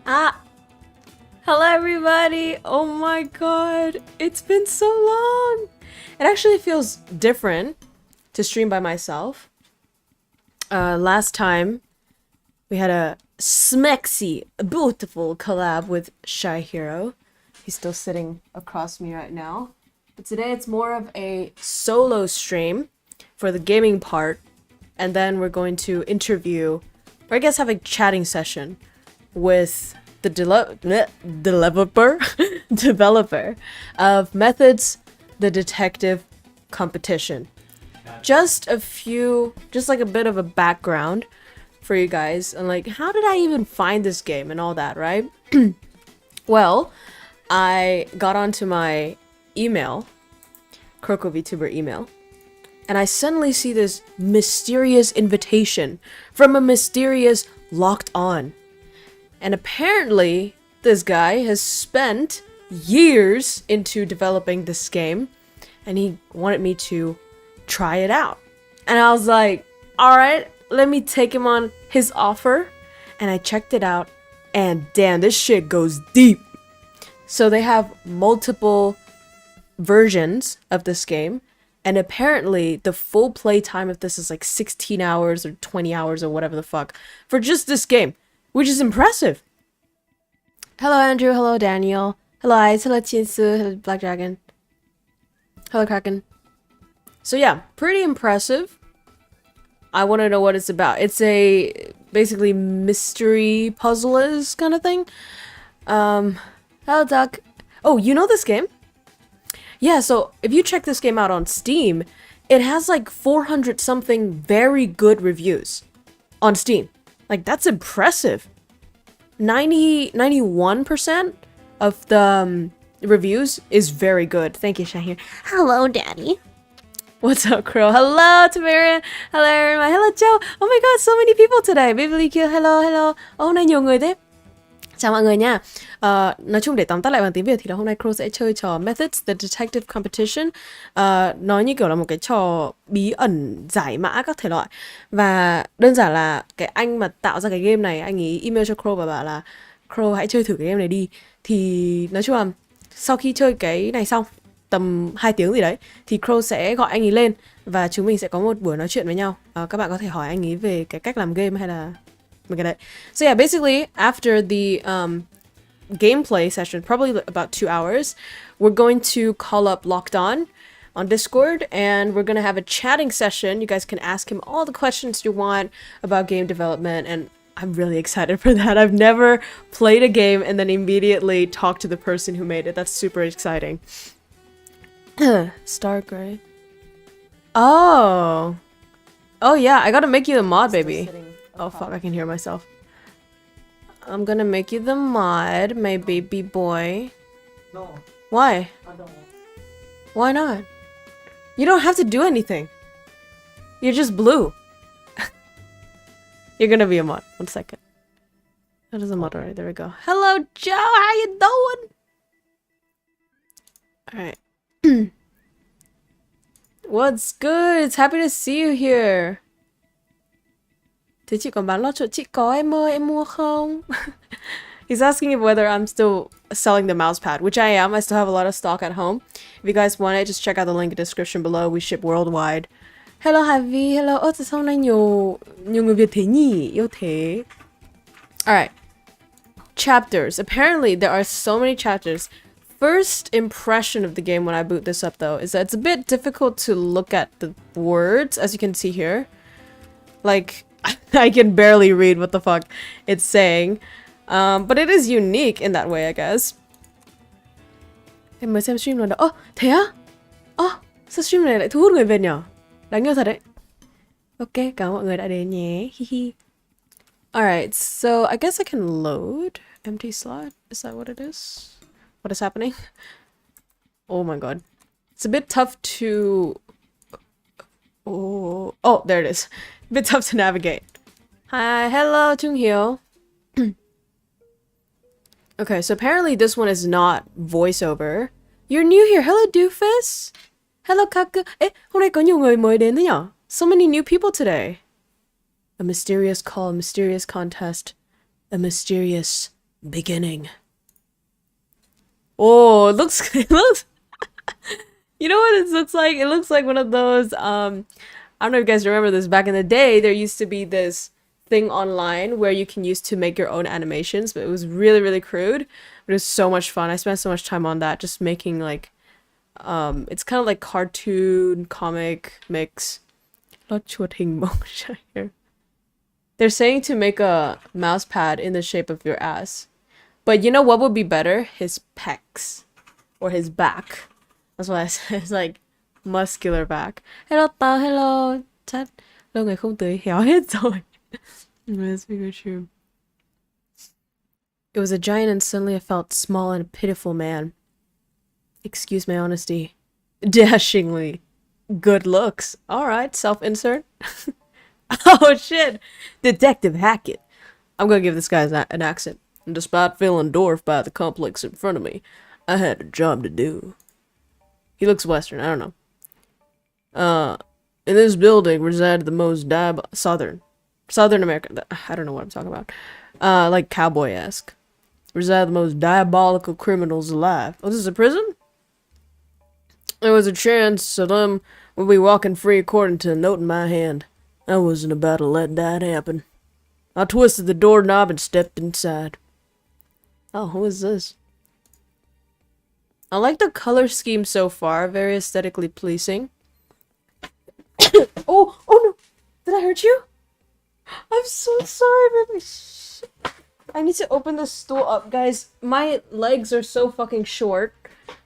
Ah, hello everybody. Oh my god, it's been so long. It actually feels different to stream by myself. Last time we had a smexy, beautiful collab with Shy Hero. He's still sitting across me right now. But today it's more of a solo stream for the gaming part, and then we're going to interview, or I guess have a chatting session with the developer of Methods, the Detective Competition. Just like a bit of a background for you guys, and like, how did I even find this game and all that, right? Well, I got onto my email, KROWKO Vtuber email, and I suddenly see this mysterious invitation from a mysterious Locked On. And apparently, this guy has spent years into developing this game, and he wanted me to try it out. And I was like, alright, let me take him on his offer. And I checked it out, and damn, this shit goes deep. So they have multiple versions of this game, and apparently the full play time of this is like 16 hours or 20 hours or whatever the fuck for just this game, which is impressive. Hello Andrew, hello Daniel, hello Ice, hello Chinsu, hello Black Dragon, hello Kraken. So yeah, pretty impressive. I want to know what it's about. It's a basically mystery puzzle-is kind of thing. Hello Duck. Oh, you know this game? Yeah, so if you check this game out on Steam, it has like 400 something very good reviews on Steam. Like, that's impressive. 91% of the reviews is very good. Thank you, Shahir. Hello, Daddy. What's up, Crow? Hello, Tamarian. Hello, everyone. Hello, Joe. Oh my god, so many people today. Beverly Q. Hello, hello. Hôm nay nhiều người thế. Chào mọi người nha. Nói chung để tóm tắt lại bằng tiếng Việt thì là hôm nay Crow sẽ chơi trò Methods, the Detective Competition. Nó như kiểu là một cái trò bí ẩn giải mã các thể loại. Và đơn giản là cái anh mà tạo ra cái game này, anh ấy email cho Crow và bảo là Crow hãy chơi thử cái game này đi. Thì nói chung là sau khi chơi cái này xong, tầm 2 tiếng gì đấy, thì Crow sẽ gọi anh ấy lên và chúng mình sẽ có một buổi nói chuyện với nhau. Các bạn có thể hỏi anh ấy về cái cách làm game hay là cái đấy. So yeah, basically after the gameplay session, probably about 2 hours, we're going to call up Locked on Discord, and we're gonna have a chatting session. You guys can ask him all the questions you want about game development, and I'm really excited for that. I've never played a game and then immediately talked to the person who made it. That's super exciting. Star Gray. Oh yeah, I gotta make you the mod, baby. Oh fuck, I can hear myself. I'm gonna make you the mod, my baby boy. No. Why? I don't want. Why not? You don't have to do anything. You're just blue. You're gonna be a mod. 1 second. That is a mod already. There we go. Hello, Joe. How you doing? Alright. What's good? It's happy to see you here. Thế chị còn bán lót chỗ chị có em ơi, em mua không? He's asking if whether I'm still selling the mouse pad, which I am. I still have a lot of stock at home. If you guys want it, just check out the link in the description below. We ship worldwide. Hello Harvey, hello. Ơ, tại sao hôm nay nhiều người Việt thế nhỉ? Yêu thế. Alright. Chapters. Apparently, there are so many chapters. First impression of the game when I boot this up, though, is that it's a bit difficult to look at the words, as you can see here. Like, I can barely read what the fuck it's saying. But it is unique in that way, I guess. Em mới xem stream rồi đó. Ơ, thế á? Sao stream này lại thu hút người Việt nhỉ? Đáng yêu thật đấy. Ok, cảm ơn mọi người đã đến nhé. Hihi. Alright, so I guess I can load empty slot. Is that what it is? What is happening? Oh my god. It's a bit tough to... Oh, there it is. A bit tough to navigate. Hi, hello, Tunghyo. Okay, so apparently this one is not voiceover. You're new here. Hello, Doofus. Hello, Kaku. Hôm nay có nhiều người mới đến thế nhở? So many new people today. A mysterious call, a mysterious contest, a mysterious Beginning. Oh, it looks it looks you know what it looks like? It looks like one of those I don't know if you guys remember this. Back in the day, there used to be this thing online where you can use to make your own animations, but it was really, really crude. But it was so much fun. I spent so much time on that, just making like it's kind of like cartoon comic mix. Not here. They're saying to make a mouse pad in the shape of your ass. But you know what would be better? His pecs. Or his back. That's what I said. It's like muscular back. Hello Tao, hello. Chat. Lâu ngày không tới héo hết rồi. That's very true. It was a giant and suddenly I felt small and a pitiful man. Excuse my honesty. Dashingly good looks. Alright, self-insert. Oh shit! Detective Hackett. I'm gonna give this guy an accent. And despite feeling dwarfed by the complex in front of me, I had a job to do. He looks Western, I don't know. In this building resided the most Southern American. I don't know what I'm talking about. Like cowboy-esque. Resided the most diabolical criminals alive. Oh, this is a prison? There was a chance of them would be walking free according to a note in my hand. I wasn't about to let that happen. I twisted the doorknob and stepped inside. Oh, who is this? I like the color scheme so far, very aesthetically pleasing. Oh no! Did I hurt you? I'm so sorry, baby. I need to open this stool up, guys. My legs are so fucking short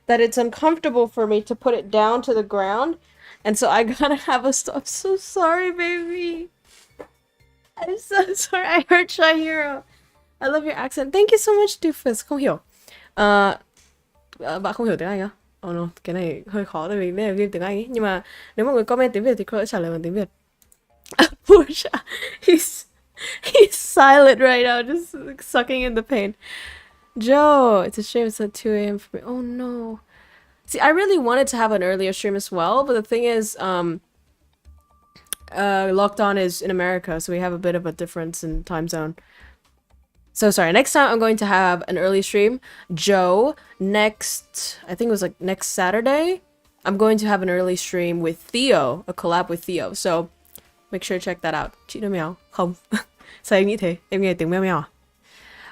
that it's uncomfortable for me to put it down to the ground. And so I gotta have a stool. I'm so sorry, baby. I'm so sorry. I hurt Shahiro. I love your accent. Thank you so much, Doofus. Không hiểu. Bạn không hiểu tiếng Anh á? Oh no, cái này hơi khó tại vì đây là game tiếng Anh ấy. Nhưng mà nếu mọi người comment tiếng Việt thì Crow sẽ trả lời bằng tiếng Việt. He's silent right now, just like, sucking in the pain. Joe, it's a shame it's at 2 a.m. for me. Oh no. See, I really wanted to have an earlier stream as well, but the thing is, Locked On is in America, so we have a bit of a difference in time zone. So sorry, next time I'm going to have an early stream. Joe, I think it was like next Saturday, I'm going to have an early stream with Theo, a collab with Theo. So make sure to check that out. Chị nói mèo? Không. Sao em nghĩ thế? Em nghe tiếng mèo mèo à?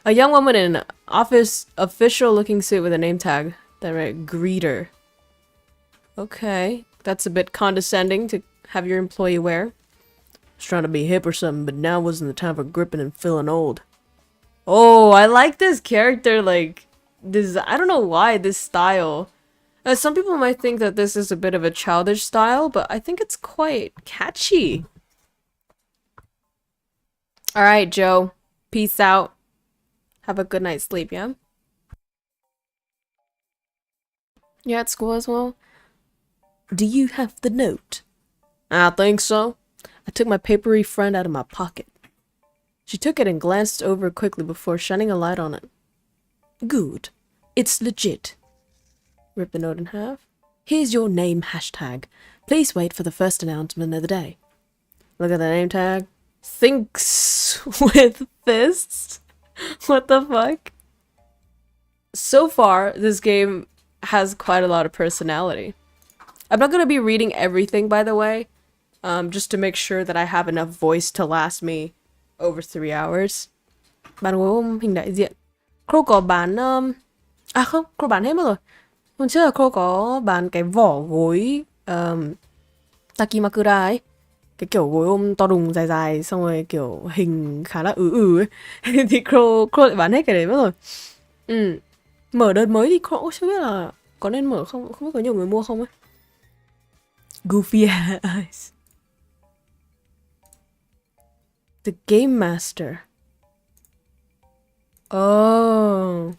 A young woman in an office official looking suit with a name tag. That right, greeter. Okay, that's a bit condescending to have your employee wear. I was trying to be hip or something, but now wasn't the time for gripping and feeling old. Oh, I like this character, like, this, I don't know why, this style. Some people might think that this is a bit of a childish style, but I think it's quite catchy. Alright, Joe. Peace out. Have a good night's sleep, yeah? You're at school as well? Do you have the note? I think so. I took my papery friend out of my pocket. She took it and glanced over quickly before shining a light on it. Good. It's legit. Rip the note in half. Here's your name hashtag. Please wait for the first announcement of the day. Look at the name tag. Thinks with fists? What the fuck? So far, this game has quite a lot of personality. I'm not going to be reading everything, by the way, just to make sure that I have enough voice to last me over 3 hours. Bạn có hình đại diện. Crow có bán... À không, Crow bán hết mất rồi. Hôm trước là Crow có bán cái vỏ gối Takimakura ấy. Cái kiểu gối ôm to đùng dài dài, xong rồi kiểu hình khá là ấy. Thì Crow lại bán hết cái đấy mất rồi. Mở đợt mới thì Crow cũng chưa biết là có nên mở không, không biết có nhiều người mua không ấy. Goofy eyes. The Game Master. Oh.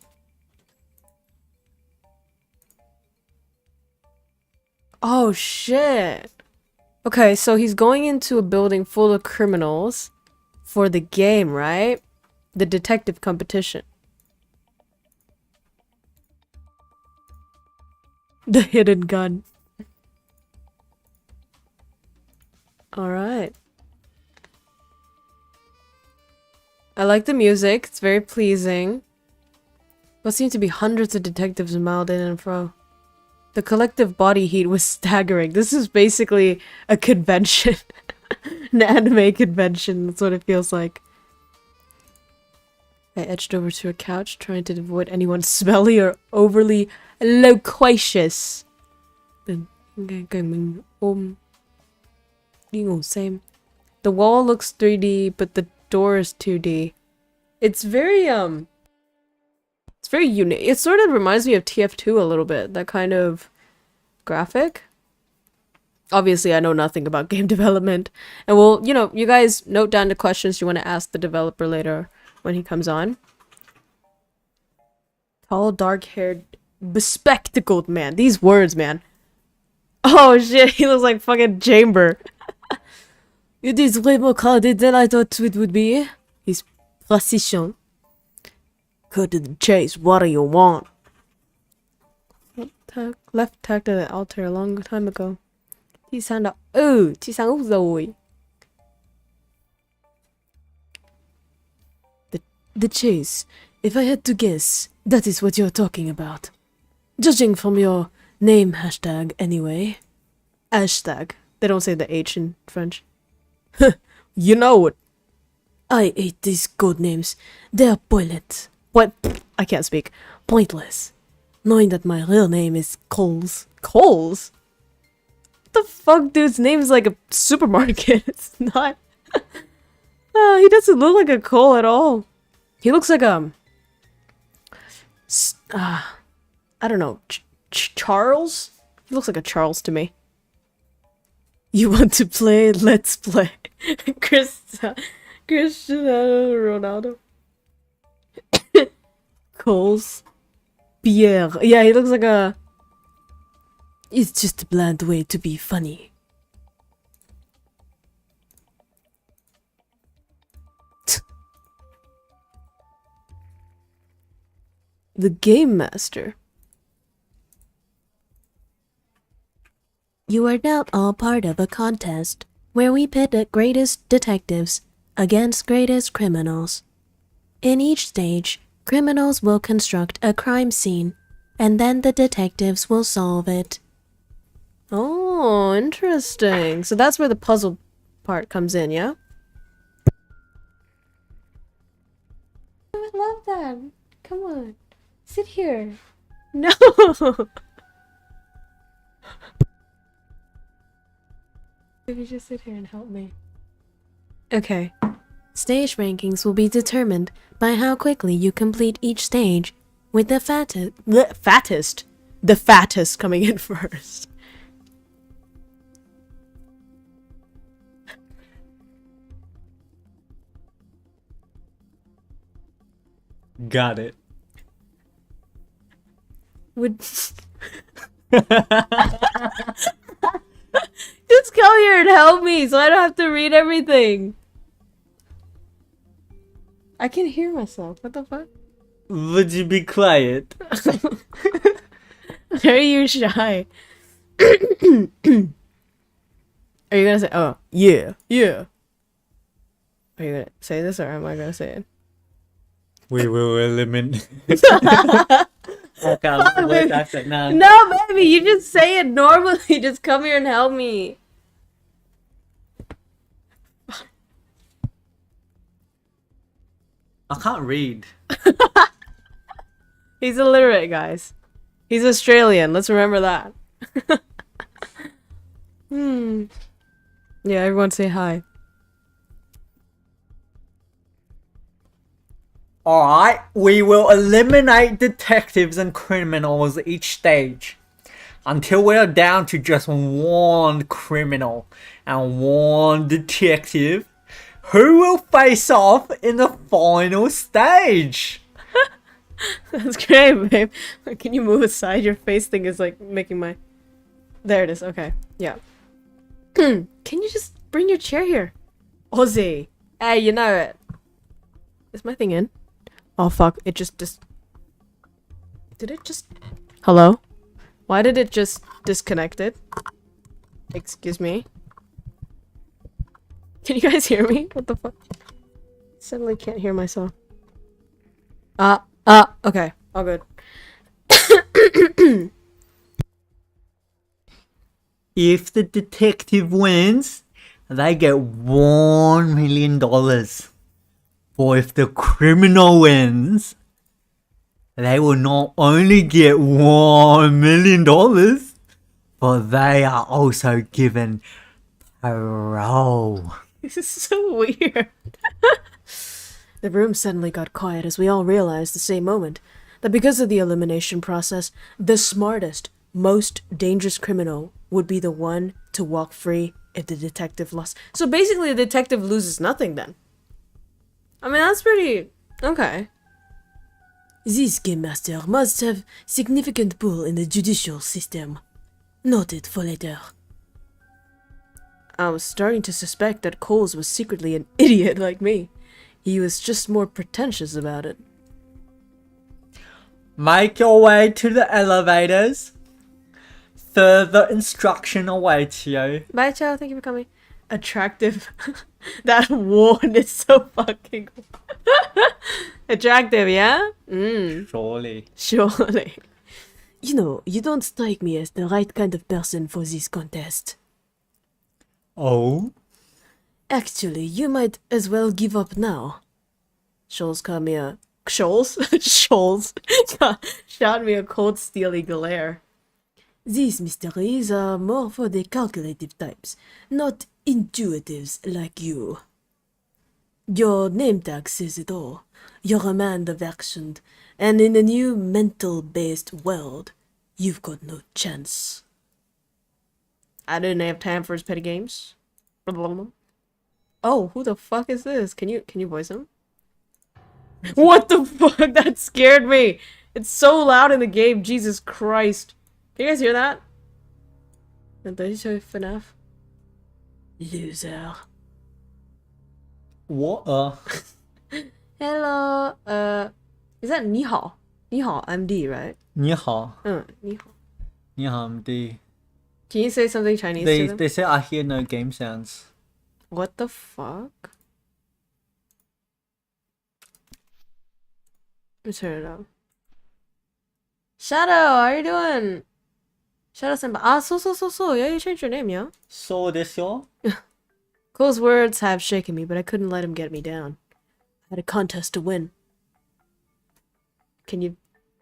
Oh shit. Okay, so he's going into a building full of criminals for the game, right? The detective competition. The hidden gun. Alright. I like the music, it's very pleasing. What seemed to be hundreds of detectives miled in and fro. The collective body heat was staggering. This is basically a convention. An anime convention, that's what it feels like. I edged over to a couch, trying to avoid anyone smelly or overly loquacious. Then, same. The wall looks 3D, but the door is 2D. It's very unique. It sort of reminds me of TF2 a little bit. That kind of graphic. Obviously, I know nothing about game development. And well, you know, you guys note down the questions you want to ask the developer later when he comes on. Tall, dark-haired, bespectacled man. These words, man. Oh shit, he looks like fucking Chamber. It is way more crowded than I thought it would be. He's precision. Cut to the chase, what do you want? Left tagged at the altar a long time ago. The chase. If I had to guess, that is what you're talking about. Judging from your name hashtag, anyway. Hashtag. They don't say the H in French. You know it. I hate these code names. They are pointless. What? I can't speak. Pointless. Knowing that my real name is Coles. Coles? What the fuck, dude's name is like a supermarket. It's not. He doesn't look like a Cole at all. He looks like I don't know, Charles? He looks like a Charles to me. You want to play? Let's play. Cristiano Ronaldo. Coles. Pierre. Yeah, he looks like a... It's just a bland way to be funny. The Game Master. You are now all part of a contest where we pit the greatest detectives against greatest criminals. In each stage, criminals will construct a crime scene, and then the detectives will solve it. Oh, interesting. So that's where the puzzle part comes in, yeah? I would love that. Come on. Sit here. No! Maybe just sit here and help me. Okay. Stage rankings will be determined by how quickly you complete each stage, with the fattest coming in first. Got it. Would just come here and help me so I don't have to read everything. I can hear myself. What the fuck? Would you be quiet? Are you shy? Are you gonna say, oh, yeah, yeah? Are you gonna say this or am I gonna say it? We will eliminate. Okay, no, baby, you just say it normally. Just come here and help me. I can't read. He's illiterate, guys. He's Australian. Let's remember that. Yeah, everyone say hi. Alright, we will eliminate detectives and criminals each stage until we are down to just one criminal and one detective who will face off in the final stage. That's great, babe. Can you move aside? Your face thing is like making my... There it is. Okay. Yeah. Can you just bring your chair here? Ozzy. Hey, you know it. Is my thing in? Oh fuck, it just did it just... Hello? Why did it just disconnect it? Excuse me? Can you guys hear me? What the fuck? Suddenly can't hear myself. Okay. All good. If the detective wins, they get $1 million. Or if the criminal wins, they will not only get $1 million, but they are also given parole. This is so weird. The room suddenly got quiet as we all realized the same moment that because of the elimination process, the smartest, most dangerous criminal would be the one to walk free if the detective lost. So basically, the detective loses nothing then. I mean, that's pretty... okay. This game master must have significant pull in the judicial system. Noted for later. I was starting to suspect that Coles was secretly an idiot like me. He was just more pretentious about it. Make your way to the elevators. Further instruction awaits you. Bye, Chow. Thank you for coming. Attractive. That one is so fucking attractive, yeah? Surely. Surely. You know, you don't strike me as the right kind of person for this contest. Oh? Actually, you might as well give up now. Scholes caught me a... Scholes? Scholes shot me a cold, steely glare. These mysteries are more for the calculative types, not intuitives like you. Your name tag says it all. You're a man of action, and in a new mental-based world, you've got no chance. I didn't have time for his petty games. Oh, who the fuck is this? Can you voice him? What the fuck? That scared me. It's so loud in the game. Jesus Christ. Can you guys hear that? FNAF. Loser. What? Hello. Is that 你好? 你好, MD, right? 你好.你好. 你好, MD. Can you say something Chinese to them? They say I hear no game sounds. What the fuck? Let's turn it up. Shadow, how are you doing? Shadow senpai. Ah, so. Yeah, you changed your name, yeah? So this yo? Cole's words have shaken me, but I couldn't let him get me down. I had a contest to win. Can you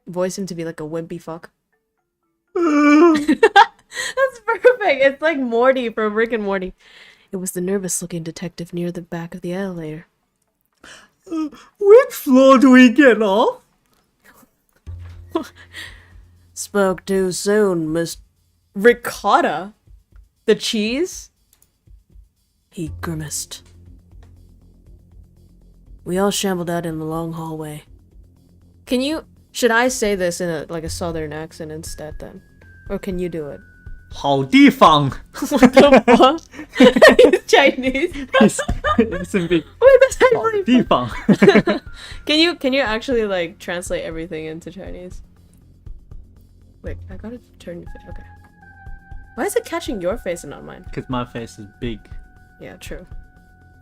voice him to be like a wimpy fuck? That's perfect. It's like Morty from Rick and Morty. It was the nervous-looking detective near the back of the elevator. Which floor do we get off? Spoke too soon, Miss Ricotta? The cheese? He grimaced. We all shambled out in the long hallway. Should I say this in a southern accent instead then? Or can you do it? 好地方. What the fuck? It's Chinese. It's in big. Wait, that's 好 actually 地方. Can you actually like translate everything into Chinese? Wait, I gotta turn your face. Okay. Why is it catching your face and not mine? Because my face is big. Yeah, true.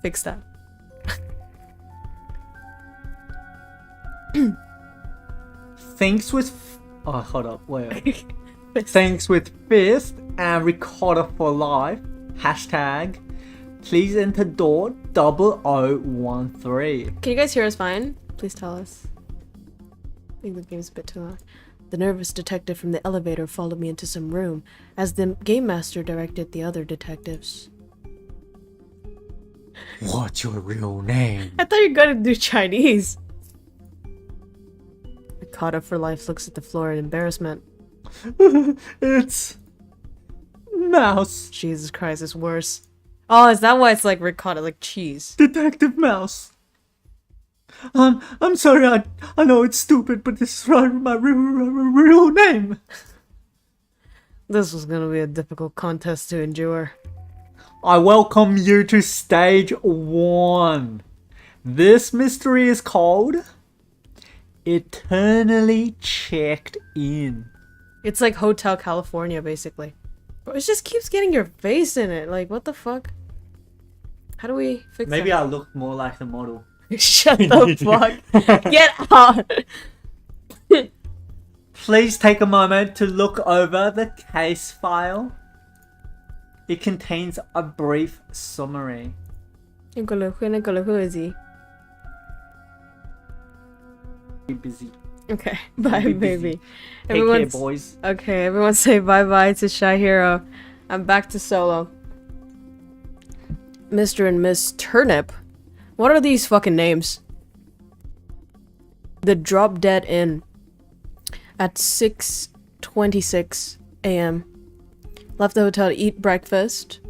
Fix that. Thanks with... Oh, hold up. Wait. Thanks with fist and recorder for life. Hashtag. Please enter door 0013. Can you guys hear us fine? Please tell us. I think the game's a bit too loud. The nervous detective from the elevator followed me into some room as the game master directed the other detectives. What's your real name? I thought you were gonna do Chinese. I caught up for life looks at the floor in embarrassment. It's... Mouse. Jesus Christ, it's worse. Oh, is that why it's like ricotta, like cheese? Detective Mouse. I'm sorry, I know it's stupid, but this is my real name. This was gonna be a difficult contest to endure. I welcome you to stage 1. This mystery is called Eternally Checked In. It's like Hotel California, basically. But it just keeps getting your face in it. Like, what the fuck? How do we fix Maybe that? I look more like the model. Shut the fuck. Get out. Please take a moment to look over the case file. It contains a brief summary. Em có lời khuyên là gì? Be busy. Okay, bye, Be baby. busy. Take care, boys. Okay, everyone say bye-bye to Shy Hero. I'm back to solo. Mr. and Miss Turnip? What are these fucking names? The Drop Dead Inn. At 6:26 a.m. Left the hotel to eat breakfast.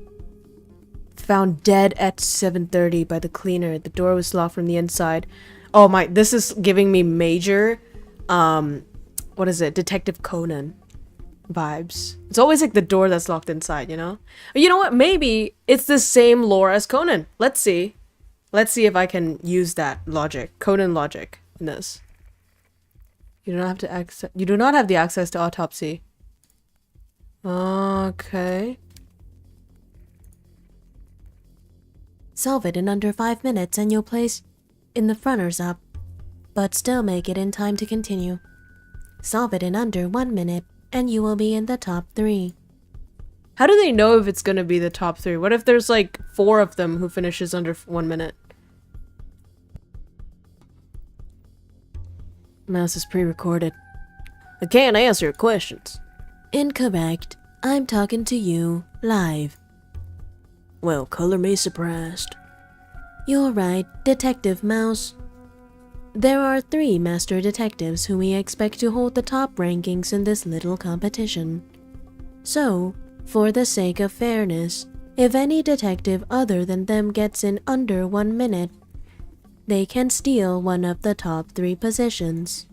Found dead at 7:30 by the cleaner. The door was locked from the inside. Oh my, this is giving me major, what is it? Detective Conan vibes. It's always like the door that's locked inside, you know? You know what? Maybe it's the same lore as Conan. Let's see. Let's see if I can use that logic. Conan logic in this. You do not have the access to autopsy. Okay. Solve it in under 5 minutes and you'll place in the runners up, but still make it in time to continue. Solve it in under 1 minute and you will be in the top 3. How do they know if it's gonna be the top 3? What if there's like 4 of them who finishes under 1 minute? Mouse is pre-recorded. I can't answer your questions. Incorrect. I'm talking to you live. Well, color me surprised. You're right, Detective Mouse. There are 3 master detectives who we expect to hold the top rankings in this little competition. So, for the sake of fairness, if any detective other than them gets in under 1 minute, they can steal one of the top 3 positions.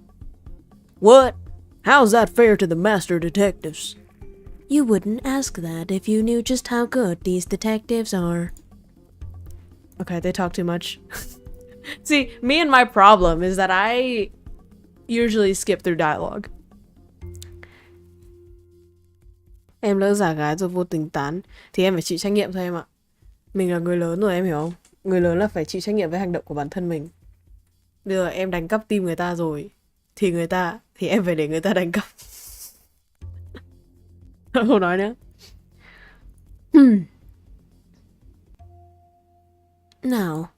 What? How's that fair to the master detectives? You wouldn't ask that if you knew just how good these detectives are. Okay, they talk too much. See, me and my problem is that I usually skip through dialogue. Em lỡ giả gái rồi vô tình tán thì em phải chịu trách nhiệm thôi em ạ. Mình là người lớn rồi em hiểu không? Người lớn là phải chịu trách nhiệm với hành động của bản thân mình. Bây giờ em đánh cắp tim người ta rồi thì em phải để người ta đánh cắp. Không nói nữa. Now.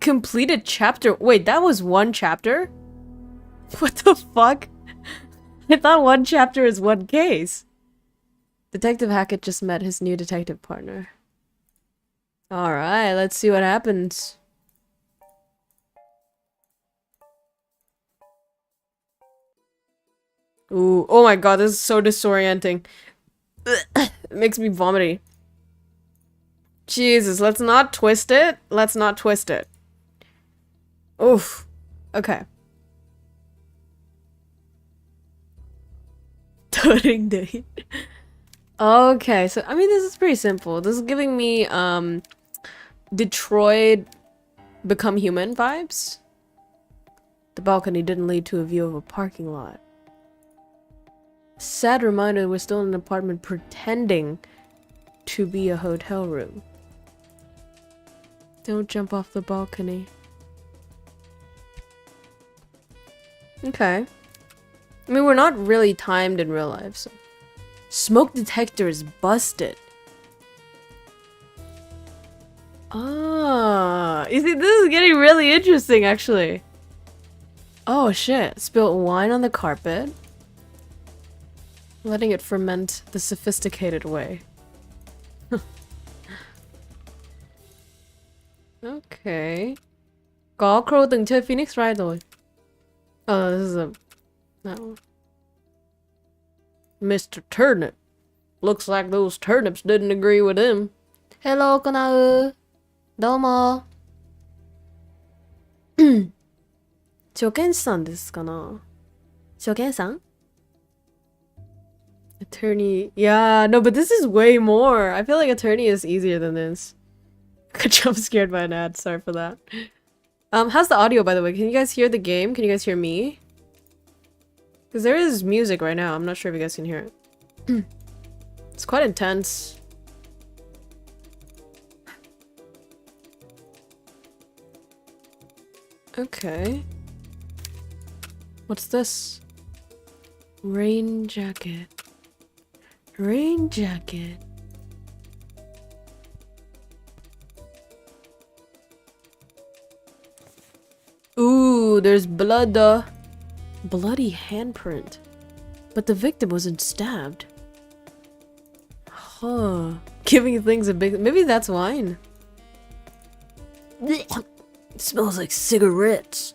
Completed chapter. Wait, that was 1 chapter? What the fuck? I thought 1 chapter is 1 case. Detective Hackett just met his new detective partner. Alright, let's see what happens. Ooh, oh my god, this is so disorienting. It makes me vomity. Jesus, let's not twist it. Let's not twist it. Oof. Okay. Turning date. Okay, so I mean this is pretty simple. This is giving me Detroit Become Human vibes. The balcony didn't lead to a view of a parking lot. Sad reminder we're still in an apartment pretending to be a hotel room. Don't jump off the balcony. Okay. I mean, we're not really timed in real life, so. Smoke detector is busted. Ah, you see, this is getting really interesting, actually. Oh shit, spilled wine on the carpet. Letting it ferment the sophisticated way. Okay. Có Crow từng chơi Phoenix Wright rồi. Oh, this is that one. Mr. Turnip. Looks like those turnips didn't agree with him. Hello, Konau. Domo. 初見さんですかな? 初見さん? Attorney. Yeah, no, but this is way more. I feel like attorney is easier than this. Got jump scared by an ad. Sorry for that. How's the audio, by the way? Can you guys hear the game? Can you guys hear me? Because there is music right now. I'm not sure if you guys can hear it. It's quite intense. Okay. What's this? Rain jacket. Rain jacket. Ooh, there's blood. Bloody handprint. But the victim wasn't stabbed. Huh. Giving things a big... Maybe that's wine. It smells like cigarettes.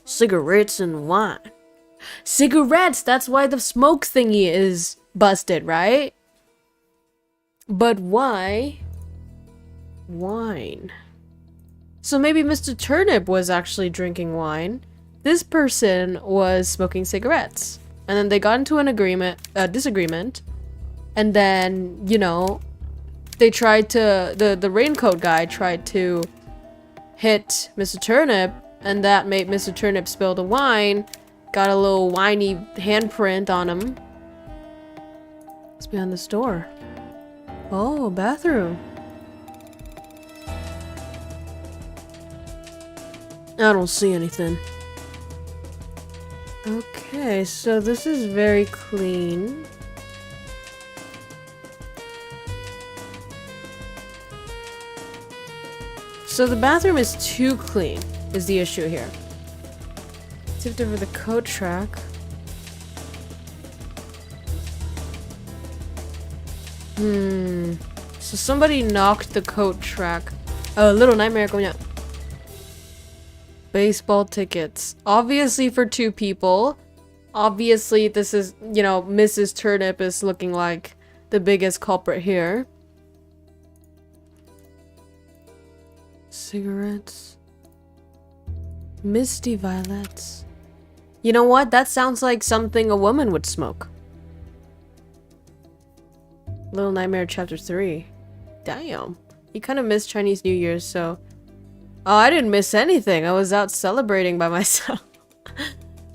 Cigarettes and wine. Cigarettes! That's why the smoke thingy is busted, right? But why wine? So maybe Mr. Turnip was actually drinking wine. This person was smoking cigarettes. And then they got into an disagreement. And then, you know, they tried to... The raincoat guy tried to hit Mr. Turnip. And that made Mr. Turnip spill the wine. Got a little whiny handprint on him. It's behind the store. Oh, bathroom. I don't see anything. Okay, so this is very clean. So the bathroom is too clean, is the issue here. Tipped over the coat track. So somebody knocked the coat track. Oh, Little Nightmare going out. Baseball tickets. Obviously for 2 people. Obviously this is, you know, Mrs. Turnip is looking like the biggest culprit here. Cigarettes. Misty violets. You know what? That sounds like something a woman would smoke. Little Nightmare Chapter 3. Damn. You kind of missed Chinese New Year, so... Oh, I didn't miss anything. I was out celebrating by myself.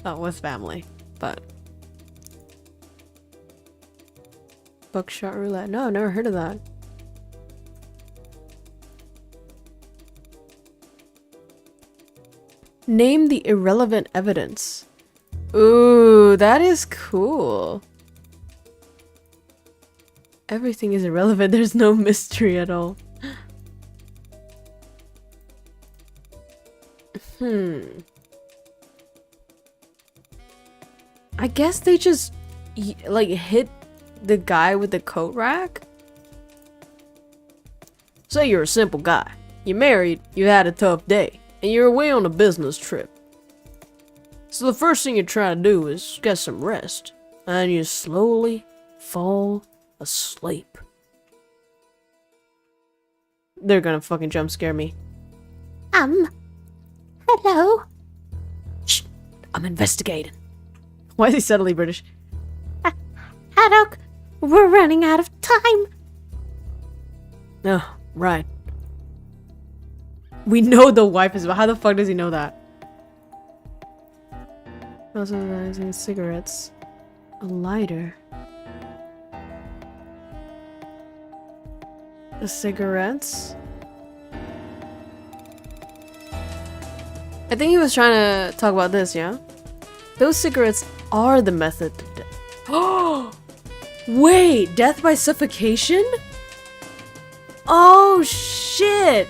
Oh, with family. But... Buckshot roulette. No, I've never heard of that. Name the irrelevant evidence. Ooh, that is cool. Everything is irrelevant. There's no mystery at all. I guess they just like hit the guy with the coat rack. Say you're a simple guy. You're married, you had a tough day, and you're away on a business trip. So the first thing you try to do is get some rest, and you slowly fall asleep. They're gonna fucking jump scare me. Hello? Shh, I'm investigating. Why is he suddenly British? Haddock, we're running out of time. Oh, right. We know the wife is... How the fuck does he know that? Also realizing cigarettes. A lighter. The cigarettes? I think he was trying to talk about this, yeah? Those cigarettes are the method of death. Oh! Wait! Death by suffocation? Oh, shit!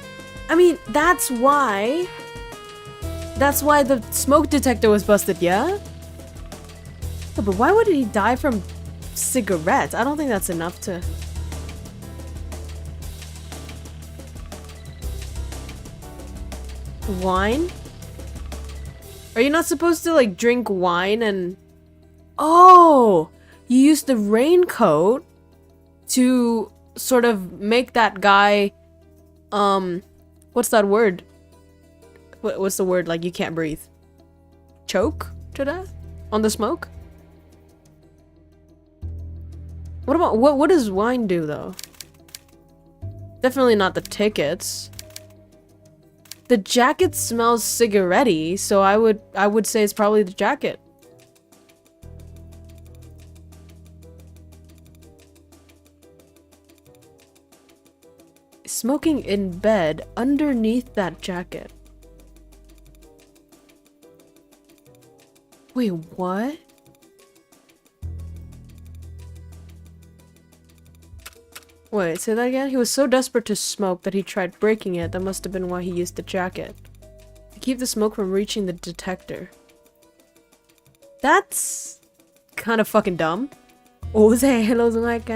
I mean, that's why... That's why the smoke detector was busted, yeah? But why would he die from cigarettes? I don't think that's enough to... Wine? Are you not supposed to, like, drink wine and... Oh! You used the raincoat to sort of make that guy... What's that word? What's the word, like, you can't breathe? Choke to death? On the smoke? What about... What does wine do, though? Definitely not the tickets. The jacket smells cigarette-y, so I would say it's probably the jacket. Smoking in bed underneath that jacket. Wait, what? Wait, say that again? He was so desperate to smoke that he tried breaking it. That must have been why he used the jacket. To keep the smoke from reaching the detector. That's kind of fucking dumb. Oh, say hello, like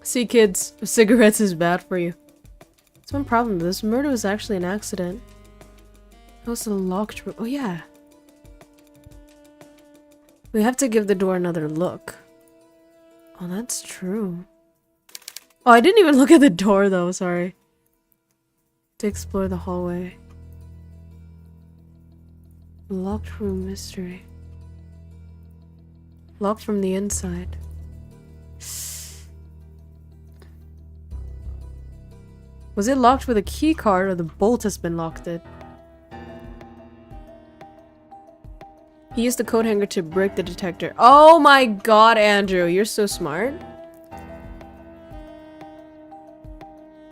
see, kids, cigarettes is bad for you. That's one problem. This murder was actually an accident. That was a locked room. Oh, yeah. We have to give the door another look. Oh, that's true. Oh, I didn't even look at the door though, sorry. To explore the hallway. Locked room mystery. Locked from the inside. Was it locked with a key card or the bolt has been locked in? He used the coat hanger to break the detector. Oh my god, Andrew, you're so smart.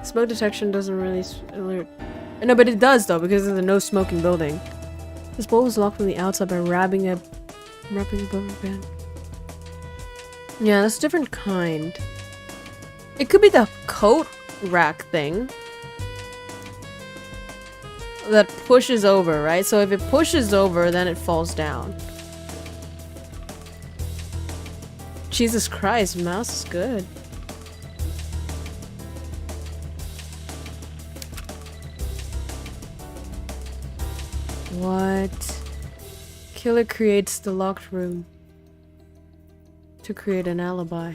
Smoke detection doesn't really alert. No, but it does though, because of the no smoking building. This bolt was locked from the outside by wrapping a rubber band. Yeah, that's a different kind. It could be the coat rack thing that pushes over, right? So if it pushes over, then it falls down. Jesus Christ, mouse is good. What? Killer creates the locked room to create an alibi.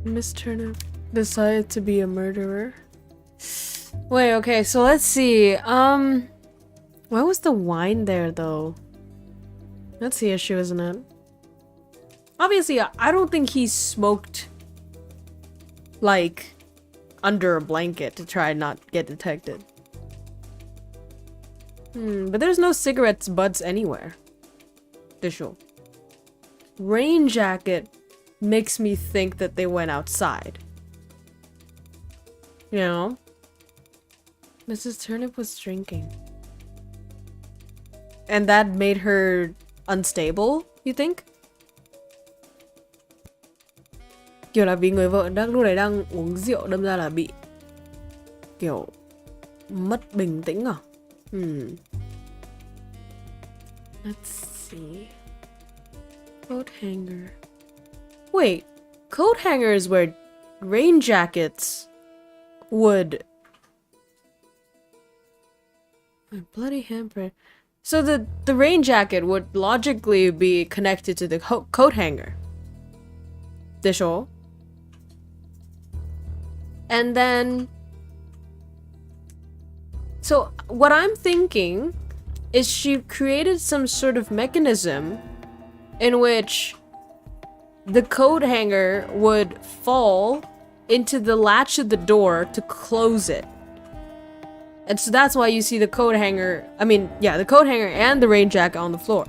Miss Turnip decided to be a murderer. Wait, okay, so let's see. Why was the wine there though? That's the issue, isn't it? Obviously, I don't think he smoked like under a blanket to try not get detected. But there's no cigarettes butts anywhere. Visual. Rain jacket makes me think that they went outside. You know? Mrs. Turnip was drinking. And that made her unstable, you think? Kiểu là vì người vợ lúc đấy đang uống rượu đâm ra là bị kiểu mất bình tĩnh à? Let's see. Coat hanger. Wait, coat hangers where rain jackets would... My bloody handprint. So the rain jacket would logically be connected to the coat hanger. でしょ? And then... So what I'm thinking is she created some sort of mechanism in which the coat hanger would fall into the latch of the door to close it. And so that's why you see the coat hanger, the coat hanger and the rain jacket on the floor.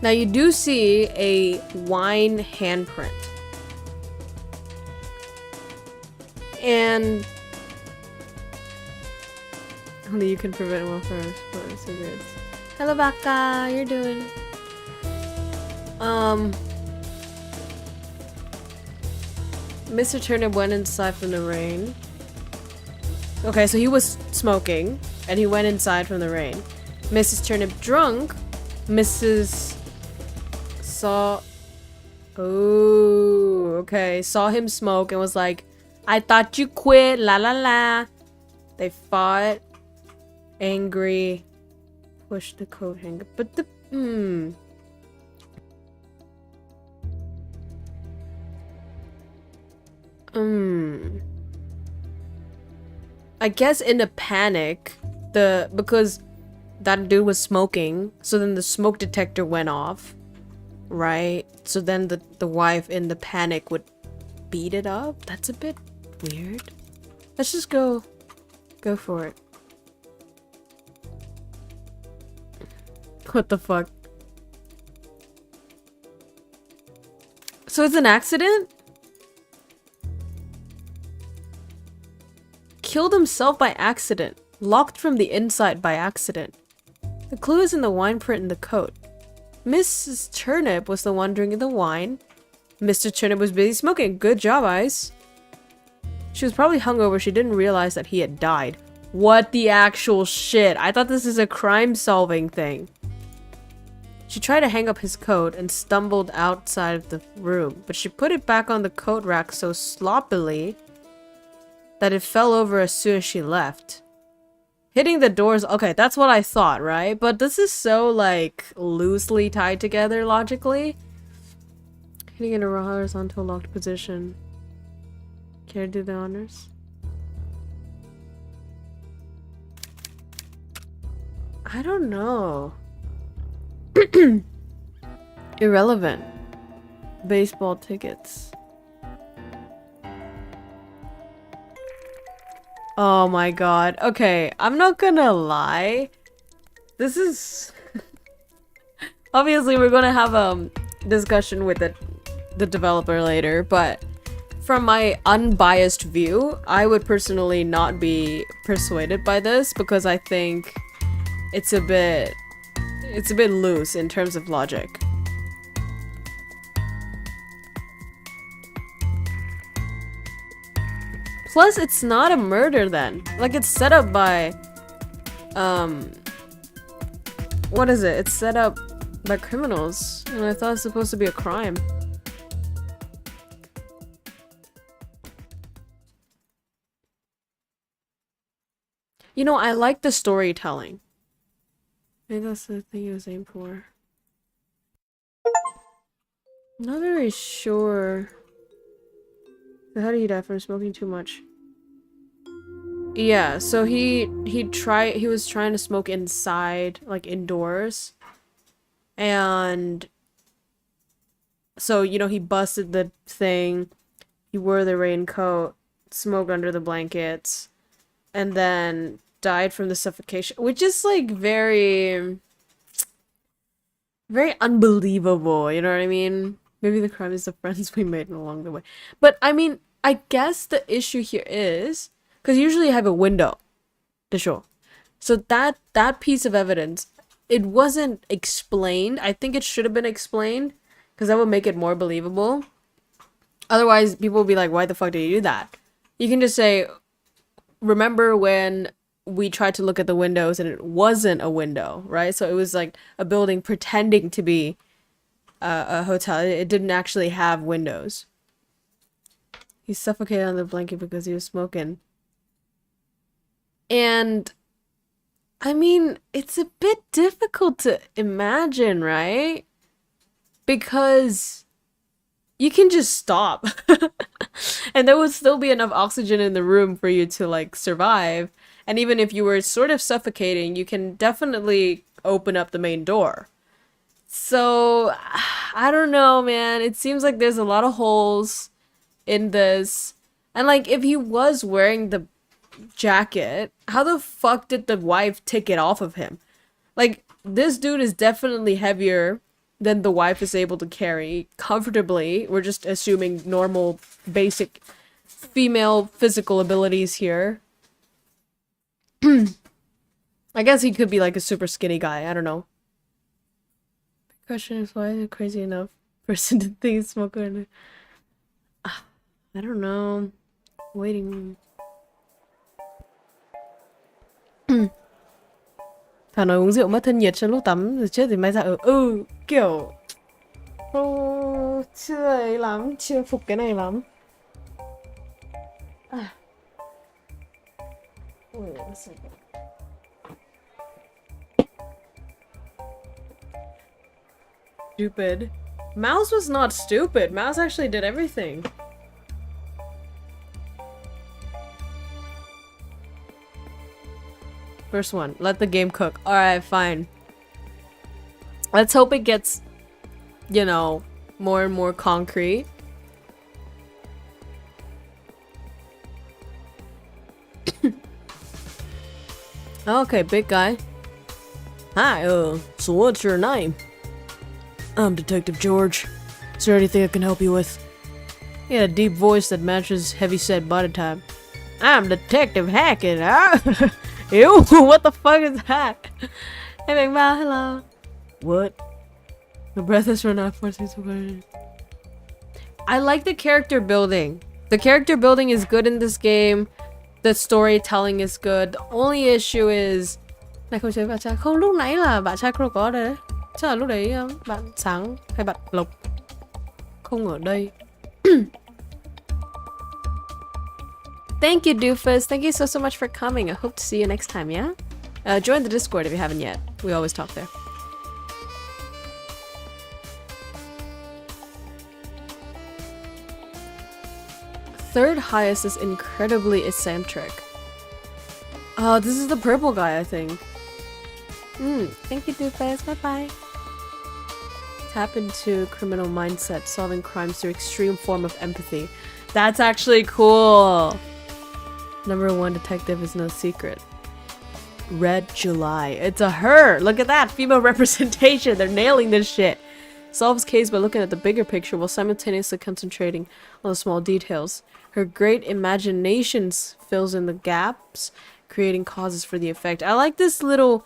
Now you do see a wine handprint. And only you can prevent welfare for cigarettes. Hello, Baka, you're doing? Mr. Turnip went inside from the rain. Okay, so he was smoking, and he went inside from the rain. Mrs. Turnip drunk. Mrs. saw... Oh, okay. Saw him smoke and was like, I thought you quit, la la la. They fought. Angry. Pushed the coat hanger. But the... I guess in a panic, because that dude was smoking, so then the smoke detector went off, right? So then the wife in the panic would beat it up? That's a bit weird. Let's just go for it. What the fuck? So it's an accident? Killed himself by accident. Locked from the inside by accident. The clue is in the wine print in the coat. Mrs. Turnip was the one drinking the wine. Mr. Turnip was busy smoking. Good job, Ice. She was probably hungover. She didn't realize that he had died. What the actual shit? I thought this is a crime-solving thing. She tried to hang up his coat and stumbled outside of the room, but she put it back on the coat rack so sloppily that it fell over as soon as she left. Hitting the doors, okay, that's what I thought, right? But this is so, like, loosely tied together logically. Hitting in a horizontal locked position. Care to do the honors? I don't know. Irrelevant. Baseball tickets. Oh my god. Okay, I'm not gonna lie. This is... Obviously, we're gonna have a discussion with the developer later, but from my unbiased view, I would personally not be persuaded by this because I think it's a bit loose in terms of logic. Plus, it's not a murder then. Like, it's set up by, what is it? It's set up by criminals. And I thought it was supposed to be a crime. You know, I like the storytelling. Maybe that's the thing he was aimed for. Not very sure. So how did he die? From smoking too much? Yeah, so he was trying to smoke inside, like indoors. And so, you know, he busted the thing. He wore the raincoat, smoked under the blankets, and then died from the suffocation, which is like very unbelievable, you know what I mean? Maybe the crime is the friends we made along the way. But I mean, I guess the issue here is because usually you have a window to show. So that piece of evidence, it wasn't explained. I think it should have been explained because that would make it more believable. Otherwise, people will be like, why the fuck did you do that? You can just say, remember when we tried to look at the windows and it wasn't a window, right? So it was like a building pretending to be a hotel. It didn't actually have windows. He suffocated on the blanket because he was smoking. And I mean, it's a bit difficult to imagine, right? Because you can just stop. And there would still be enough oxygen in the room for you to like survive. And even if you were sort of suffocating, you can definitely open up the main door. So, I don't know, man. It seems like there's a lot of holes in this. And like, if he was wearing the jacket, how the fuck did the wife take it off of him? Like, this dude is definitely heavier than the wife is able to carry comfortably. We're just assuming normal, basic female physical abilities here. I guess he could be like a super skinny guy. I don't know. The question is, why is it crazy enough person to think he's smoking? I don't know. Waiting. Thằng nói uống rượu mất thân nhiệt trong lúc tắm rồi chết thì may ra kiểu chưa ấy lắm, chưa phục cái này lắm. Wait a second. Stupid. Mouse was not stupid. Mouse actually did everything. First one. Let the game cook. Alright, fine. Let's hope it gets, you know, more and more concrete. Okay, big guy. Hi, So what's your name? I'm Detective George. Is there anything I can help you with? He had a deep voice that matches heavy-set body type. I'm Detective Hackett, huh? Ew, what the fuck is that? Hey, Big Mal, hello. What? The breath is run out for I like the character building. The character building is good in this game. The storytelling is good. The only issue is... Này không chơi bạn trai. Không, lúc nãy là bạn trai KROWKO đấy. Chắc là lúc đấy bạn Sáng hay bạn Lộc không ở đây. Thank you, Doofus. Thank you so much for coming. I hope to see you next time, yeah? Join the Discord if you haven't yet. We always talk there. Third highest is incredibly eccentric. Oh, this is the purple guy, I think. Thank you, Doofus. Bye-bye. Tap into criminal mindset, solving crimes through extreme form of empathy. That's actually cool. Number 1 detective is no secret. Red July. It's a her. Look at that. Female representation. They're nailing this shit. Solves case by looking at the bigger picture while simultaneously concentrating on the small details. Her great imagination fills in the gaps, creating causes for the effect. I like this little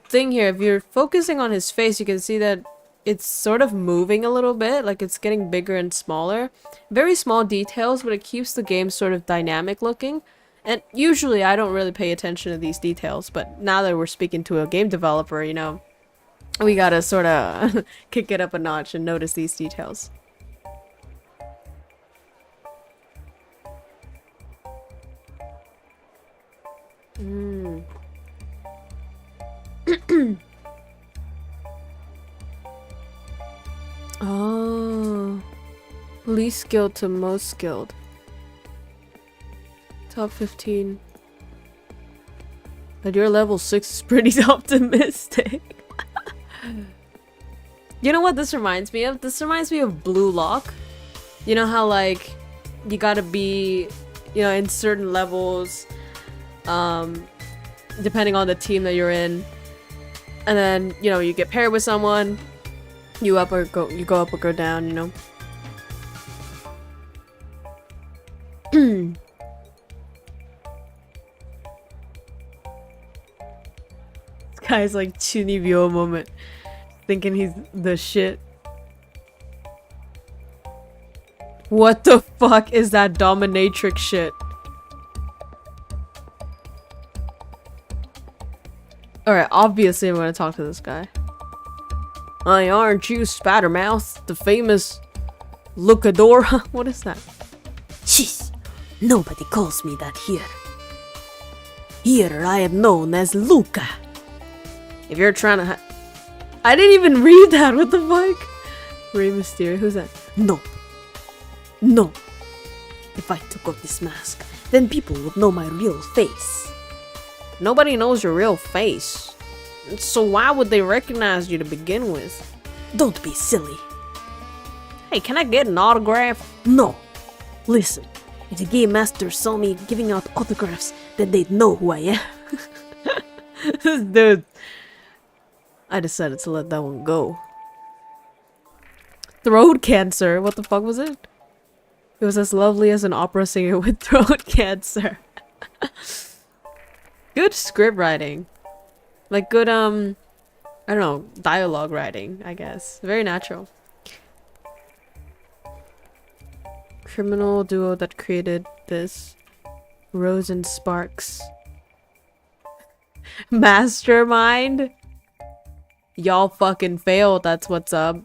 thing here. If you're focusing on his face, you can see that it's sort of moving a little bit, like it's getting bigger and smaller. Very small details, but it keeps the game sort of dynamic looking. And usually I don't really pay attention to these details, but now that we're speaking to a game developer, you know, we gotta sort of kick it up a notch and notice these details. Oh, least skilled to most skilled. Top 15. But your level 6 is pretty optimistic. You know what this reminds me of? This reminds me of Blue Lock. You know how, like, you gotta be, you know, in certain levels, depending on the team that you're in. And then, you know, you get paired with someone, you go up or go down, you know. This guy's like Chunibyo moment, thinking he's the shit. What the fuck is that dominatrix shit? Alright, obviously I'm gonna talk to this guy. Aren't you Spattermouth, the famous Lookador? What is that? Jeez, nobody calls me that here. Here I am known as Luca. If you're trying to I didn't even read that, what the fuck? Rey Mysterio, who's that? No. No. If I took off this mask, then people would know my real face. Nobody knows your real face. So why would they recognize you to begin with? Don't be silly. Hey, can I get an autograph? No. Listen, if the game master saw me giving out autographs, then they'd know who I am. This dude. I decided to let that one go. Throat cancer. What the fuck was it? It was as lovely as an opera singer with throat cancer. Good script writing. Like good, I don't know, dialogue writing, I guess. Very natural. Criminal duo that created this. Rose and Sparks. Mastermind? Y'all fucking failed, that's what's up.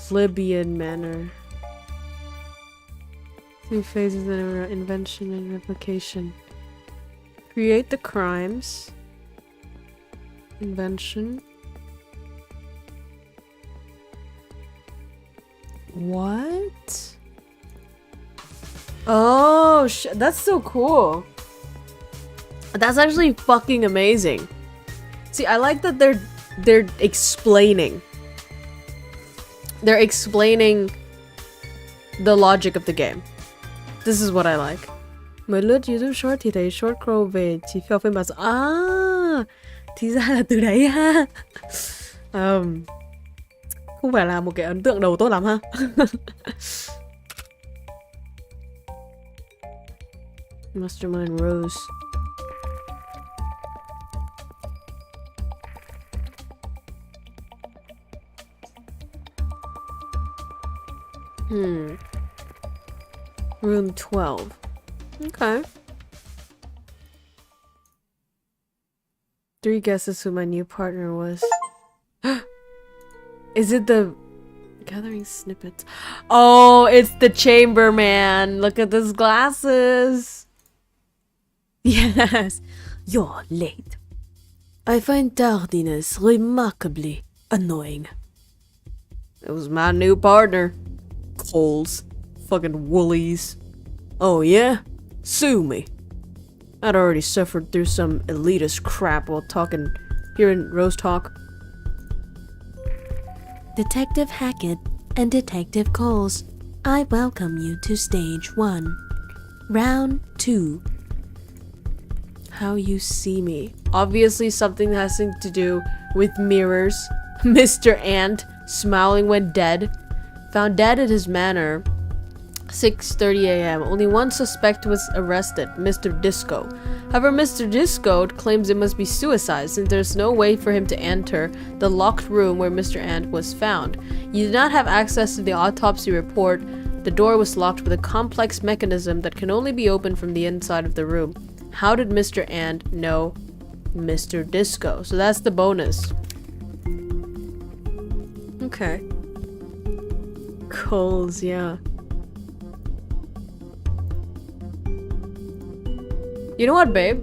Libyan manner. 3 phases in invention and replication. Create the crimes. Invention. What? Oh, that's so cool. That's actually fucking amazing. See, I like that they're explaining. They're explaining the logic of the game. This is what I like. Mới lướt YouTube Short thì thấy short crow về chỉ phèo phiên bản thì ra là từ đấy ha. Không phải là một cái ấn tượng đầu tốt lắm ha. Mastermind Rose. Room 12. Okay. 3 guesses who my new partner was. Is it the gathering snippets? Oh, it's the Chamberman. Look at those glasses. Yes, you're late. I find tardiness remarkably annoying. It was my new partner. Coles. Fucking woolies. Oh yeah? Sue me. I'd already suffered through some elitist crap while hearing Rose talk. Detective Hackett and Detective Coles, I welcome you to Stage 1. Round 2. How you see me. Obviously something that has to do with mirrors. Mr. Ant, smiling when dead. Found dead at his manor. 6:30 a.m. Only one suspect was arrested, Mr. Disco. However, Mr. Disco claims it must be suicide since there's no way for him to enter the locked room where Mr. Ant was found. You did not have access to the autopsy report. The door was locked with a complex mechanism that can only be opened from the inside of the room. How did Mr. Ant know Mr. Disco? So that's the bonus. Okay. Coles, yeah. You know what, babe?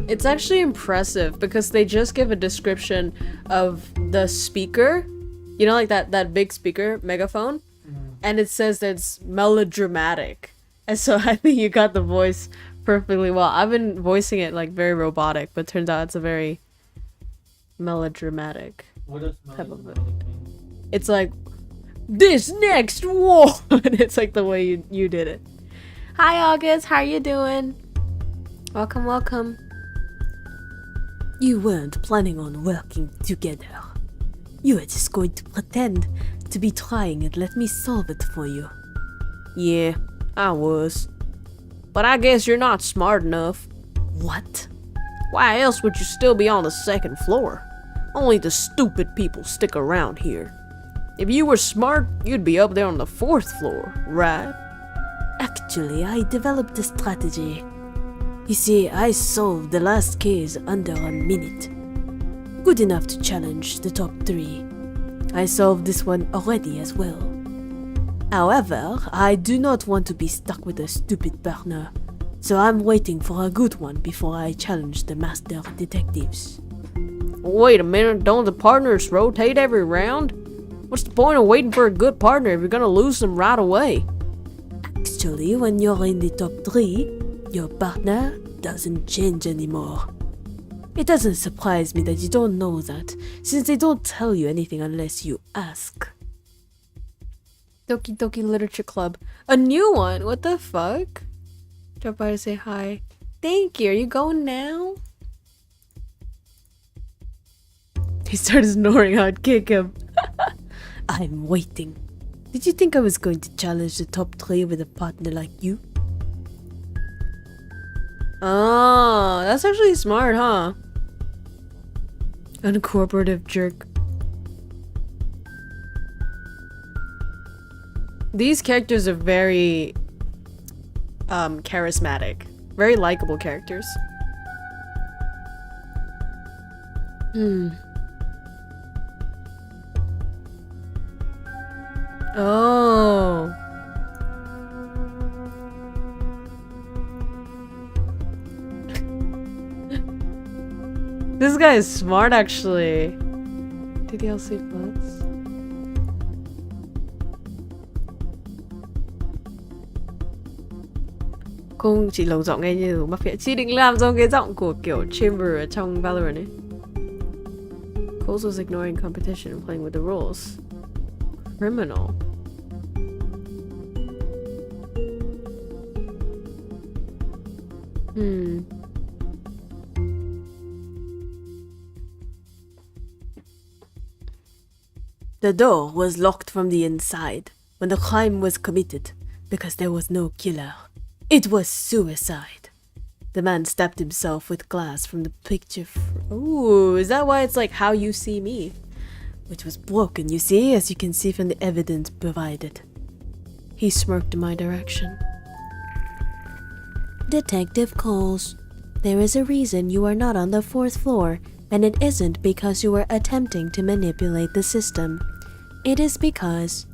It's actually impressive because they just give a description of the speaker. You know, like that big speaker, megaphone? And it says that it's melodramatic. And so I think you got the voice perfectly well. I've been voicing it like very robotic, but turns out it's a very melodramatic type of it. It's like, this next one! And it's like the way you did it. Hi, August. How you doing? Welcome, welcome. You weren't planning on working together. You were just going to pretend to be trying and let me solve it for you. Yeah, I was. But I guess you're not smart enough. What? Why else would you still be on the 2nd floor? Only the stupid people stick around here. If you were smart, you'd be up there on the 4th floor, right? Actually, I developed a strategy. You see, I solved the last case under a minute. Good enough to challenge the top 3. I solved this one already as well. However, I do not want to be stuck with a stupid partner, so I'm waiting for a good one before I challenge the master detectives. Wait a minute, don't the partners rotate every round? What's the point of waiting for a good partner if you're gonna lose them right away? Actually, when you're in the top 3, your partner doesn't change anymore. It doesn't surprise me that you don't know that, since they don't tell you anything unless you ask. Doki Doki Literature Club. A new one? What the fuck? Drop by to say hi. Thank you. Are you going now? He started snoring. I'd kick him. I'm waiting. Did you think I was going to challenge the top 3 with a partner like you? Oh, that's actually smart, huh? Uncooperative jerk. These characters are very charismatic. Very likable characters. Oh. This guy is smart, actually. DDLC Plus. Cô chỉ lồng giọng nghe như mắc phiện. Chị định làm giống cái giọng của kiểu Chamber ở trong Valorant ấy. Coles was ignoring competition and playing with the rules. Criminal. The door was locked from the inside when the crime was committed because there was no killer. It was suicide. The man stabbed himself with glass from the picture. Ooh, is that why it's like how you see me? Which was broken, you see, as you can see from the evidence provided. He smirked in my direction. Detective calls. There is a reason you are not on the 4th floor, and it isn't because you were attempting to manipulate the system. It is because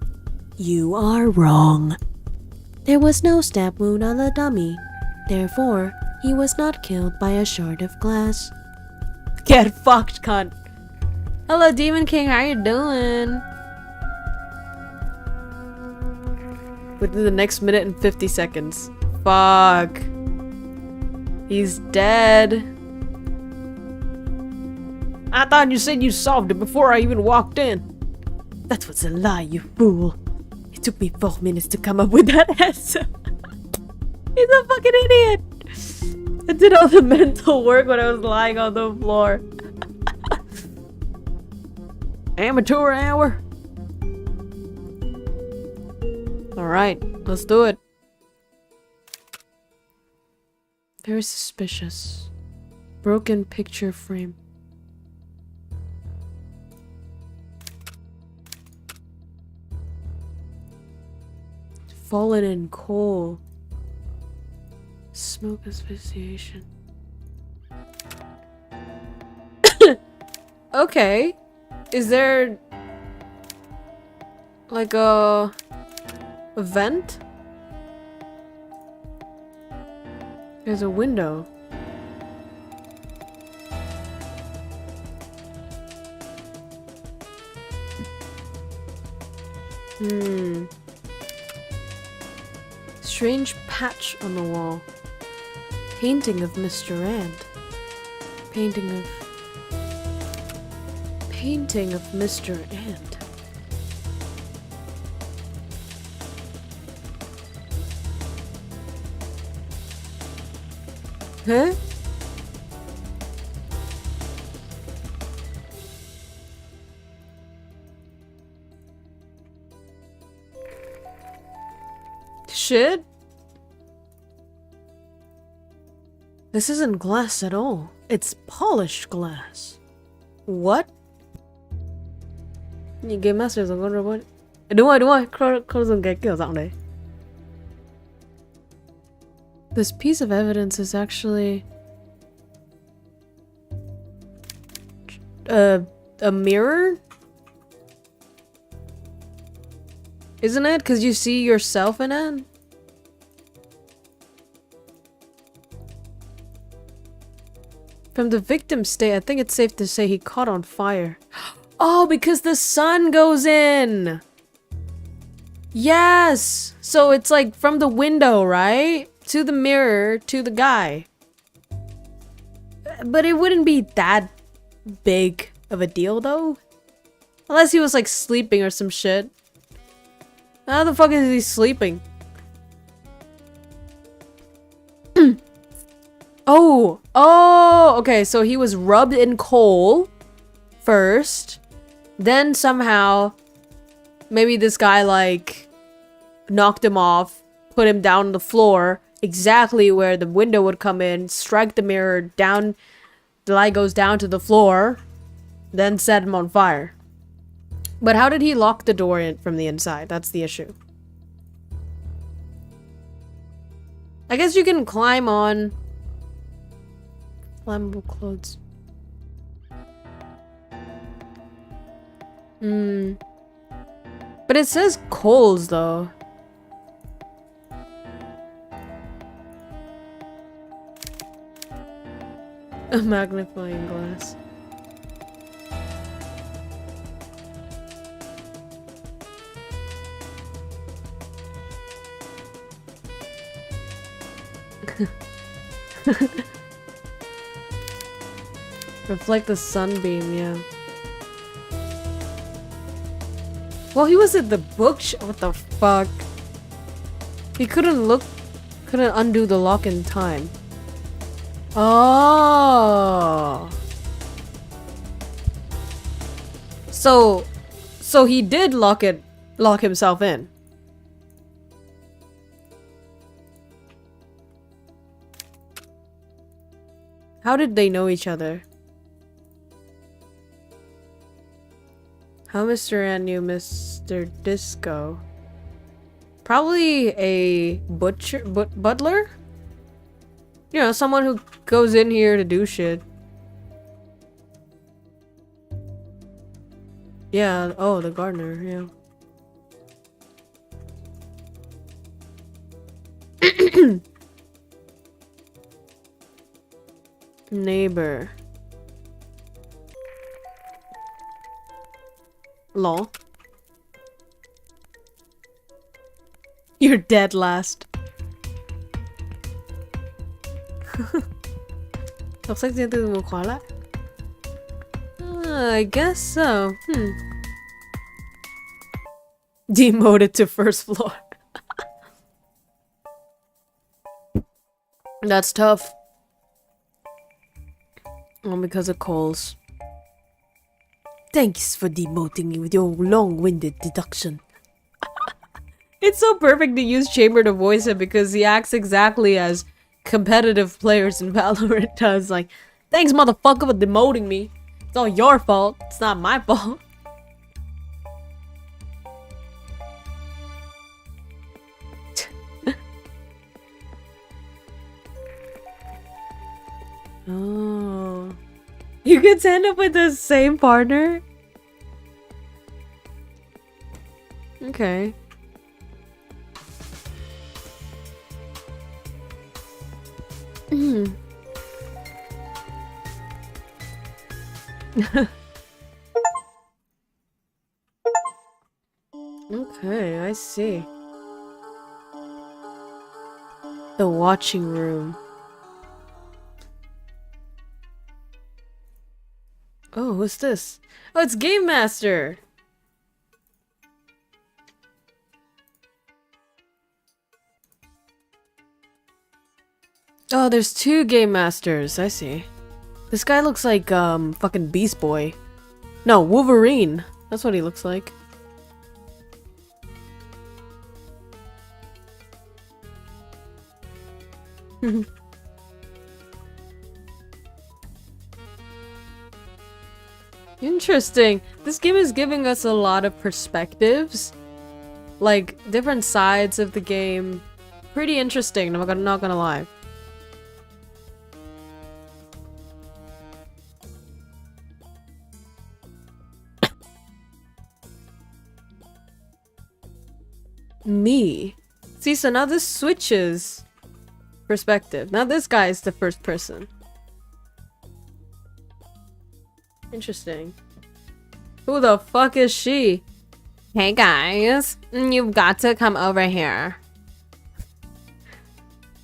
you are wrong. There was no stab wound on the dummy. Therefore, he was not killed by a shard of glass. Get fucked, cunt. Hello, Demon King. How you doing? Within the next minute and 50 seconds. Fuck. He's dead. I thought you said you solved it before I even walked in. That was a lie, you fool. It took me 4 minutes to come up with that answer. He's a fucking idiot. I did all the mental work when I was lying on the floor. Amateur hour. Alright, let's do it. Very suspicious. Broken picture frame. Fallen in coal. Smoke asphyxiation. Okay. Is there like a vent? There's a window. Strange patch on the wall. Painting of Mr. Rand. Painting of Mr. Ant. Huh? Shit? This isn't glass at all. It's polished glass. What? Như Game Master rồi con robot. Đúng rồi. Con dùng cái kiểu giọng đấy. This piece of evidence is actually a mirror? Isn't it? Because you see yourself in it? From the victim's state, I think it's safe to say he caught on fire. Oh, because the sun goes in! Yes! So it's like from the window, right? To the mirror, to the guy. But it wouldn't be that big of a deal, though. Unless he was like sleeping or some shit. How the fuck is he sleeping? Oh, okay, so he was rubbed in coal first. Then somehow, maybe this guy like knocked him off, put him down on the floor, exactly where the window would come in, strike the mirror down, the light goes down to the floor, then set him on fire. But how did he lock the door in from the inside? That's the issue. I guess you can climb on flammable clothes. But it says coals though. A magnifying glass. Reflect the sunbeam, yeah. Well, he was at the bookshop. What the fuck? He couldn't undo the lock in time. Oh. So he did lock himself in. How did they know each other? How Mr. Ant knew Mr. Disco? Probably a butler? You know, someone who goes in here to do shit. Yeah, oh, the gardener, yeah. Neighbor. Lol. You're dead last. Looks like the mo khóa. I guess so. Demoted to first floor. That's tough. All because of calls. Thanks for demoting me with your long-winded deduction. It's so perfect to use Chamber to voice him because he acts exactly as competitive players in Valorant does. Like, thanks motherfucker for demoting me. It's all your fault. It's not my fault. Oh. You could end up with the same partner? Okay. Okay, I see. The watching room. Oh, who's this? Oh, it's Game Master! Oh, there's two Game Masters, I see. This guy looks like, fucking Beast Boy. No, Wolverine! That's what he looks like. Interesting. This game is giving us a lot of perspectives. Like, different sides of the game. Pretty interesting, I'm not gonna lie. Me. See, so now this switches perspective. Now this guy is the first person. Interesting. Who the fuck is she? Hey guys, you've got to come over here.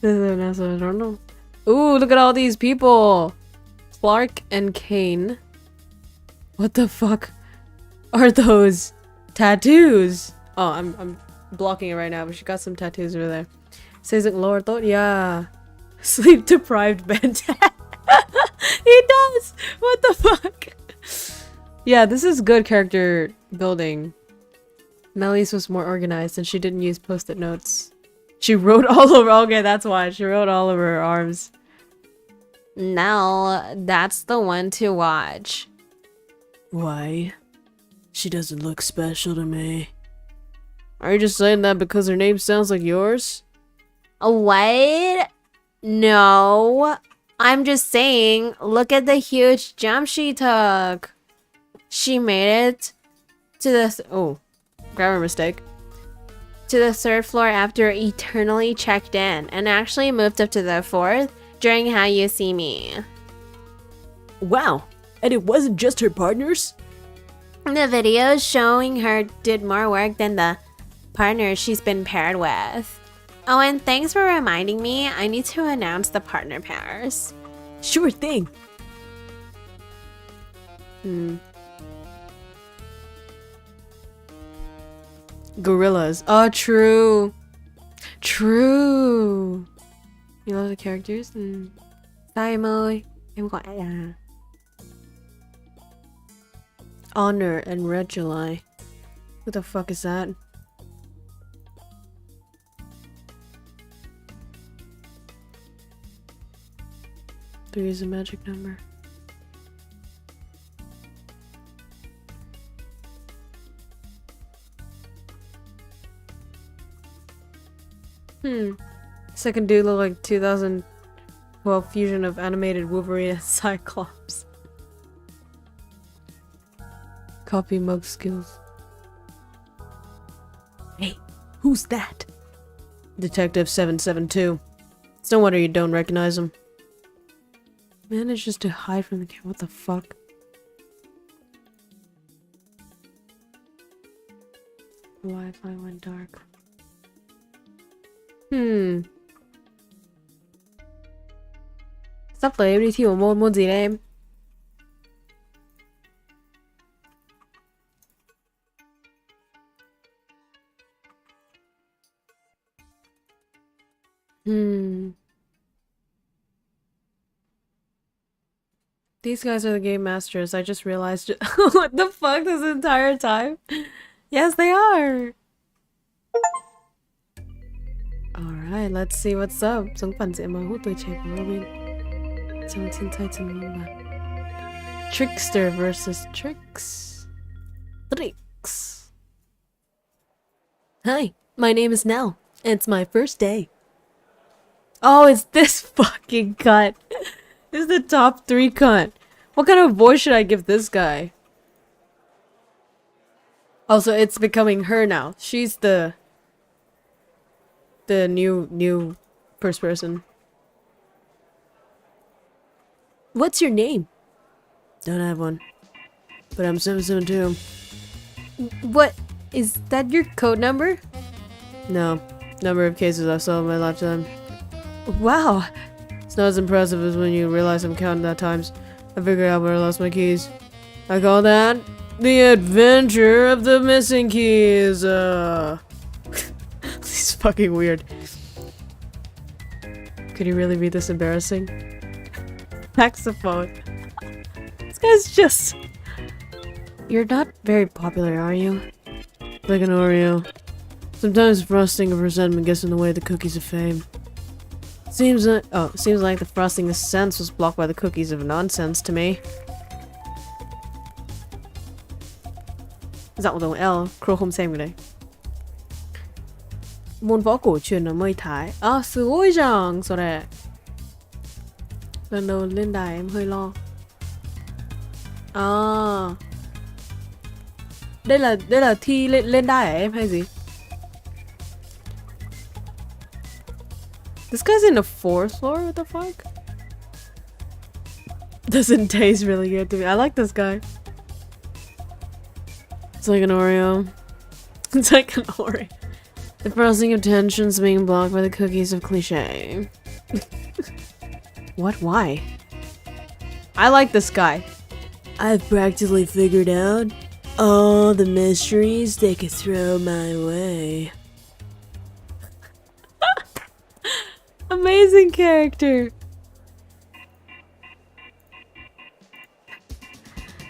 I don't know. Ooh, look at all these people. Clark and Kane. What the fuck are those tattoos? Oh, I'm blocking it right now, but she got some tattoos over there. Says it lower thought, yeah. Sleep deprived Ben. He does! What the fuck? Yeah, this is good character building. Melly's was more organized and she didn't use post-it notes. She wrote all over. Okay, that's why. She wrote all over her arms. No, that's the one to watch. Why? She doesn't look special to me. Are you just saying that because her name sounds like yours? What? No. I'm just saying, look at the huge jump she took. She made it to the oh, grammar mistake. To the third floor after eternally checked in and actually moved up to the fourth during How You See Me. Wow, and it wasn't just her partners? The videos showing her did more work than the partners she's been paired with. Oh, and thanks for reminding me, I need to announce the partner pairs. Sure thing. Gorillas. Oh, true. True. You love the characters? Sao em ơi? Em gọi à? Honor and Red July. What the fuck is that? Three is a magic number. Second dude look like 2012 fusion of animated Wolverine and Cyclops. Copy mug skills. Hey, who's that? Detective 772. It's no wonder you don't recognize him. Manages to hide from the camera. What the fuck? Wi-Fi went dark. Sắp tới em đi thi một môn gì đây em? These guys are the game masters. I just realized what the fuck this entire time? Yes, they are. Alright, let's see what's up. Sống phản diện mà hút tuổi trẻ của Robin. Trong thiên thai chân môn mà. Trickster versus Tricks. Hi, my name is Nell. It's my first day. Oh, it's this fucking cunt. This is the top 3 cunt. What kind of voice should I give this guy? Also, it's becoming her now. She's the new first person. What's your name? Don't have one. But I'm 772. What? Is that your code number? No. Number of cases I've solved in my lifetime. Wow. It's not as impressive as when you realize I'm counting that times. I figured out where I lost my keys. I call that the adventure of the missing keys. This is fucking weird. Could he really be this embarrassing? Saxophone. This guy's just... You're not very popular, are you? Like an Oreo. Sometimes frosting of resentment gets in the way of the cookies of fame. Seems like the frosting of sense was blocked by the cookies of nonsense to me. Giọng giống L, Crow không xem cái đấy. Môn võ cổ truyền ở Mây Thái. À, すごいじゃん,それ. Lần đầu lên đài em hơi lo. À. Đây là thi lên đài hả em hay gì? This guy's in the 4th floor? What the fuck? Doesn't taste really good to me. I like this guy. It's like an Oreo. It's like an Oreo. The frosting of tensions being blocked by the cookies of cliche. What? Why? I like this guy. I've practically figured out all the mysteries they could throw my way. Amazing character.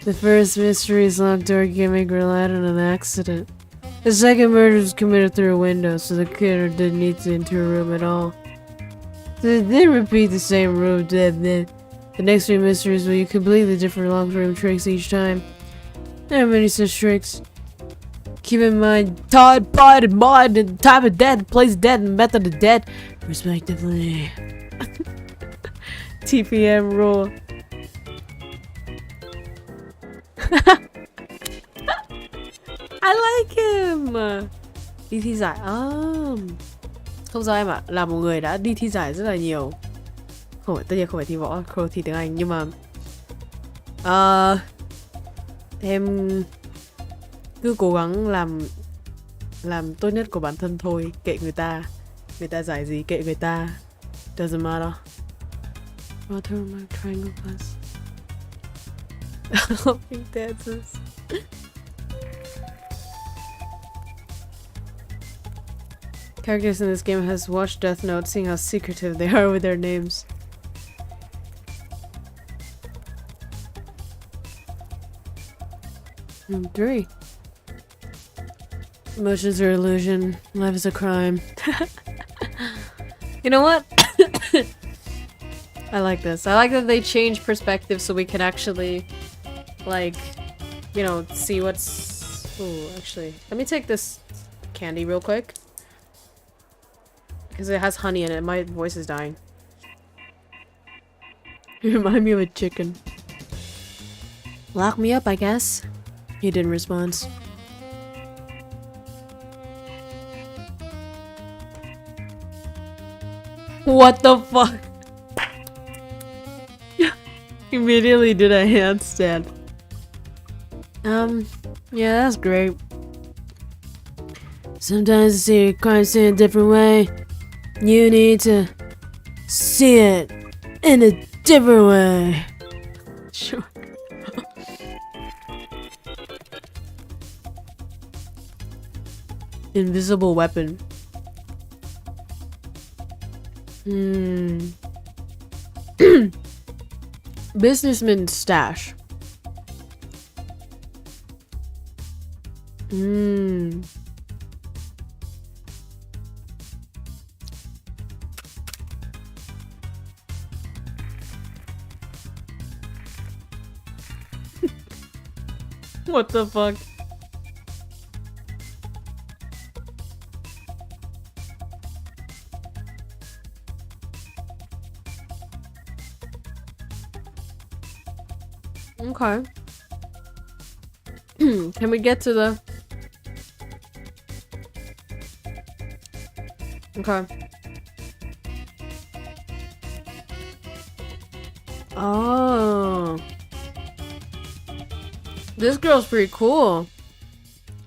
The first mystery's locked door gimmick relied on an accident. The second murder was committed through a window, so the killer didn't need to enter a room at all. So they didn't repeat the same room. The next 3 mysteries will use completely different locked room tricks each time. There are many such tricks. Keep in mind, Todd, Pod, and Mod, and type of death, place dead, and method of death, respectively. TPM rule. I like him. Đi thi giải. Không sao em ạ, là một người đã đi thi giải rất là nhiều. Không phải, tất nhiên không phải thi võ, không thi tiếng Anh, nhưng mà em cứ cố gắng làm tốt nhất của bản thân thôi, kệ người ta giải gì kệ người ta, doesn't matter. Watermark triangle plus. Helping dances. Characters in this game has watched Death Note, seeing how secretive they are with their names. And 3. Emotions are illusion. Life is a crime. You know what? I like this. I like that they change perspective so we can actually, like, you know, see what's... Ooh, actually, let me take this candy real quick. Because it has honey in it. My voice is dying. You remind me of a chicken. Lock me up, I guess. He didn't respond. What the fuck? Immediately did a handstand. Yeah, that's great. Sometimes you see crime in a different way. You need to see it in a different way. Sure. Invisible weapon. Businessman stash. What the fuck? Okay. Can we get to the... Okay. Oh. This girl's pretty cool.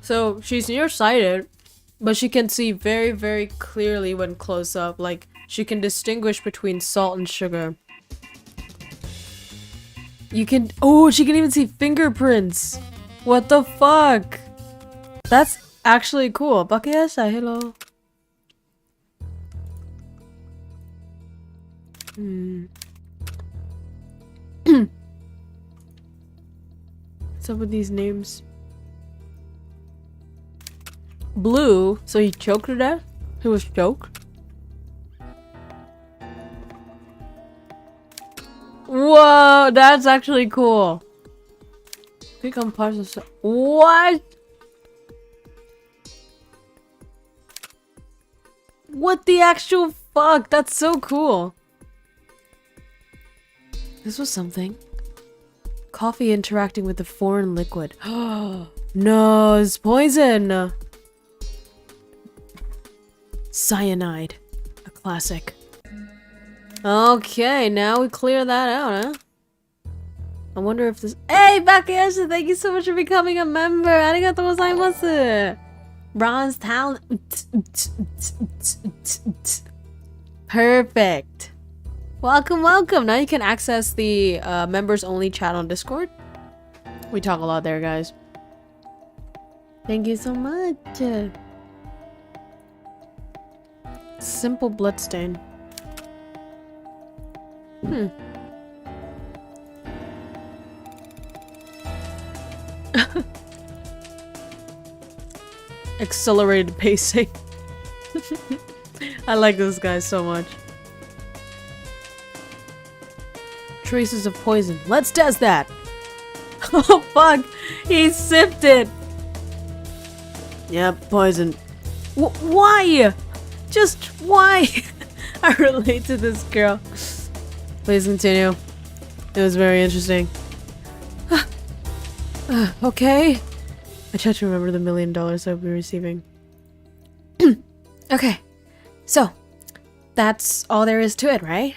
So she's nearsighted, but she can see very, very clearly when close up. Like, she can distinguish between salt and sugar. You can- oh, she can even see fingerprints! What the fuck? That's actually cool. Bakayasa, hello. What's up with these names? Blue, so he choked to death? He was choked? Whoa, that's actually cool. Become parts of what? What the actual fuck? That's so cool. This was something. Coffee interacting with the foreign liquid. No, it's poison! Cyanide. A classic. Okay, now we clear that out, huh? I wonder if this- Hey, Bakayasha, thank you so much for becoming a member! Arigatou gozaimasu! Bronze talent. Perfect. Welcome, welcome. Now you can access the members only chat on Discord. We talk a lot there, guys. Thank you so much. Simple bloodstain. Accelerated pacing. I like this guy so much. Traces of poison. Let's test that! Oh fuck! He sipped it! Yep, poison. Why? Just why? I relate to this girl. Please continue. It was very interesting. Okay. I try to remember the $1 million I'll be receiving. Okay. So, that's all there is to it, right?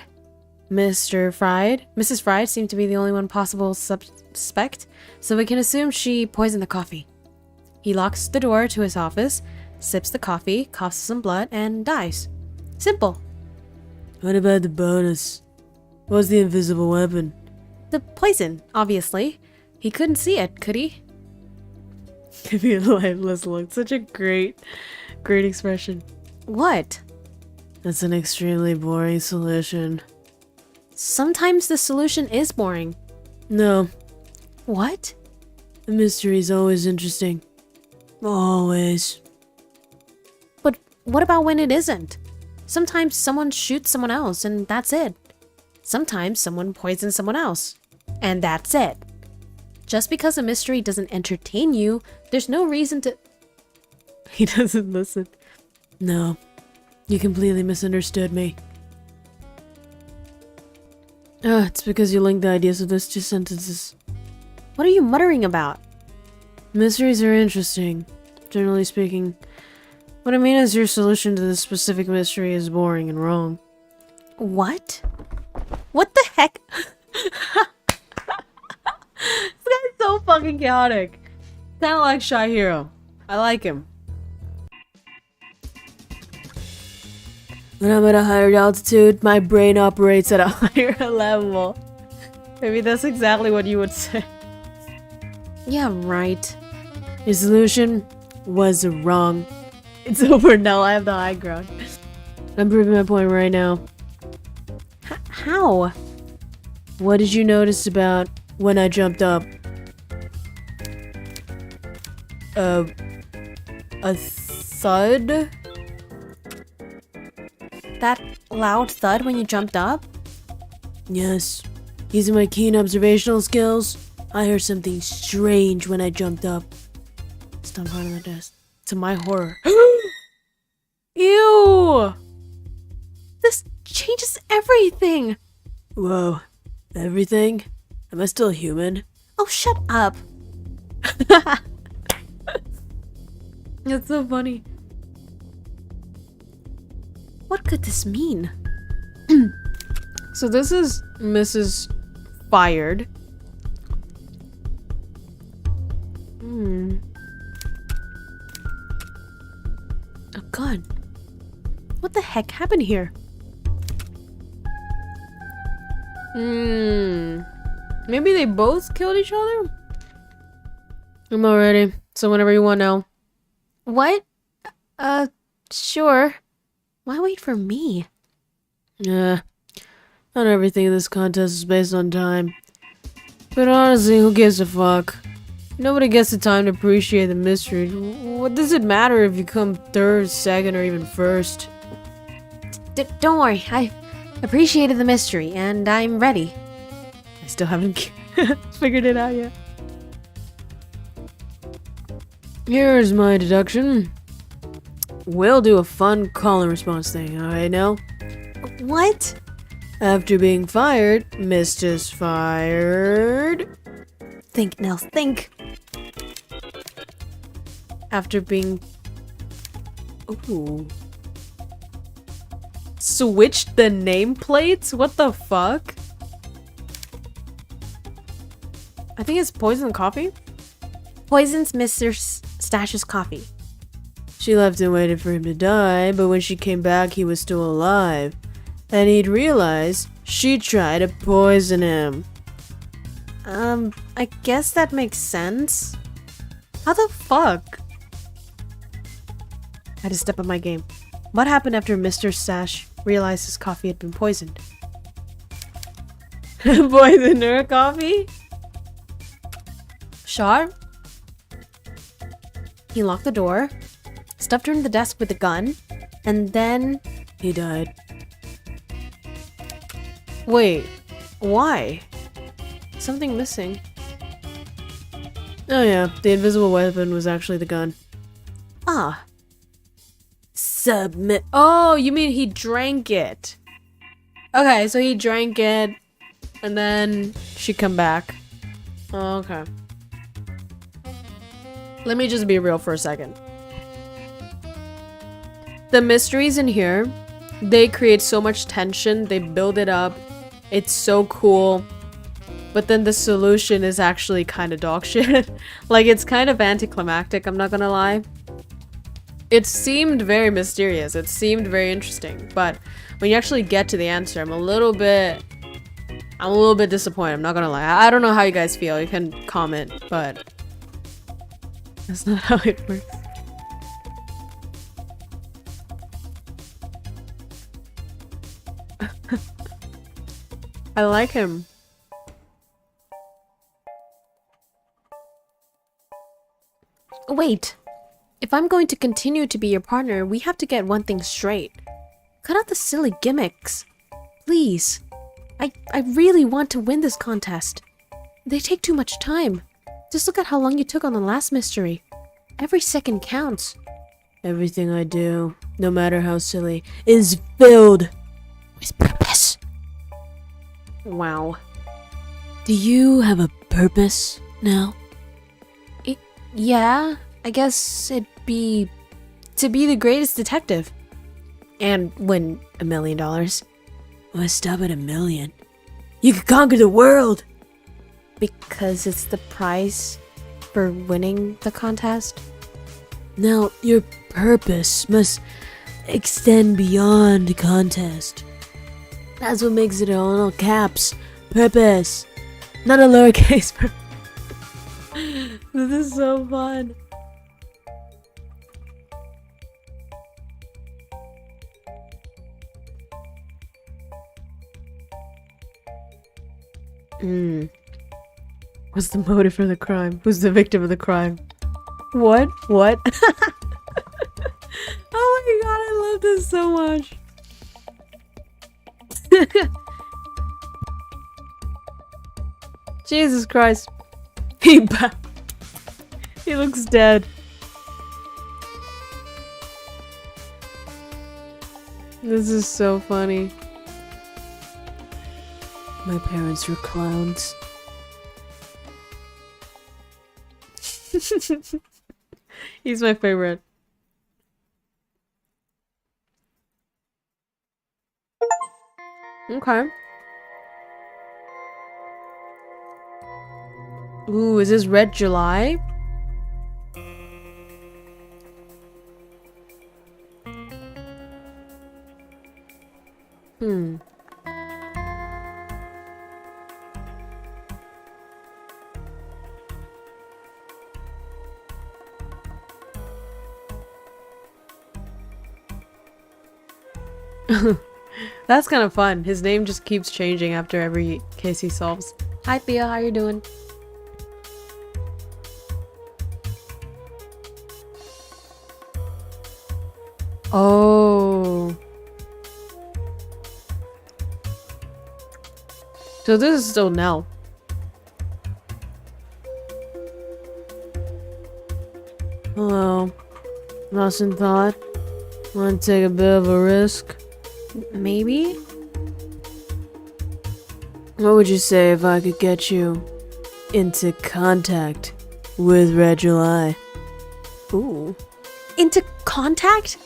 Mrs. Fried seemed to be the only one possible suspect, so we can assume she poisoned the coffee. He locks the door to his office, sips the coffee, coughs some blood, and dies. Simple. What about the bonus? What's the invisible weapon? The poison, obviously. He couldn't see it, could he? Give me a lifeless look. Such a great expression. What? That's an extremely boring solution. Sometimes the solution is boring. No. What? The mystery's always interesting. Always. But what about when it isn't? Sometimes someone shoots someone else and that's it. Sometimes someone poisons someone else and that's it. Just because a mystery doesn't entertain you, there's no reason to... He doesn't listen. No, you completely misunderstood me. It's because you linked the ideas of those two sentences. What are you muttering about? Mysteries are interesting, generally speaking. What I mean is your solution to this specific mystery is boring and wrong. What? What the heck? This guy's so fucking chaotic. Kinda like Shy Hero. I like him. When I'm at a higher altitude, my brain operates at a higher level. Maybe that's exactly what you would say. Yeah, right. Your solution was wrong. It's over now. I have the high ground. I'm proving my point right now. How? What did you notice about when I jumped up? A thud? That loud thud when you jumped up? Yes. Using my keen observational skills, I heard something strange when I jumped up. Stomp hard on the desk. To my horror. Ew! This changes everything! Whoa. Everything? Am I still human? Oh, shut up. That's so funny. What could this mean? So this is Mrs. Fired. A gun. What the heck happened here? Maybe they both killed each other? I'm all ready. So whenever you want now. What? Sure. Why wait for me? Not everything in this contest is based on time. But honestly, who gives a fuck? Nobody gets the time to appreciate the mystery. What does it matter if you come third, second, or even first? Don't worry, I appreciated the mystery, and I'm ready. I still haven't figured it out yet. Here's my deduction. We'll do a fun call and response thing, alright now? What? After being fired, Mrs. Fired. Think, Nels, think. After being... Ooh. Switched the nameplates? What the fuck? I think it's poison coffee? Poisons Mr. Stash's coffee. She left and waited for him to die, but when she came back, he was still alive. And he'd realized she tried to poison him. I guess that makes sense. How the fuck? I had to step up my game. What happened after Mr. Stash realized his coffee had been poisoned? Poison her coffee? Shot? He locked the door, stuffed her in the desk with a gun, and then... He died. Wait, why? Something missing. Oh yeah, the invisible weapon was actually the gun. Ah. Submit. Oh, you mean he drank it? Okay, so he drank it, and then she come back. Oh, okay. Let me just be real for a second. The mysteries in here, they create so much tension, they build it up. It's so cool. But then the solution is actually kind of dog shit. Like, it's kind of anticlimactic, I'm not gonna lie. It seemed very mysterious, it seemed very interesting, but when you actually get to the answer, I'm a little bit disappointed, I'm not gonna lie. I don't know how you guys feel, you can comment, but that's not how it works. I like him. Wait. If I'm going to continue to be your partner, we have to get one thing straight. Cut out the silly gimmicks. Please. I really want to win this contest. They take too much time. Just look at how long you took on the last mystery. Every second counts. Everything I do, no matter how silly, is filled with purpose. Wow. Do you have a purpose now? Yeah, I guess it'd be to be the greatest detective. And win $1 million. Why stop at 1 million? You could conquer the world! Because it's the prize for winning the contest? Now, your purpose must extend beyond the contest. That's what makes it all caps. Purpose. Not a lowercase purpose. This is so fun. What's the motive for the crime? Who's the victim of the crime? What? What? Oh my god, I love this so much. Jesus Christ. He looks dead. This is so funny. My parents were clowns. He's my favorite. Okay. Ooh, is this Red July? That's kind of fun. His name just keeps changing after every case he solves. Hi Thea, how you doing? Oh. So this is still Nell. Hello. Lost in thought? Want to take a bit of a risk? Maybe? What would you say if I could get you into contact with Red July? Ooh. Into contact?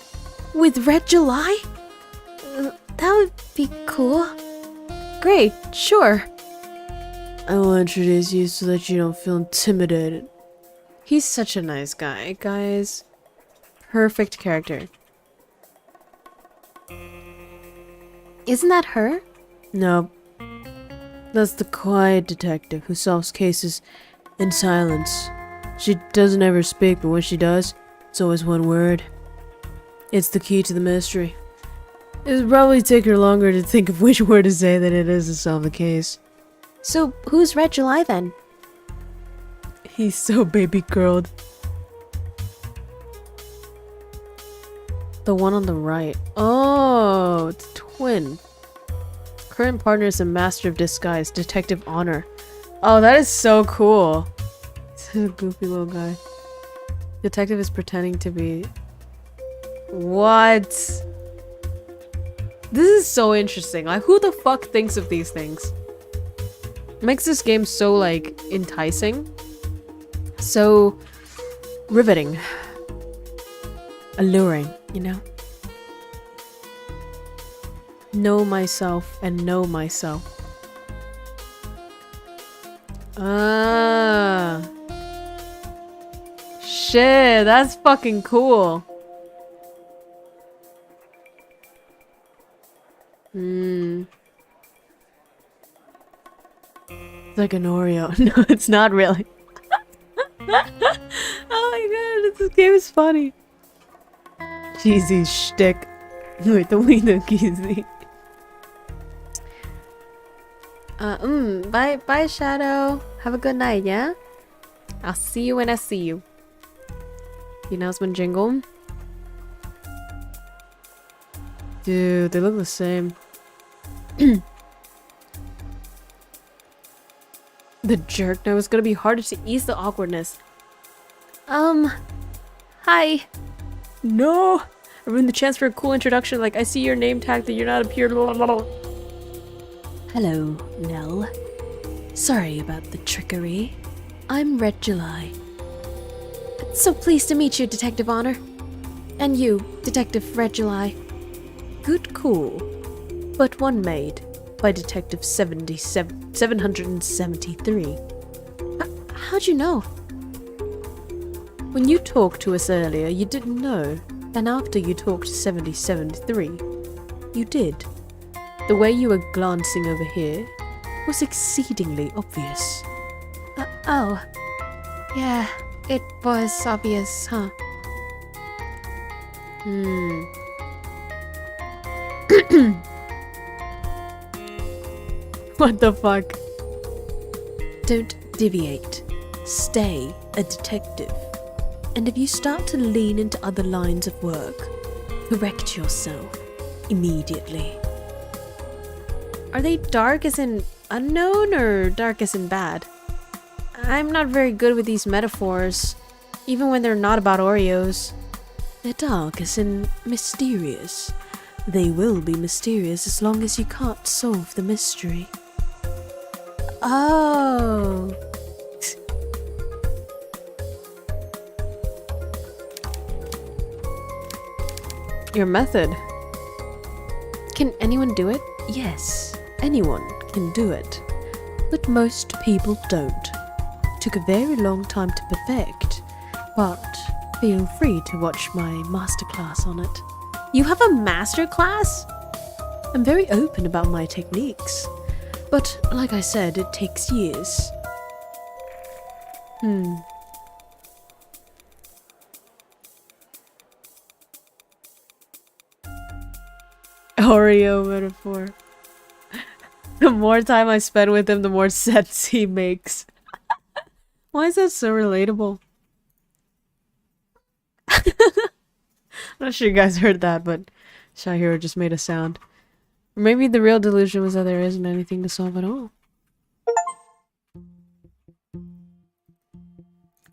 With Red July? That would be cool. Great, sure. I will introduce you so that you don't feel intimidated. He's such a nice guy, guys. Perfect character. Isn't that her? No. That's the quiet detective who solves cases in silence. She doesn't ever speak, but when she does, it's always one word. It's the key to the mystery. It'll probably take her longer to think of which word to say than it is to solve the case. So who's Red July then? He's so baby girled. The one on the right. Oh, it's a twin. Current partner is a master of disguise, Detective Honor. Oh, that is so cool. He's a goofy little guy. Detective is pretending to be... What? This is so interesting. Like, who the fuck thinks of these things? Makes this game so, like, enticing. So... riveting. Alluring, you know? Know myself and know myself. Ah. Shit, that's fucking cool. It's like an Oreo. No, it's not really. Oh my god, this game is funny. Cheesy shtick. Wait, the window cheesy. Bye, Shadow. Have a good night, yeah? I'll see you when I see you. The announcement jingle. Dude, they look the same. The jerk. Now it's gonna be harder to ease the awkwardness. Hi. No! I ruined the chance for a cool introduction, like I see your name tag that you're not a pure Hello, Nell. Sorry about the trickery. I'm Red July. So pleased to meet you, Detective Honor. And you, Detective Red July. Good call. But one made by Detective 773. How'd you know? When you talked to us earlier, you didn't know. And after you talked to 7073, you did. The way you were glancing over here was exceedingly obvious. Oh. Yeah, it was obvious, huh? What the fuck? Don't deviate. Stay a detective. And if you start to lean into other lines of work, correct yourself immediately. Are they dark as in unknown or dark as in bad? I'm not very good with these metaphors, even when they're not about Oreos. They're dark as in mysterious. They will be mysterious as long as you can't solve the mystery. Oh. Your method. Can anyone do it? Yes, anyone can do it. But most people don't. Took a very long time to perfect, but feel free to watch my masterclass on it. You have a master class? I'm very open about my techniques, but like I said, it takes years. Oreo metaphor. The more time I spend with him, the more sense he makes. Why is that so relatable? I'm not sure you guys heard that, but Shahiro just made a sound. Or maybe the real delusion was that there isn't anything to solve at all.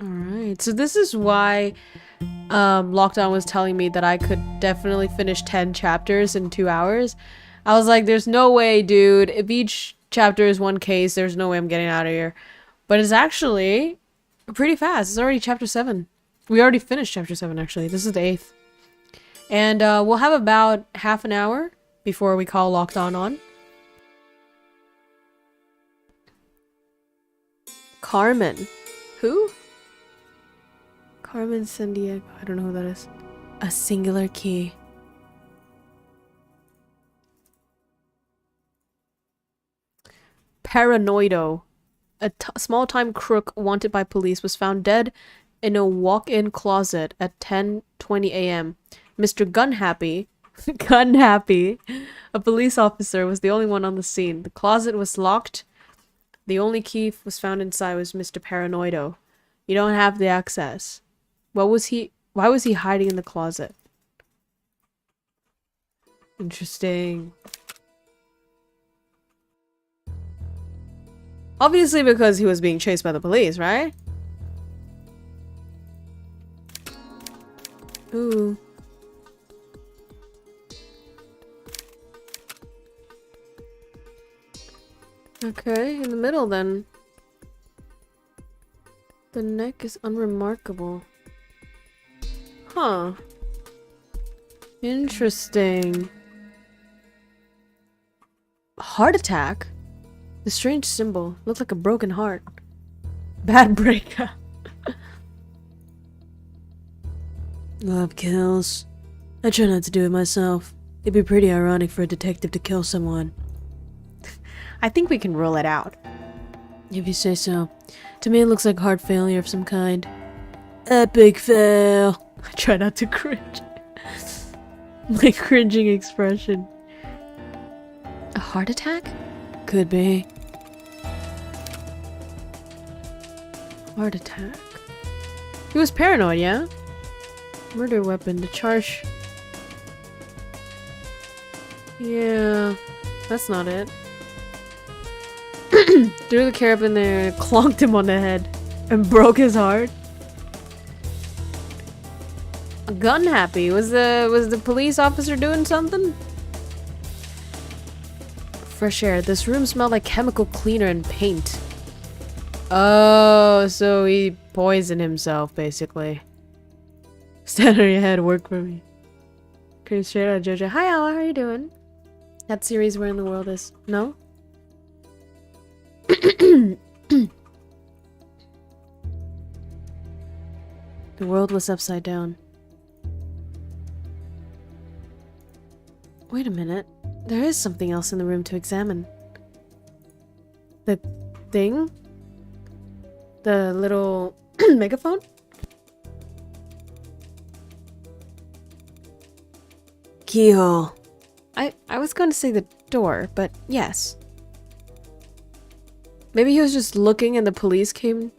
Alright, so this is why Lockdown was telling me that I could definitely finish 10 chapters in 2 hours. I was like, there's no way, dude. If each chapter is one case, there's no way I'm getting out of here. But it's actually pretty fast. It's already chapter 7. We already finished chapter 7, actually. This is the 8th. And we'll have about half an hour before we call Lockdown on. Carmen. Who? Carmen Sandiego. I don't know who that is. A singular key. Paranoido. A small-time crook wanted by police was found dead in a walk-in closet at 10:20 a.m. Mr. Gunhappy, a police officer, was the only one on the scene. The closet was locked. The only key was found inside was Mr. Paranoido. You don't have the access. Why was he hiding in the closet? Interesting. Obviously because he was being chased by the police, right? Ooh. Okay, in the middle then. The neck is unremarkable. Huh. Interesting. Heart attack? The strange symbol looked like a broken heart. Bad breakup. Love kills. I try not to do it myself. It'd be pretty ironic for a detective to kill someone. I think we can rule it out. If you say so. To me it looks like heart failure of some kind. Epic fail. I try not to cringe. My cringing expression. A heart attack? Could be. Heart attack. He was paranoid, yeah? Murder weapon, the charge. Yeah, that's not it. Threw the carrot in there and clonked him on the head and broke his heart. Gun happy. Was the police officer doing something? Fresh air. This room smelled like chemical cleaner and paint. Oh, so he poisoned himself, basically. Stand on your head, work for me. Okay, straight out of JoJo. Hi, Ella, how are you doing? That series Where in the World Is... No? The world was upside down. Wait a minute. There is something else in the room to examine. The thing? The little megaphone? Keyhole. I was going to say the door, but yes. Maybe he was just looking and the police came.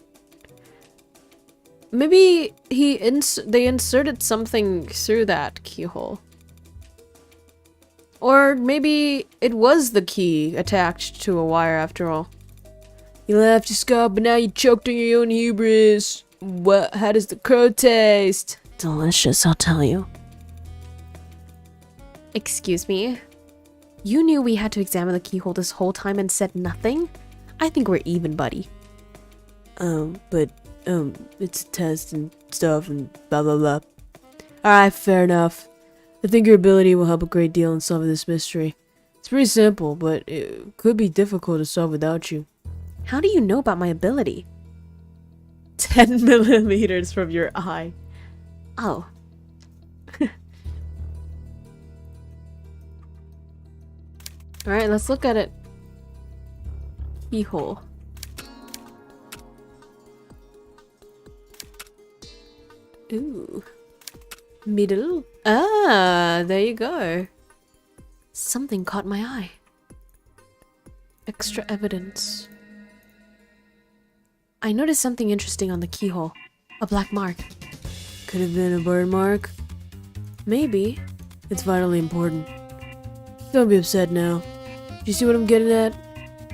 Maybe they inserted something through that keyhole. Or maybe it was the key attached to a wire after all. You left your scalp, but now you choked on your own hubris. What? How does the crow taste? Delicious, I'll tell you. Excuse me? You knew we had to examine the keyhole this whole time and said nothing? I think we're even, buddy. It's a test and stuff and blah blah blah. Alright, fair enough. I think your ability will help a great deal in solving this mystery. It's pretty simple, but it could be difficult to solve without you. How do you know about my ability? 10 millimeters from your eye. Oh. Alright, let's look at it. Keyhole. Ooh. Middle. Ah, there you go. Something caught my eye. Extra evidence. I noticed something interesting on the keyhole. A black mark. Could have been a burn mark. Maybe. It's vitally important. Don't be upset now. Do you see what I'm getting at?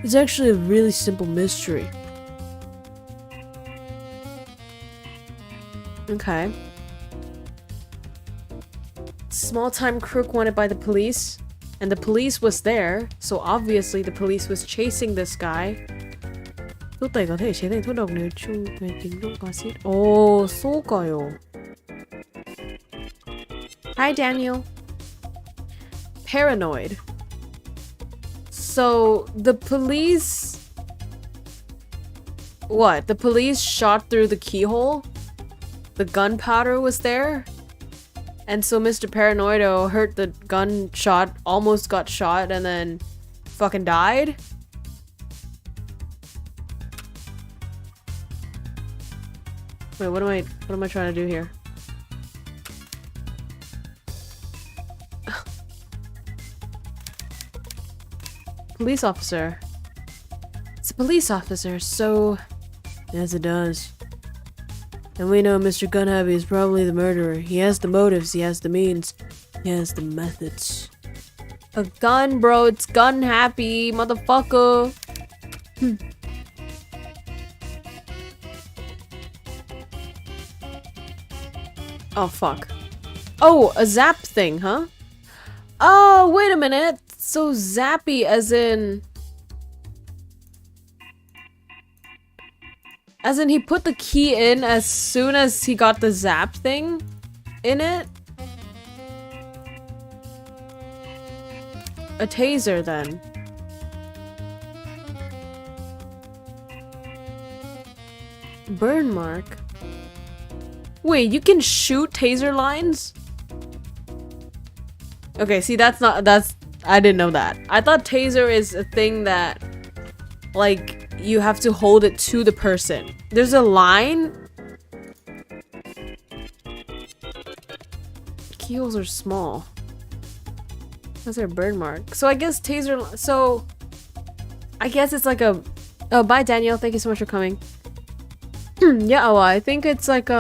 It's actually a really simple mystery. Okay. Small-time crook wanted by the police. And the police was there. So obviously the police was chasing this guy. Oh, 소가요. Hi, Daniel. Paranoid. So, the police... What? The police shot through the keyhole? The gunpowder was there? And so Mr. Paranoido heard the gunshot, almost got shot, and then fucking died? Wait, what am I trying to do here? Police officer. It's a police officer, so... Yes, it does. And we know Mr. Gunhappy is probably the murderer. He has the motives, he has the means, he has the methods. A gun, bro. It's gun happy, motherfucker. Oh, fuck. Oh, a zap thing, huh? Oh, wait a minute. So zappy as in... As in he put the key in as soon as he got the zap thing in it? A taser then. Burn mark. Wait, you can shoot taser lines? Okay, see that's I didn't know that. I thought taser is a thing that like you have to hold it to the person. There's a line. Keyholes are small. That's their burn mark. So I guess taser. So I guess it's like a. Oh, bye Daniel. Thank you so much for coming. Yeah, well, I think it's like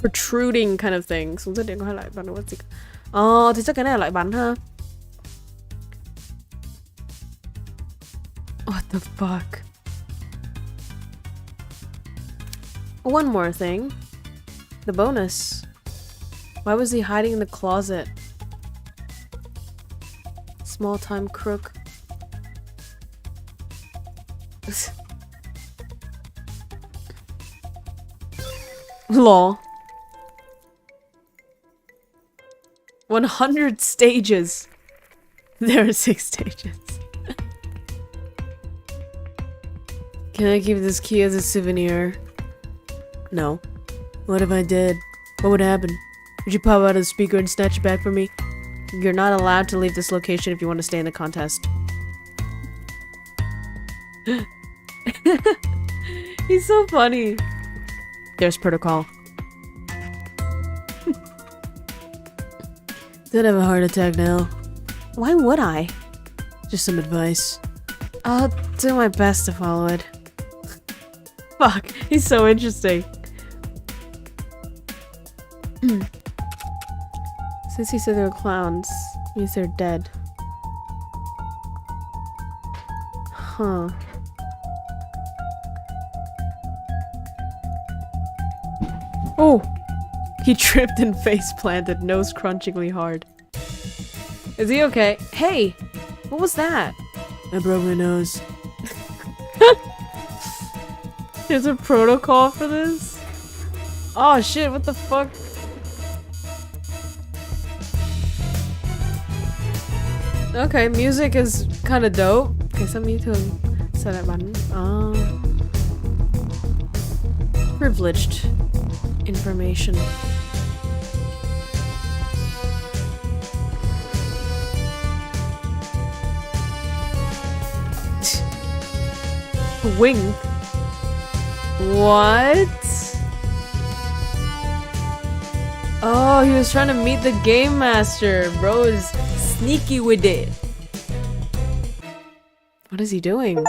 protruding kind of thing. Xuống rất điện có hai loại bắn đúng không? Thì chắc cái này là loại bắn ha. What the fuck? One more thing. The bonus. Why was he hiding in the closet? Small time crook. Lol. 100 stages. There are 6 stages. Can I keep this key as a souvenir? No. What if I did? What would happen? Would you pop out of the speaker and snatch it back from me? You're not allowed to leave this location if you want to stay in the contest. He's so funny. There's protocol. Don't have a heart attack now. Why would I? Just some advice. I'll do my best to follow it. Fuck, he's so interesting. Since he said they were clowns, means they're dead. Huh. Oh! He tripped and face planted, nose crunchingly hard. Is he okay? Hey! What was that? I broke my nose. There's a protocol for this? Oh shit, what the fuck? Okay, music is kind of dope. Okay, some thường sao lại bắn? Privileged information. Wing. What? Oh, he was trying to meet the game master. Bro is sneaky with it. What is he doing?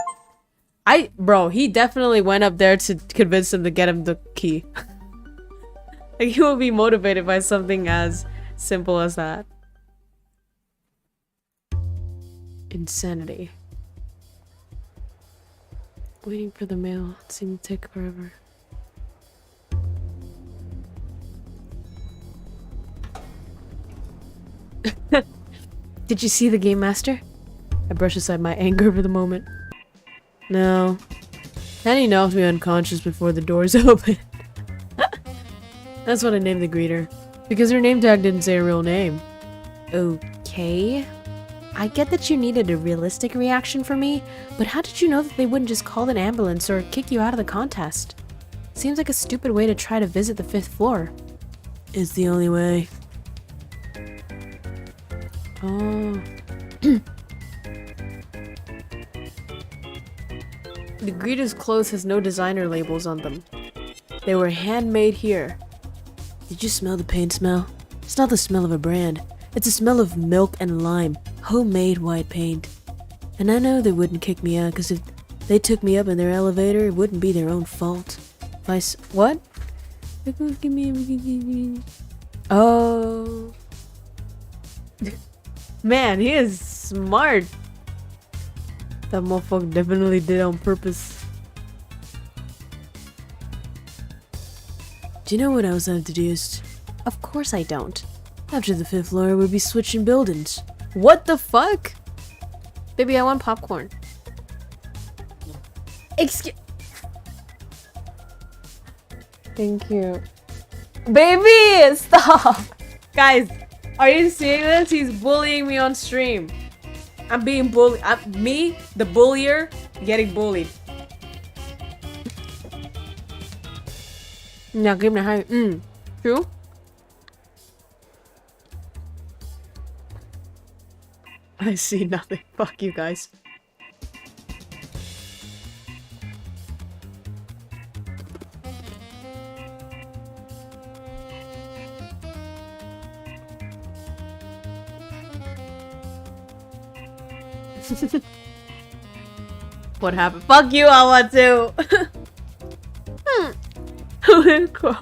Bro, he definitely went up there to convince him to get him the key. Like, he will be motivated by something as simple as that. Insanity. Waiting for the mail. It seemed to take forever. Did you see the game master? I brush aside my anger for the moment. No. Then he knocked me unconscious before the doors opened. That's what I named the greeter. Because her name tag didn't say her real name. Okay. I get that you needed a realistic reaction from me, but how did you know that they wouldn't just call an ambulance or kick you out of the contest? Seems like a stupid way to try to visit the 5th floor. It's the only way. Oh. The greeter's clothes has no designer labels on them. They were handmade here. Did you smell the paint smell? It's not the smell of a brand. It's a smell of milk and lime. Homemade white paint. And I know they wouldn't kick me out because if they took me up in their elevator, it wouldn't be their own fault. What? Oh. Man, he is smart. That motherfucker definitely did it on purpose. Do you know what else I've deduced? Of course I don't. After the 5th floor, we'd be switching buildings. What the fuck? Baby, I want popcorn. Excuse. Thank you. Baby, stop! Guys, are you seeing this? He's bullying me on stream. I'm being bullied. Me, the bullier, getting bullied. Nhạc game này hay. True. I see nothing. Fuck you guys. What happened? Fuck you, I want to. Cool.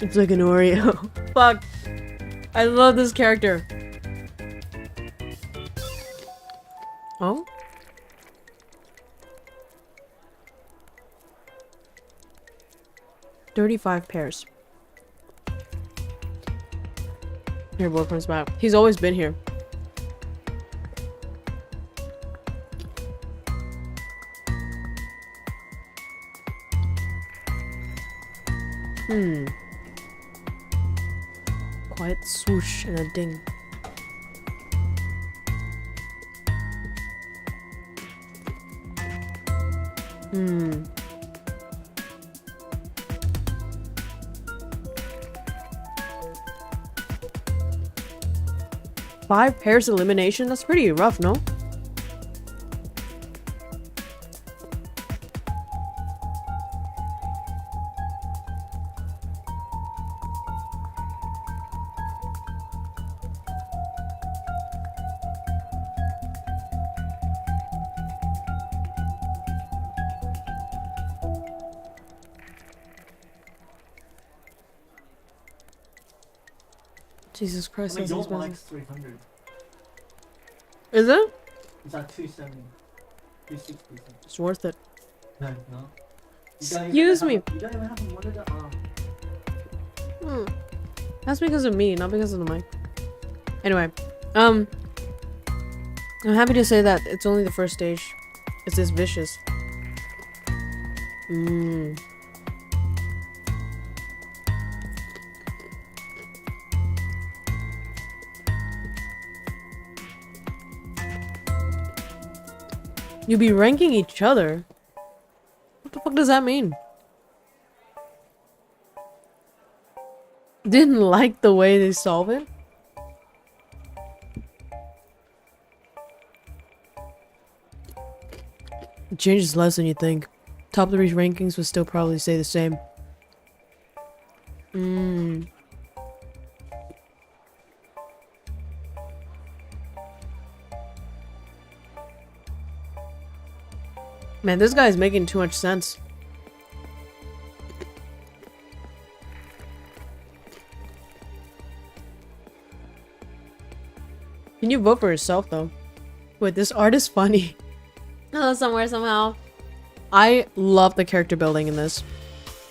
It's like an Oreo. Fuck. I love this character. Oh? $35 pairs. Your boyfriend's back. He's always been here. Quiet swoosh and a ding. Five pairs elimination? That's pretty rough, no? Jesus Christ, that's Your expensive. mic's 300. Is it? It's at 270. 260. It's worth it. No. You Excuse me. You don't even have a monitor arm. That's because of me, not because of the mic. Anyway, I'm happy to say that it's only the first stage. It's this vicious. You'll be ranking each other? What the fuck does that mean? Didn't like the way they solve it? It changes less than you think. Top 3 rankings would still probably stay the same. Man, this guy's making too much sense. Can you vote for yourself, though? Wait, this art is funny. Oh, somewhere, somehow. I love the character building in this.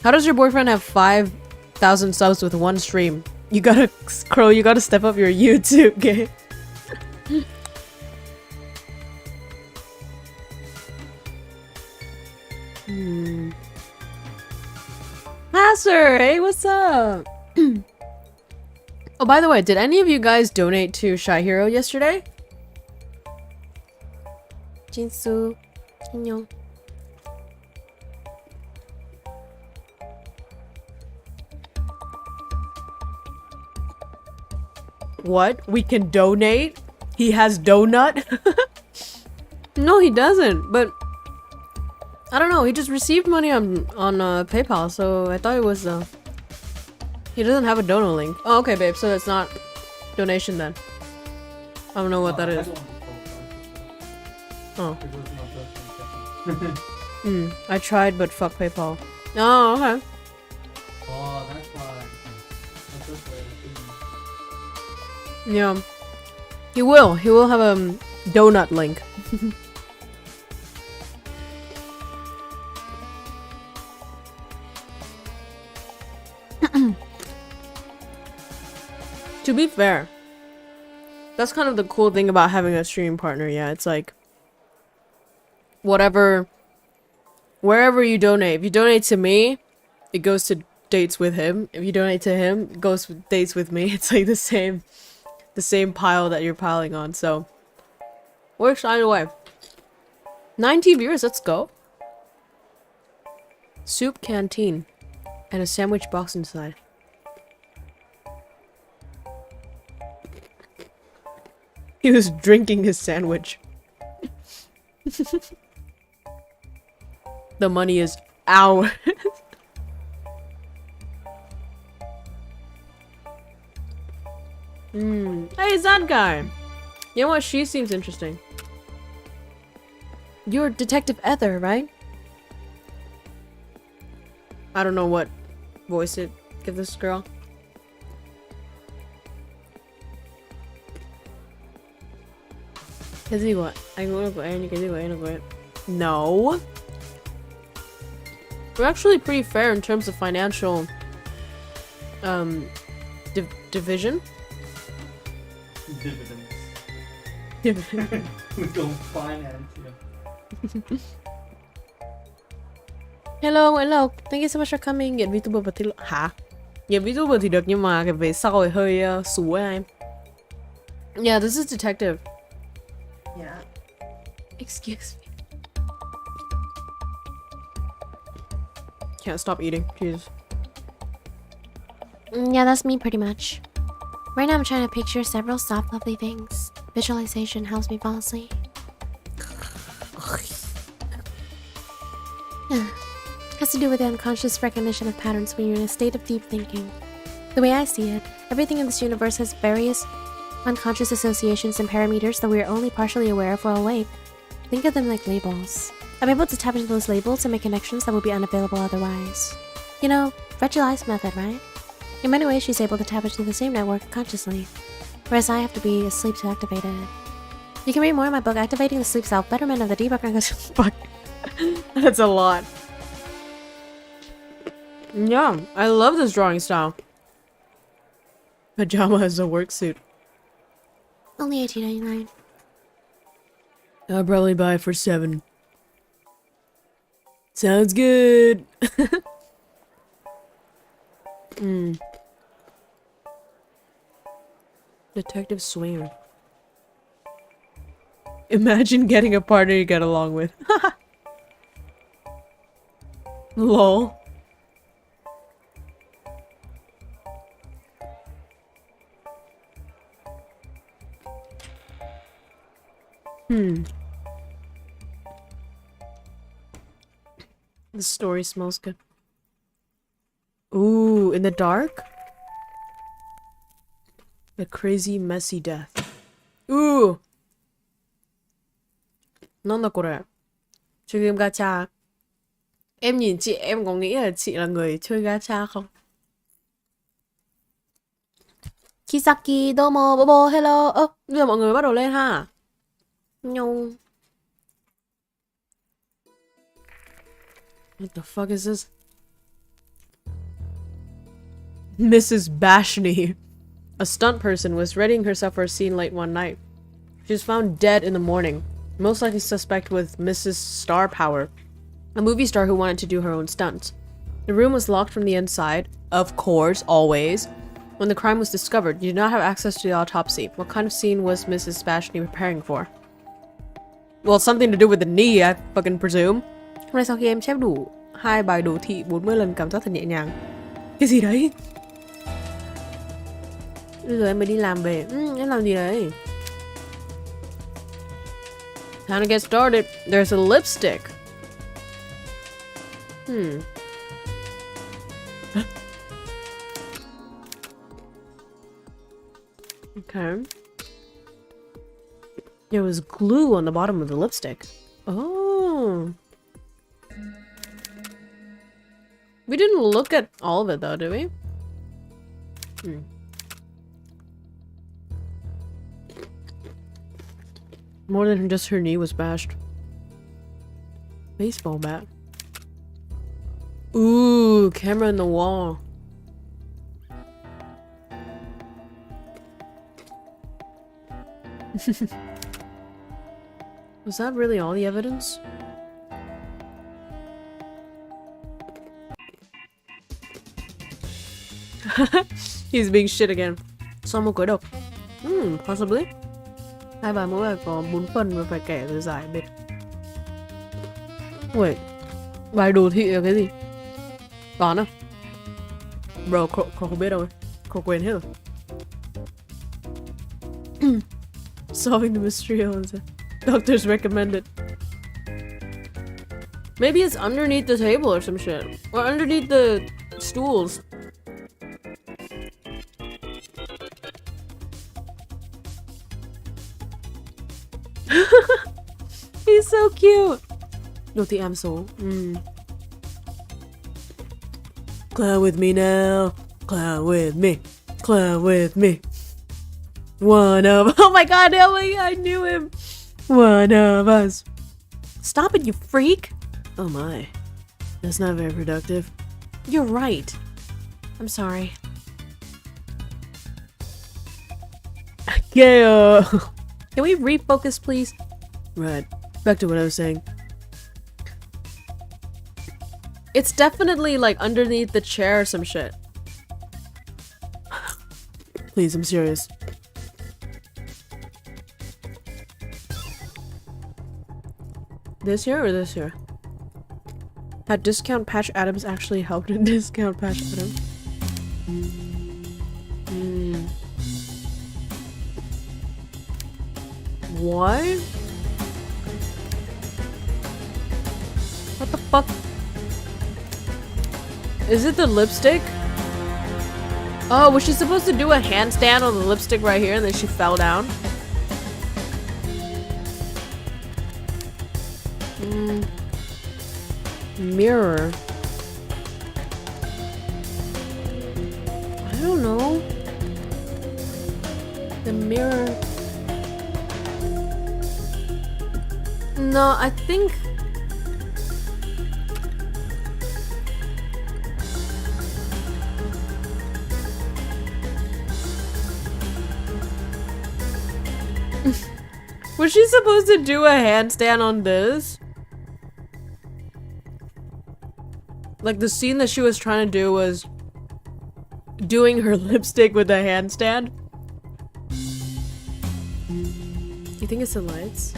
How does your boyfriend have 5,000 subs with one stream? You gotta, Crow, you gotta step up your YouTube game. Passer, hey, what's up? Oh, by the way, did any of you guys donate to Shy Hero yesterday? Jinsu, 안녕. What? We can donate? He has donut? No, he doesn't, but I don't know, he just received money on PayPal, so I thought it was he doesn't have a donor link. Oh, okay, babe, so it's not donation then. I don't know what that is. Oh. I tried, but fuck PayPal. Oh, okay. Oh, that's why. Yeah. He will have a donut link. To be fair, that's kind of the cool thing about having a stream partner. Yeah, it's like wherever you donate. If you donate to me, it goes to dates with him. If you donate to him, it goes with dates with me. It's like the same pile that you're piling on. So works either way. 90 viewers, let's go. Soup canteen and a sandwich box inside. He was drinking his sandwich. The money is ours. Hey, it's that guy. You know what? She seems interesting. You're Detective Ether, right? I don't know what voice it Give this girl. Cái gì vậy? Anh muốn của em, cái gì của em là của em? No. We're actually pretty fair in terms of financial division. Dividends. We don't finance it. Hello Nguyễn Lộc, thank you so much for coming. Nghiện Vtuber và thì hả? Nghiện Vtuber thì được nhưng mà cái về sau thì hơi xú ấy em. Yeah, this is detective. Yeah. Excuse me. Can't stop eating. Jesus. Yeah, that's me pretty much. Right now I'm trying to picture several soft, lovely things. Visualization helps me fall asleep. Has to do with the unconscious recognition of patterns when you're in a state of deep thinking. The way I see it, everything in this universe has various unconscious associations and parameters that we are only partially aware of while awake. Think of them like labels. I'm able to tap into those labels and make connections that would be unavailable otherwise. You know, Reggie's method, right? In many ways, she's able to tap into the same network consciously, whereas I have to be asleep to activate it. You can read more in my book, Activating the Sleep Self-Betterment of the Deep Unconscious. Fuck. That's a lot. Yeah, I love this drawing style. Pajama as a work suit. Only $18.99. I'll probably buy it for $7. Sounds good. Detective Swinger. Imagine getting a partner you get along with. Lol. The story smells good. Ooh, in the dark? The crazy messy death. Ooh! Nó của rẻ. Chơi game gacha. Em nhìn chị em có nghĩ là chị là người chơi gacha không? Kisaki, domo, bobo, hello. Ơ, bây giờ mọi người bắt đầu lên ha. No. What the fuck is this? Mrs. Bashney. A stunt person was readying herself for a scene late one night. She was found dead in the morning. Most likely suspect with Mrs. Star Power, a movie star who wanted to do her own stunts. The room was locked from the inside, of course, always. When the crime was discovered, you did not have access to the autopsy. What kind of scene was Mrs. Bashney preparing for? Well, something to do with the knee, I fucking presume. Hôm nay sau khi em chép đủ 2 bài đồ thị 40 lần cảm giác thật nhẹ nhàng. Cái gì đấy? Bây giờ em mới đi làm về. Em làm gì đấy? Time to get started. There's a lipstick. Okay. There was glue on the bottom of the lipstick. Oh. We didn't look at all of it though, did we? More than just her knee was bashed. Baseball bat. Ooh, camera in the wall. Was that really all the evidence? He's being shit again. Xong một cuối độc. Possibly. 2 bài mỗi bài có 4 phần và phải kẻ rồi giải biệt. Wait. Bài đồ thị là cái gì? Toán à? Bro, Cậu không biết đâu ấy. Cậu quên hết rồi. Solving the mystery answer. Doctors recommended. Maybe it's underneath the table or some shit. Or underneath the stools. He's so cute. Đồ thị ám số. Clown with me now. Clown with me. Clown with me. One of... Oh my god, I knew him. One of us. Stop it, you freak. Oh my. That's not very productive. You're right. I'm sorry. Yeah. Can we refocus, please? Right. Back to what I was saying. It's definitely like underneath the chair or some shit. Please, I'm serious. This here or this here? Had Discount Patch Adams actually helped in Discount Patch Adams? What? What the fuck? Is it the lipstick? Oh, was she supposed to do a handstand on the lipstick right here and then she fell down? Mirror. I don't know. The mirror. No, I think... Was she supposed to do a handstand on this? Like the scene that she was trying to do was doing her lipstick with a handstand? You think it's the lights?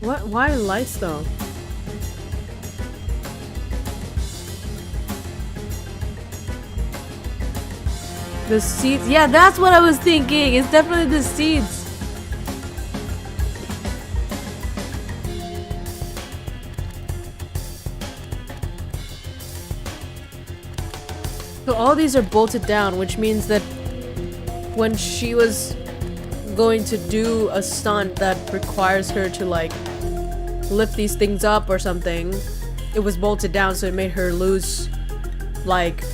What? Why lights though? The seats? Yeah, that's what I was thinking. It's definitely the seats. So all these are bolted down, which means that when she was going to do a stunt that requires her to like lift these things up or something, it was bolted down, so it made her lose like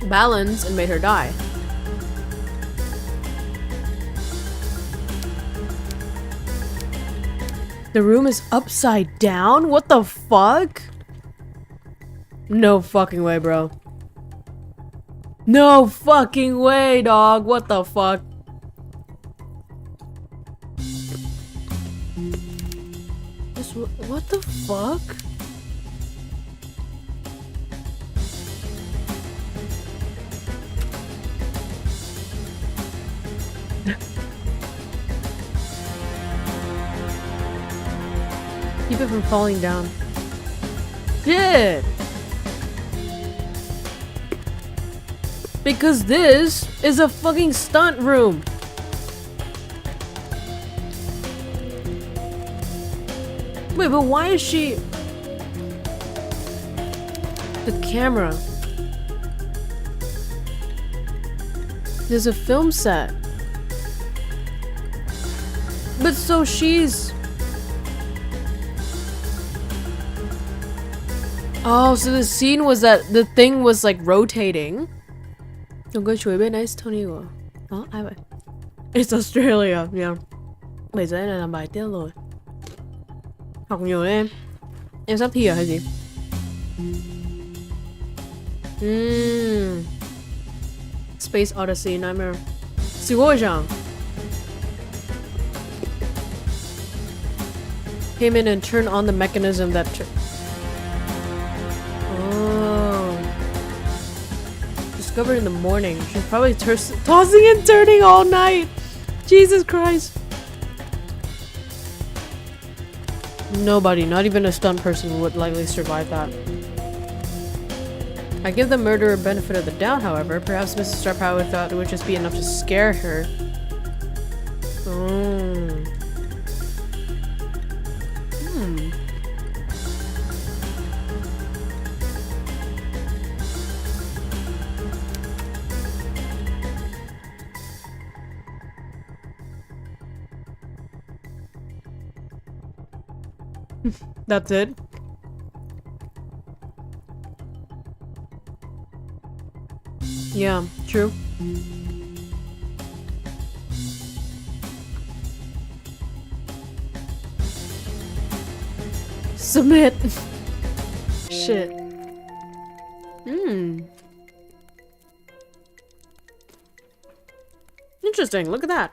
balance and made her die. The room is upside down? What the fuck? No fucking way, bro. No fucking way, dog. What the fuck? What the fuck? Keep it from falling down. Shit! Because this is a fucking stunt room. Wait, but why is she... The camera. There's a film set. But so she's... Oh, so the scene was that the thing was like rotating. Nice Tony. Oh, it's Australia, yeah. Bây giờ là làm bài tiếp rồi. Học nhiều đấy em. Em sắp thi à hay gì? Space Odyssey Nightmare. すごいじゃん. Came in and turned on the mechanism that discovered in the morning. She's probably tossing and turning all night. Jesus Christ. Nobody, not even a stunt person, would likely survive that. I give the murderer benefit of the doubt, however. Perhaps Mrs. Star Power thought it would just be enough to scare her. That's it. Yeah, true. Submit. Shit. Interesting, look at that.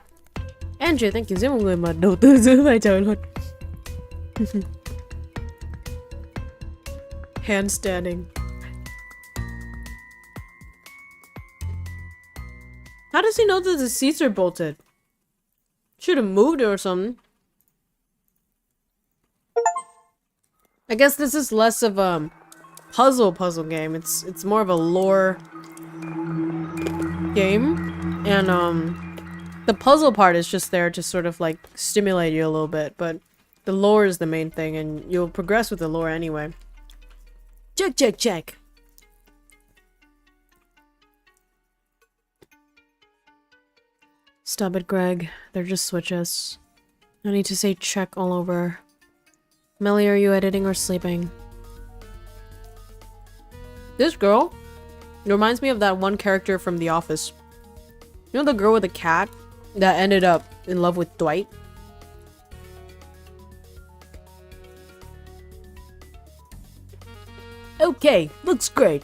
Andrew, thank you so much mà đầu tư giữ vai trò luôn. Handstanding. How does he know that the seats are bolted? Should have moved it or something. I guess this is less of a puzzle game. It's more of a lore game, and the puzzle part is just there to sort of like stimulate you a little bit, but the lore is the main thing, and you'll progress with the lore anyway. Check, check, check. Stop it, Greg. They're just switches. I need to say check all over. Melly, are you editing or sleeping? This girl reminds me of that one character from The Office. You know the girl with the cat that ended up in love with Dwight? Okay, looks great.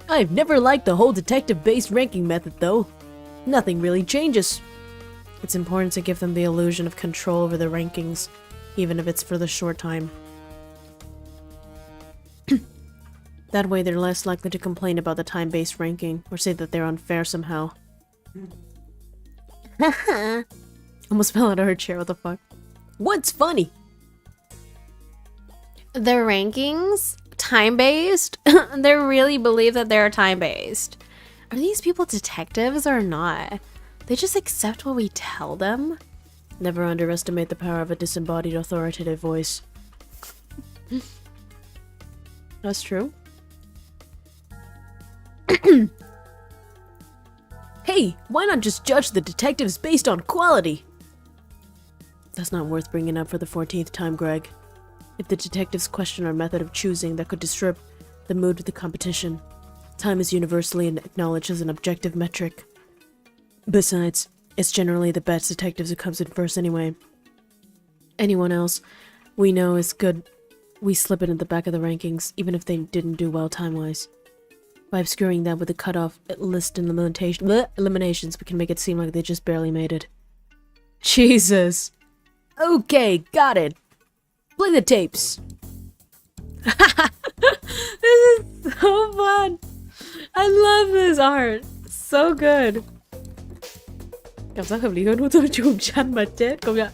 I've never liked the whole detective-based ranking method, though. Nothing really changes. It's important to give them the illusion of control over the rankings, even if it's for the short time. That way they're less likely to complain about the time-based ranking, or say that they're unfair somehow. Almost fell out of her chair, what the fuck? What's funny? The rankings? Time-based? They really believe that they're time-based. Are these people detectives or not? They just accept what we tell them? Never underestimate the power of a disembodied authoritative voice. That's true. Hey, why not just judge the detectives based on quality? That's not worth bringing up for the 14th time, Greg. If the detectives question our method of choosing, that could disrupt the mood of the competition. Time is universally acknowledged as an objective metric. Besides, it's generally the best detectives who comes in first anyway. Anyone else we know is good, we slip it in the back of the rankings, even if they didn't do well time-wise. By obscuring that with the cutoff list and eliminations, we can make it seem like they just barely made it. Jesus. Okay, got it. Play the tapes. This is so fun. I love this art. So good. Cảm giác hợp lý hơn hút tôi chùm chăn mà chết công nhận.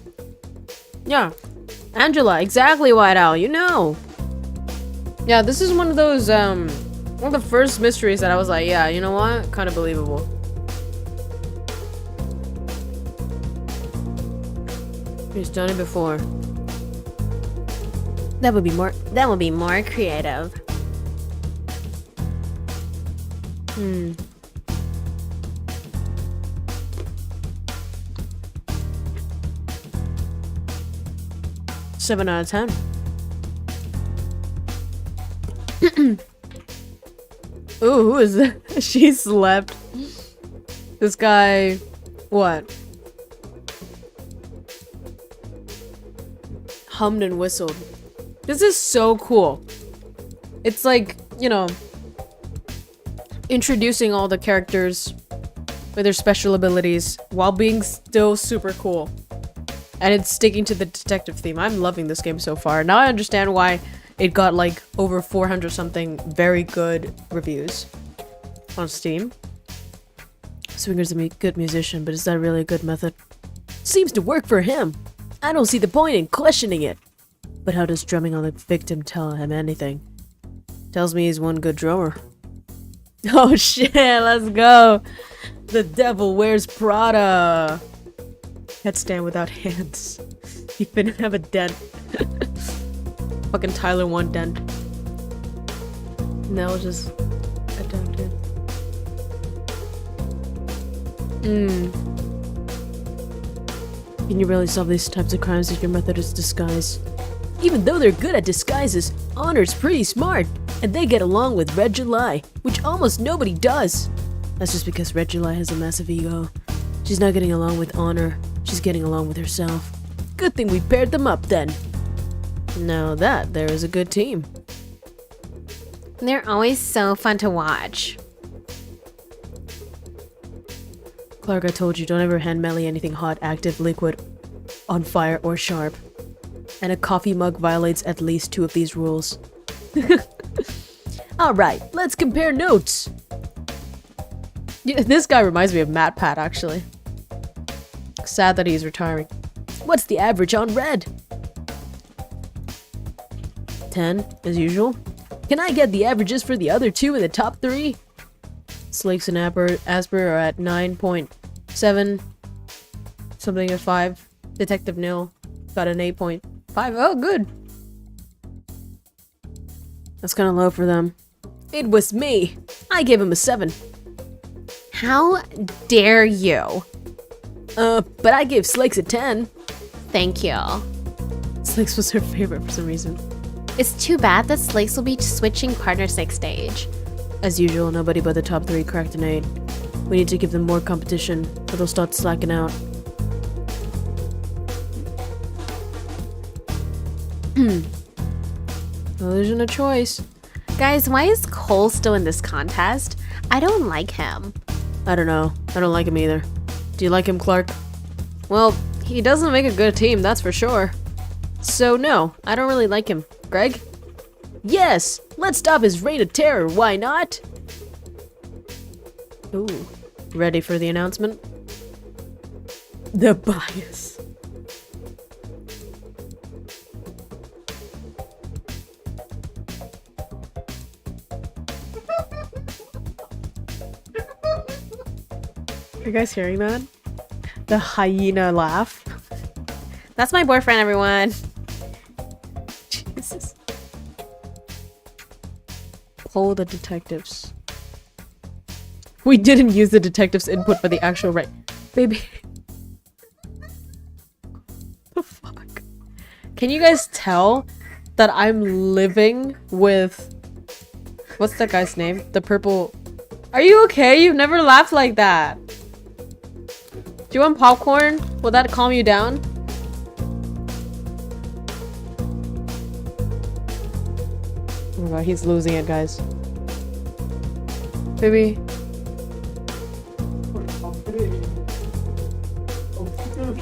Yeah. Angela, exactly, White Owl, you know. Yeah, this is one of those, one of the first mysteries that I was like, yeah, you know what? Kind of believable. He's done it before. That would be more creative. Hmm. Seven out of 10. Ooh, who is that? She slept. This guy, what? Hummed and whistled. This is so cool. It's like, you know, introducing all the characters with their special abilities while being still super cool. And it's sticking to the detective theme. I'm loving this game so far. Now I understand why it got like over 400 something very good reviews on Steam. Swinger's a good musician, but is that really a good method? Seems to work for him. I don't see the point in questioning it. But how does drumming on the victim tell him anything? Tells me he's one good drummer. Oh shit, let's go! The devil wears Prada! Headstand without hands. You finna have a dent. Fucking Tyler one dent. No, just attempted. Can you really solve these types of crimes if your method is disguise? Even though they're good at disguises, Honor's pretty smart, and they get along with Red July, which almost nobody does. That's just because Regula has a massive ego. She's not getting along with Honor, she's getting along with herself. Good thing we paired them up then. Now that there is a good team. They're always so fun to watch. Clark, I told you, don't ever hand Melly anything hot, active, liquid, on fire, or sharp. And a coffee mug violates at least 2 of these rules. Alright, let's compare notes! Yeah, this guy reminds me of Matt Pat, actually. Sad that he's retiring. What's the average on red? 10, as usual. Can I get the averages for the other 2 in the top 3? Slakes and Asper are at 9.7. Something at 5. Detective Nil got an 8.5. Oh, good. That's kind of low for them. It was me. I gave him a 7. How dare you? But I gave Slakes a 10. Thank you. Slakes was her favorite for some reason. It's too bad that Slakes will be switching partners next stage. As usual, nobody but the top 3 cracked an 8. We need to give them more competition, or they'll start slacking out. Well, there isn't a choice. Guys, why is Cole still in this contest? I don't like him. I don't know. I don't like him either. Do you like him, Clark? Well, he doesn't make a good team, that's for sure. So no, I don't really like him. Greg? Yes! Let's stop his reign of terror, why not? Ooh. Ready for the announcement? The bias. Are you guys hearing that? The hyena laugh. That's my boyfriend, everyone. Jesus. Pull the detectives. We didn't use the detectives' input for the actual right. Baby. The fuck? Can you guys tell that I'm living with... What's that guy's name? The purple... Are you okay? You've never laughed like that. Do you want popcorn? Will that calm you down? Oh my god, he's losing it, guys. Baby.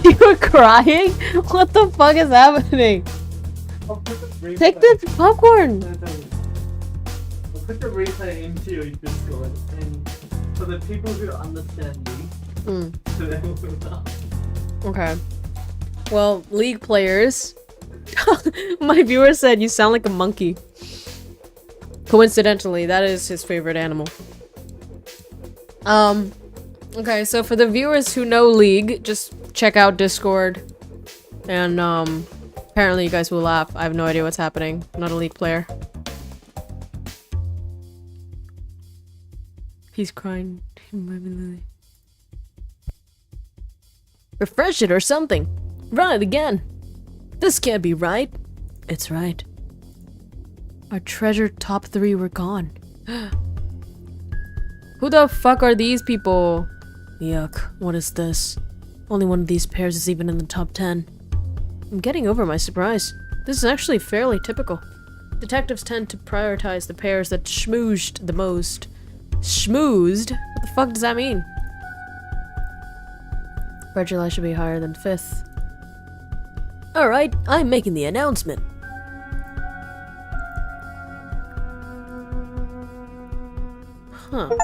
You were crying? What the fuck is happening? Take the popcorn! I'll put the replay into your Discord, and for the people who understand me, so they will know. Okay. Well, League players. My viewer said you sound like a monkey. Coincidentally, that is his favorite animal. Okay, so for the viewers who know League, just check out Discord. And, apparently you guys will laugh. I have no idea what's happening. I'm not a League player. He's crying. Refresh it or something. Run it again. This can't be right. It's right. Our treasured top 3 were gone. Who the fuck are these people? Yuck, what is this? Only one of these pairs is even in the top 10. I'm getting over my surprise. This is actually fairly typical. Detectives tend to prioritize the pairs that schmoozed the most. Schmoozed? What the fuck does that mean? Regula should be higher than 5th. Alright, I'm making the announcement. Huh.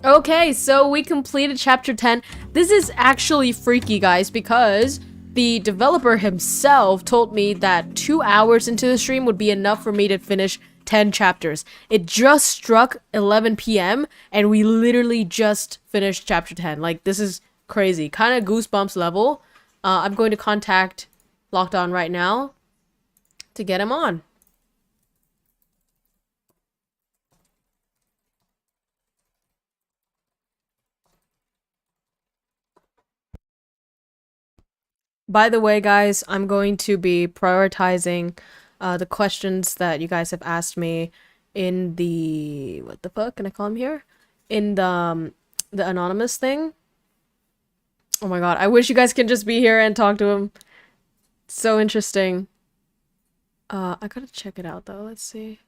Okay, so we completed chapter 10. This is actually freaky, guys, because the developer himself told me that 2 hours into the stream would be enough for me to finish 10 chapters. It just struck 11 p.m. and we literally just finished chapter 10. Like, this is crazy. Kind of goosebumps level. I'm going to contact Locked On right now to get him on. By the way, guys, I'm going to be prioritizing the questions that you guys have asked me in the... What the fuck can I call them here? in the anonymous thing. Oh my god, I wish you guys can just be here and talk to him. So interesting. I gotta check it out though. Let's see.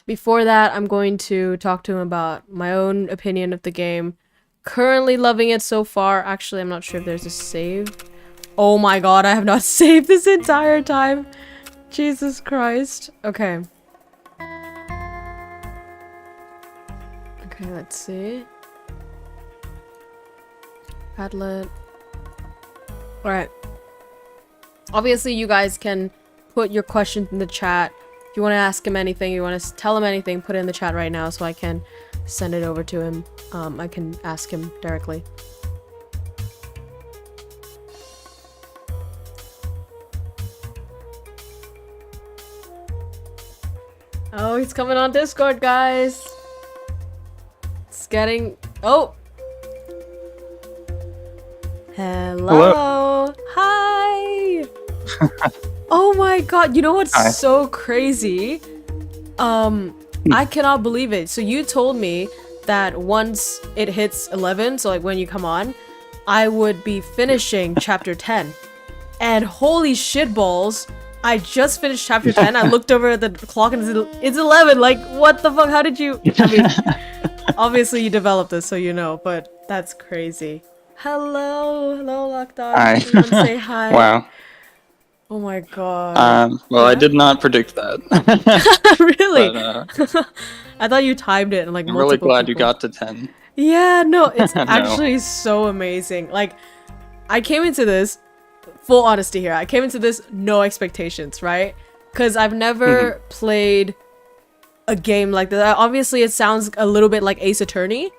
Before that, I'm going to talk to him about my own opinion of the game. Currently loving it so far. Actually, I'm not sure if there's a save. Oh my god, I have not saved this entire time. Jesus Christ. Okay. Okay, let's see. Padlet. Alright. Obviously, you guys can put your questions in the chat. If you want to ask him anything, you want to tell him anything, put it in the chat right now so I can send it over to him. I can ask him directly. Oh, he's coming on Discord, guys. It's getting... Oh! Hello. Hi! Oh my god, you know what's so crazy? I cannot believe it. So you told me that once it hits 11, so like when you come on, I would be finishing chapter 10. And holy shitballs, I just finished chapter 10. I looked over at the clock and it's 11. Like, what the fuck? How did you... I mean, obviously you developed this, so you know, but that's crazy. Hello. Hello, Lockdog. Hi. You want to say hi? Wow. Oh my god. Well, Yeah? I did not predict that. Really? But, I thought you timed it and like I'm really multiple glad you people. got to 10. Yeah, no, it's No. actually so amazing. Like, I came into this, full honesty here, I came into this no expectations, right? Because I've never played a game like that. Obviously, it sounds a little bit like Ace Attorney,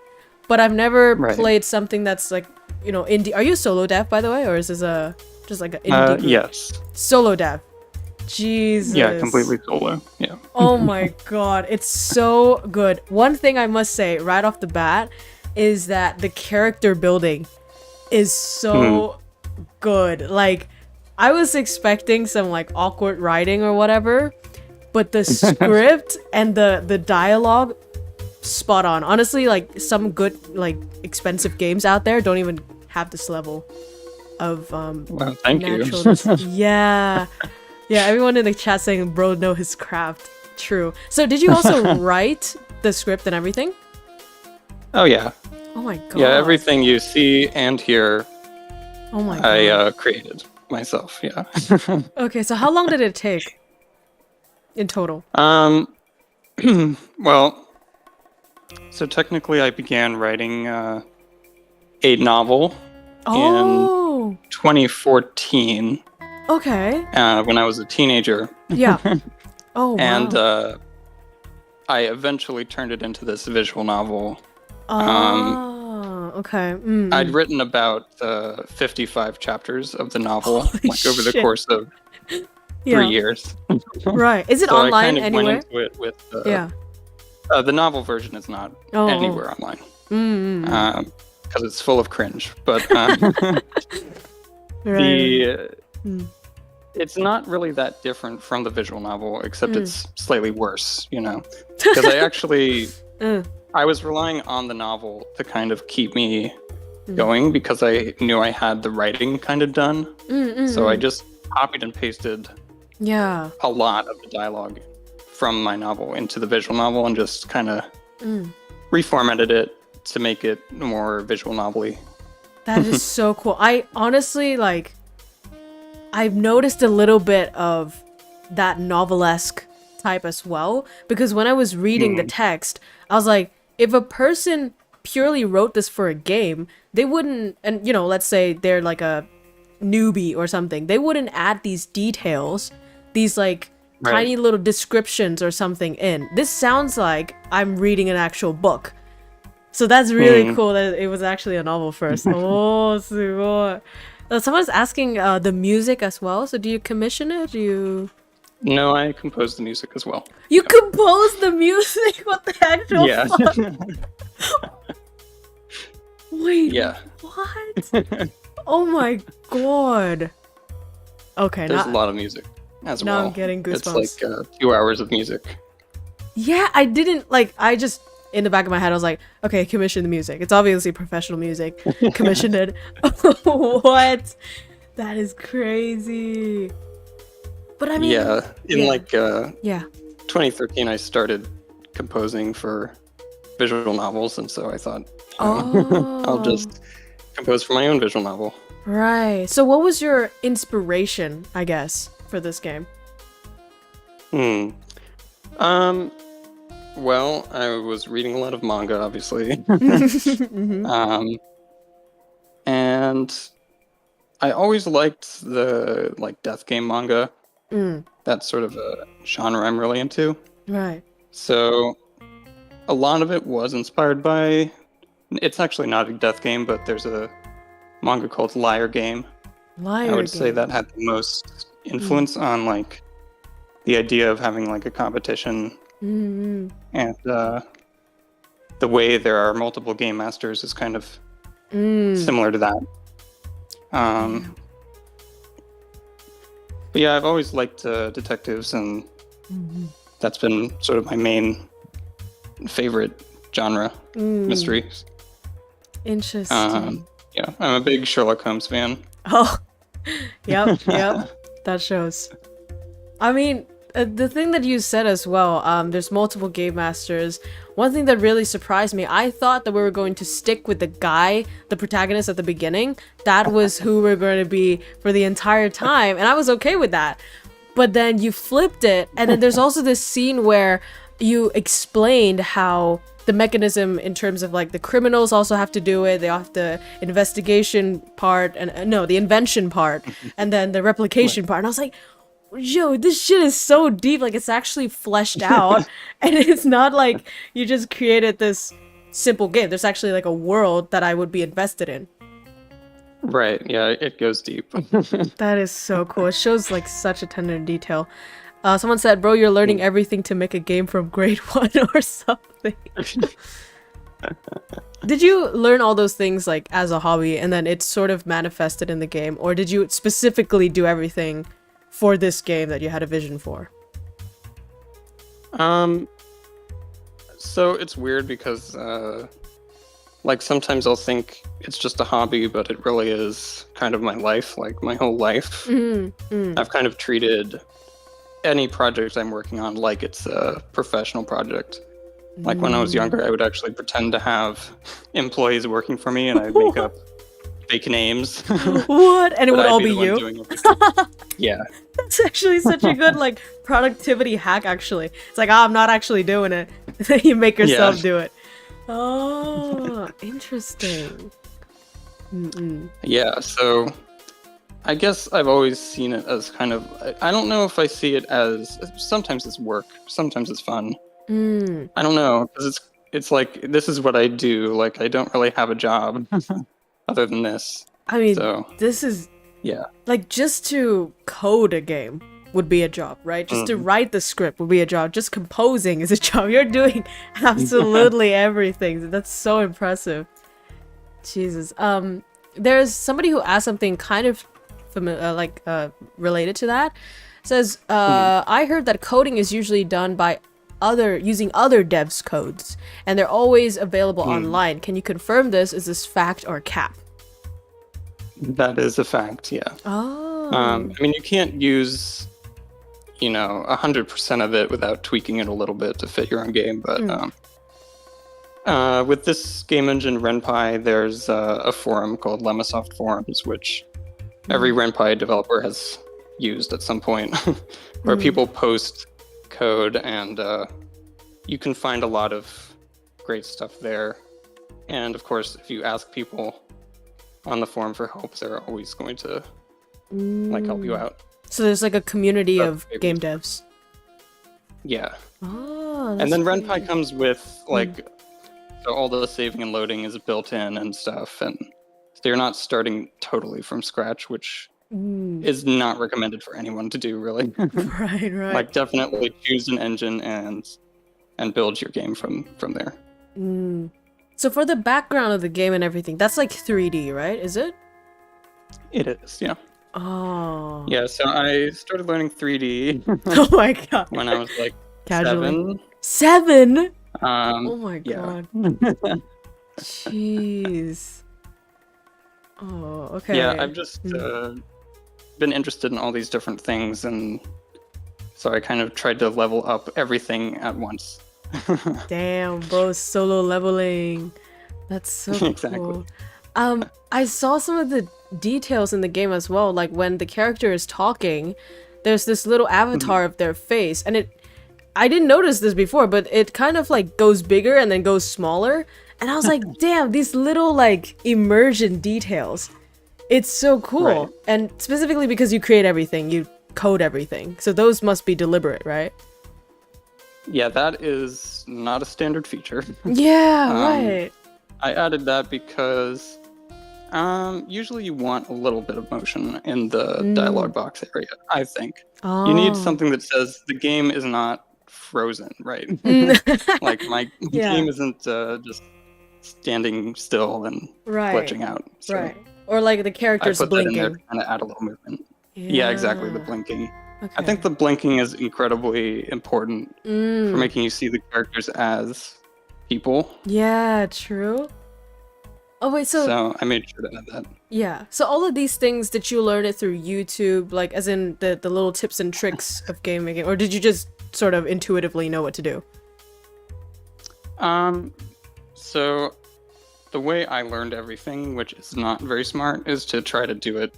but I've never played something that's like, you know, indie. Are you a solo dev, by the way? Or is this just like an indie group? Yes. Solo dev. Jesus. Yeah, completely solo. Yeah. Oh my god, it's so good. One thing I must say right off the bat is that the character building is so good. Like, I was expecting some like awkward writing or whatever, but the script and the dialogue, spot on. Honestly, like some good like expensive games out there don't even have this level of Well, thank you. Yeah. Yeah, everyone in the chat saying bro know his craft. True. So did you also write the script and everything? Oh, yeah. Oh my god. Yeah, everything you see and hear, Oh my god. I created myself, yeah. Okay, so how long did it take in total? Well, so technically I began writing a novel in 2014 Okay. when I was a teenager. Yeah. Oh wow. And I eventually turned it into this visual novel. Okay. I'd written about 55 chapters of the novel, Holy like over the shit. course of 3 years. Right. Is it So online I kind of anywhere? went into it with Yeah. the novel version is not anywhere online because it's full of cringe. But Right. it's not really that different from the visual novel, except it's slightly worse, you know. Because I actually I was relying on the novel to kind of keep me going because I knew I had the writing kind of done. So I just copied and pasted Yeah. a lot of the dialogue from my novel into the visual novel and just kind of reformatted it to make it more visual novel-y. That is so cool. I honestly, like, I've noticed a little bit of that novelesque type as well, because when I was reading the text, I was like, if a person purely wrote this for a game, they wouldn't, and you know, let's say they're like a newbie or something, they wouldn't add these details, these like tiny little descriptions or something in. This sounds like I'm reading an actual book. So that's really cool that it was actually a novel first. Oh, sugoi. Someone's asking the music as well. So do you commission it? Do you... No, I composed the music as well. You composed the music? What the actual fuck? Wait, Yeah. what? Oh my god. Okay, There's now, a lot of music as now well. I'm getting goosebumps. It's like 2 hours of music. Yeah, I didn't like. I just in the back of my head, I was like, okay, commission the music. It's obviously professional music. Commissioned it. What? That is crazy. But I mean, Yeah, in yeah. 2013, I started composing for visual novels, and so I thought, I'll just compose for my own visual novel. Right. So what was your inspiration, I guess, for this game? Well, I was reading a lot of manga, obviously. And I always liked the death game manga. That's sort of a genre I'm really into. Right. So a lot of it was inspired by, it's actually not a death game, but there's a manga called Liar Game. I would say that had the most influence on the idea of having a competition. And the way there are multiple game masters is kind of similar to that. But yeah, I've always liked detectives, and that's been sort of my main favorite genre, mysteries. Interesting. Yeah, I'm a big Sherlock Holmes fan. Oh, yep. That shows. I mean, the thing that you said as well, there's multiple game masters. One thing that really surprised me, I thought that we were going to stick with the guy, the protagonist at the beginning. That was who we're going to be for the entire time, and I was okay with that. But then you flipped it, and then there's also this scene where you explained how the mechanism in terms of the criminals also have to do it. They have the investigation part, and the invention part, and then the replication part. And I was like, yo, this shit is so deep. It's actually fleshed out, and it's not like you just created this simple game. There's actually a world that I would be invested in. Right, yeah, it goes deep. That is so cool. It shows such attention to detail. Someone said, bro, you're learning everything to make a game from grade 1 or something. Did you learn all those things as a hobby, and then it's sort of manifested in the game, or did you specifically do everything for this game that you had a vision for? So it's weird because sometimes I'll think it's just a hobby, but it really is kind of my life, my whole life. I've kind of treated any project I'm working on like it's a professional project. When I was younger, I would actually pretend to have employees working for me, and I'd make up fake names. What? And it would all be you? Yeah. That's actually such a good productivity hack, actually. It's I'm not actually doing it. You make yourself do it. Oh, interesting. Yeah, so I guess I've always seen it as kind of, I don't know if I see it as, sometimes it's work, sometimes it's fun. I don't know, because it's this is what I do. I don't really have a job other than this. I mean, so, this is, yeah. Just to code a game would be a job, right? Just to write the script would be a job. Just composing is a job. You're doing absolutely everything. That's so impressive. Jesus. There's somebody who asked something kind of related to that. It says, I heard that coding is usually done by using other devs' codes, and they're always available online. Can you confirm this? Is this fact or cap? That is a fact, yeah. Oh. I mean, you can't use 100% of it without tweaking it a little bit to fit your own game, but with this game engine Ren'Py, there's a forum called Lemasoft Forums, which every Ren'Py developer has used at some point, where people post code, and you can find a lot of great stuff there. And of course, if you ask people on the forum for help, they're always going to help you out. So there's a community of game devs. Yeah. Oh, and then Ren'Py comes with so all the saving and loading is built in and stuff, and so you're not starting totally from scratch, which is not recommended for anyone to do, really. Right. Definitely choose an engine and build your game from there. So for the background of the game and everything, that's 3D, right? Is it? It is, yeah. Oh. Yeah, so I started learning 3D Oh my god. when I was like Casually. 7. 7? Oh my yeah. god. Jeez. Oh, okay. Yeah, I've just been interested in all these different things, and so I kind of tried to level up everything at once. Damn, bro, solo leveling. That's so Exactly. cool. I saw some of the details in the game as well, like when the character is talking, there's this little avatar of their face, and I didn't notice this before, but it kind of like goes bigger and then goes smaller, and I was like, damn, these little like immersion details. It's so cool. Right. And specifically because you create everything, you code everything. So those must be deliberate, right? Yeah, that is not a standard feature. Yeah, right. I added that because usually you want a little bit of motion in the dialogue box area, I think. You need something that says the game is not frozen, right? Like my game isn't just standing still and glitching out. So Right. Or like the character's I put blinking. that in there to kind of add a little movement. Yeah, exactly, the blinking. Okay. I think the blinking is incredibly important for making you see the characters as people. Yeah, true. Oh wait, So I made sure to add that. yeah. So all of these things, did you learn it through YouTube, like as in the little tips and tricks of game making, or did you just sort of intuitively know what to do? So the way I learned everything, which is not very smart, is to try to do it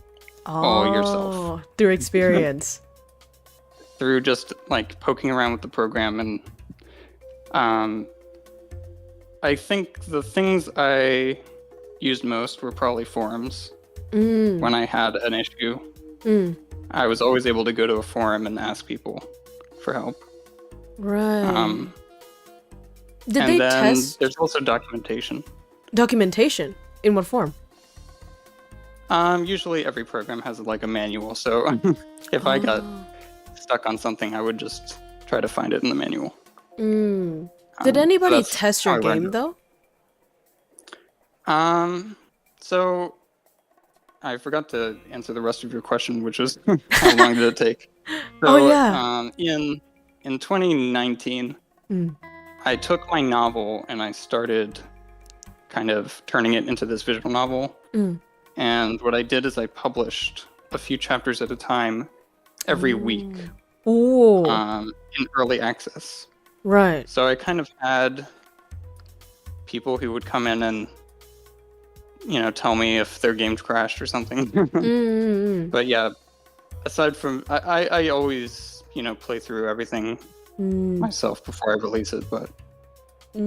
all yourself. Through experience. Through just like poking around with the program, and I think the things I used most were probably forums. When I had an issue, I was always able to go to a forum and ask people for help. Right. Did And they then test there's also documentation. documentation? In what form? Usually every program has like a manual, so if I got stuck on something, I would just try to find it in the manual. Did anybody that's test how your I learned game it. though? So I forgot to answer the rest of your question, which was how long did it take? So, Oh, yeah. In 2019, I took my novel and I started kind of turning it into this visual novel. And what I did is I published a few chapters at a time every week Ooh. in early access. Right. So I kind of had people who would come in and, tell me if their games crashed or something. But yeah, aside from, I always, play through everything myself before I release it, but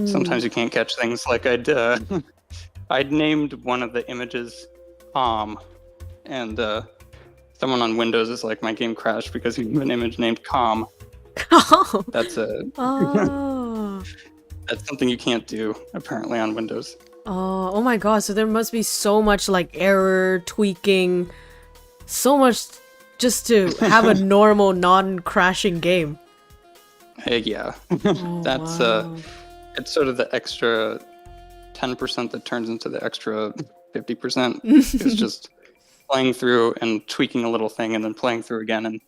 sometimes you can't catch things. Like I'd named one of the images Calm, and someone on Windows is like, my game crashed because you have an image named Calm. Oh. That's that's something you can't do apparently on Windows. Oh my god, so there must be so much like error, tweaking, so much just to have a normal non-crashing game. Yeah. That's wow. it's sort of the extra 10% that turns into the extra 50%. It's just playing through and tweaking a little thing and then playing through again and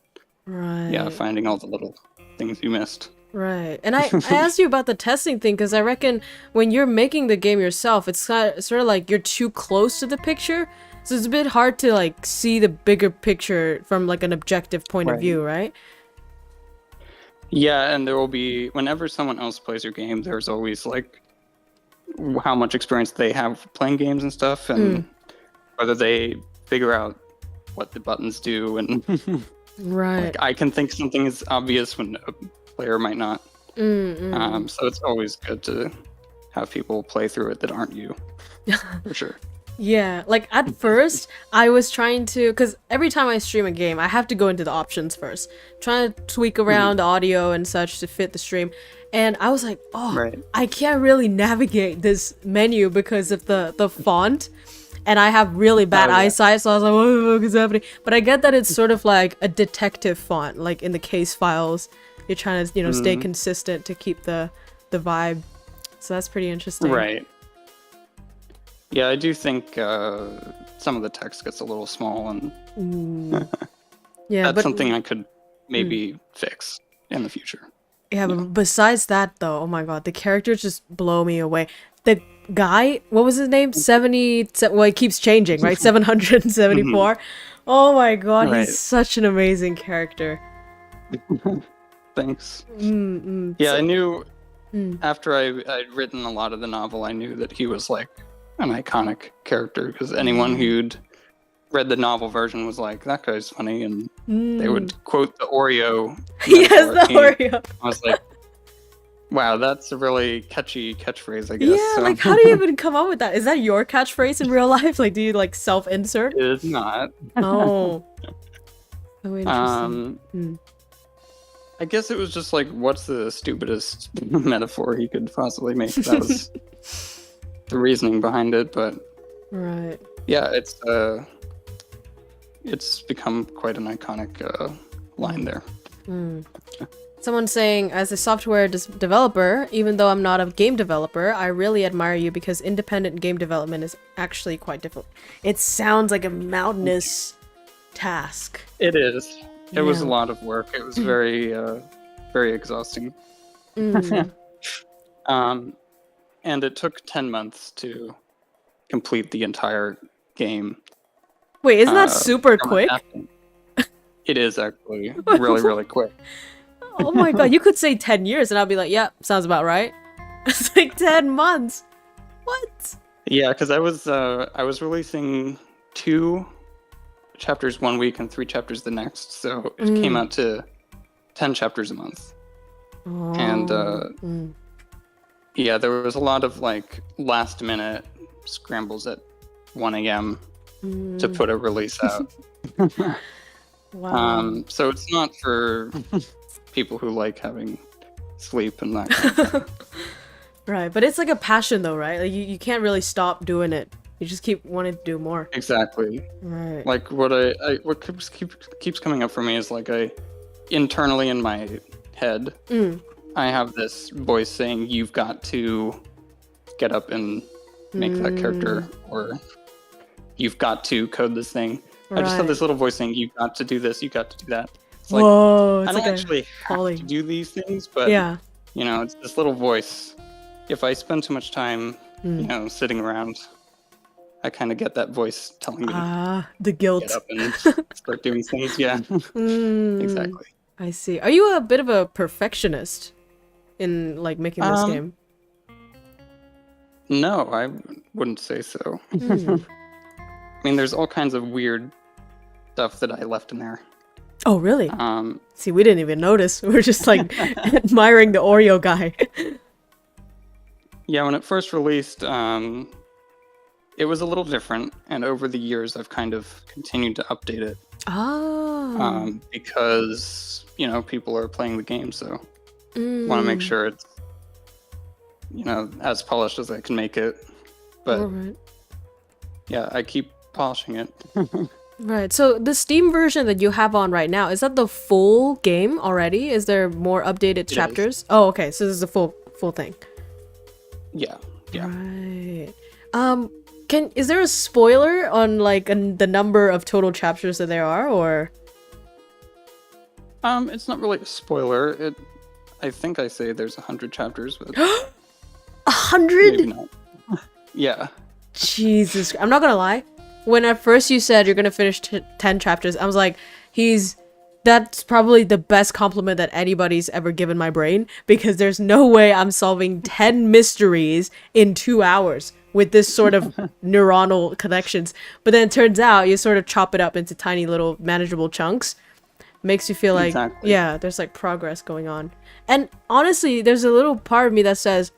Right. finding all the little things you missed. Right. And I asked you about the testing thing because I reckon when you're making the game yourself, it's sort of like you're too close to the picture. So it's a bit hard to like see the bigger picture from like an objective point of view, right? Yeah, and there will be, whenever someone else plays your game, there's always like how much experience they have playing games and stuff, and whether they figure out what the buttons do, and Right. like I can think something is obvious when a player might not. So it's always good to have people play through it that aren't you, for sure. Yeah, like at first I was trying to, because every time I stream a game, I have to go into the options first, trying to tweak around the audio and such to fit the stream. And I was like, I can't really navigate this menu because of the font. And I have really bad eyesight, so I was like, what the fuck is happening? But I get that it's sort of like a detective font, like in the case files. You're trying to, stay consistent to keep the vibe. So that's pretty interesting. Right. Yeah, I do think some of the text gets a little small, and Yeah, that's but something I could maybe fix in the future. yeah, but besides that though, oh my god, the characters just blow me away. The guy, what was his name? 70, well, it keeps changing, right? 774. Oh my god, Right. he's such an amazing character. Thanks. Mm-mm. Yeah, I knew after I'd written a lot of the novel, I knew that he was like an iconic character, because anyone who'd read the novel version was like, that guy's funny, and they would quote the Oreo. Yes, metaphor. the Oreo. I was like, wow, that's a really catchy catchphrase, I guess. Yeah, So, like how do you even come up with that? Is that your catchphrase in real life? Like, do you like self-insert? It's not. Oh. So interesting. I guess it was just like, what's the stupidest metaphor he could possibly make? That was the reasoning behind it, but Right. yeah, it's become quite an iconic line there. Someone saying, as a software developer, even though I'm not a game developer, I really admire you because independent game development is actually quite difficult. It sounds like a mountainous task. It is. It was a Yeah. lot of work. It was very, very exhausting. And it took 10 months to complete the entire game. Wait, isn't that Uh, super from quick? adapting. It is actually really, really quick. Oh my god, you could say 10 years and I'll be like, yeah, sounds about right. It's like 10 months. What? Yeah, because I was releasing 2 chapters one week and 3 chapters the next, so it came out to 10 chapters a month. And yeah, there was a lot of like last minute scrambles at 1 a.m. to put a release out. Wow. So it's not for people who like having sleep and that kind of thing. Right, but it's like a passion though, right? Like you can't really stop doing it. You just keep wanting to do more. Exactly. Right. Like what what keeps coming up for me is like internally in my head, I have this voice saying, you've got to get up and make that character, or you've got to code this thing. I just have Right. this little voice saying, you got to do this, you got to do that. It's like, Whoa, I it's don't like actually have calling. to do these things, but Yeah. you know, it's this little voice. If I spend too much time, you know, sitting around, I kind of get that voice telling me Ah, the guilt. get up and start doing things. Yeah, exactly. I see. Are you a bit of a perfectionist in like making this game? No, I wouldn't say so. I mean, there's all kinds of weird stuff that I left in there. Oh, really? Um, See, we didn't even notice. We were just like admiring the Oreo guy. yeah, when it first released, it was a little different, and over the years, I've kind of continued to update it. Oh. Because you know people are playing the game, so want to make sure it's as polished as I can make it. But Alright. yeah, I keep polishing it. Right. So the Steam version that you have on right now, is that the full game already? Is there more updated chapters? Oh, okay. So this is the full thing. Yeah. Right. Is there a spoiler on like the number of total chapters that there are, or? It's not really a spoiler. I think I say there's 100 chapters, but 100? maybe not. Yeah. Jesus, I'm not gonna lie. When at first you said you're gonna finish 10 chapters, I was like, that's probably the best compliment that anybody's ever given my brain, because there's no way I'm solving 10 mysteries in 2 hours with this sort of neuronal connections. But then it turns out you sort of chop it up into tiny little manageable chunks. Makes you feel like, Exactly. yeah, there's like progress going on. And honestly, there's a little part of me that says,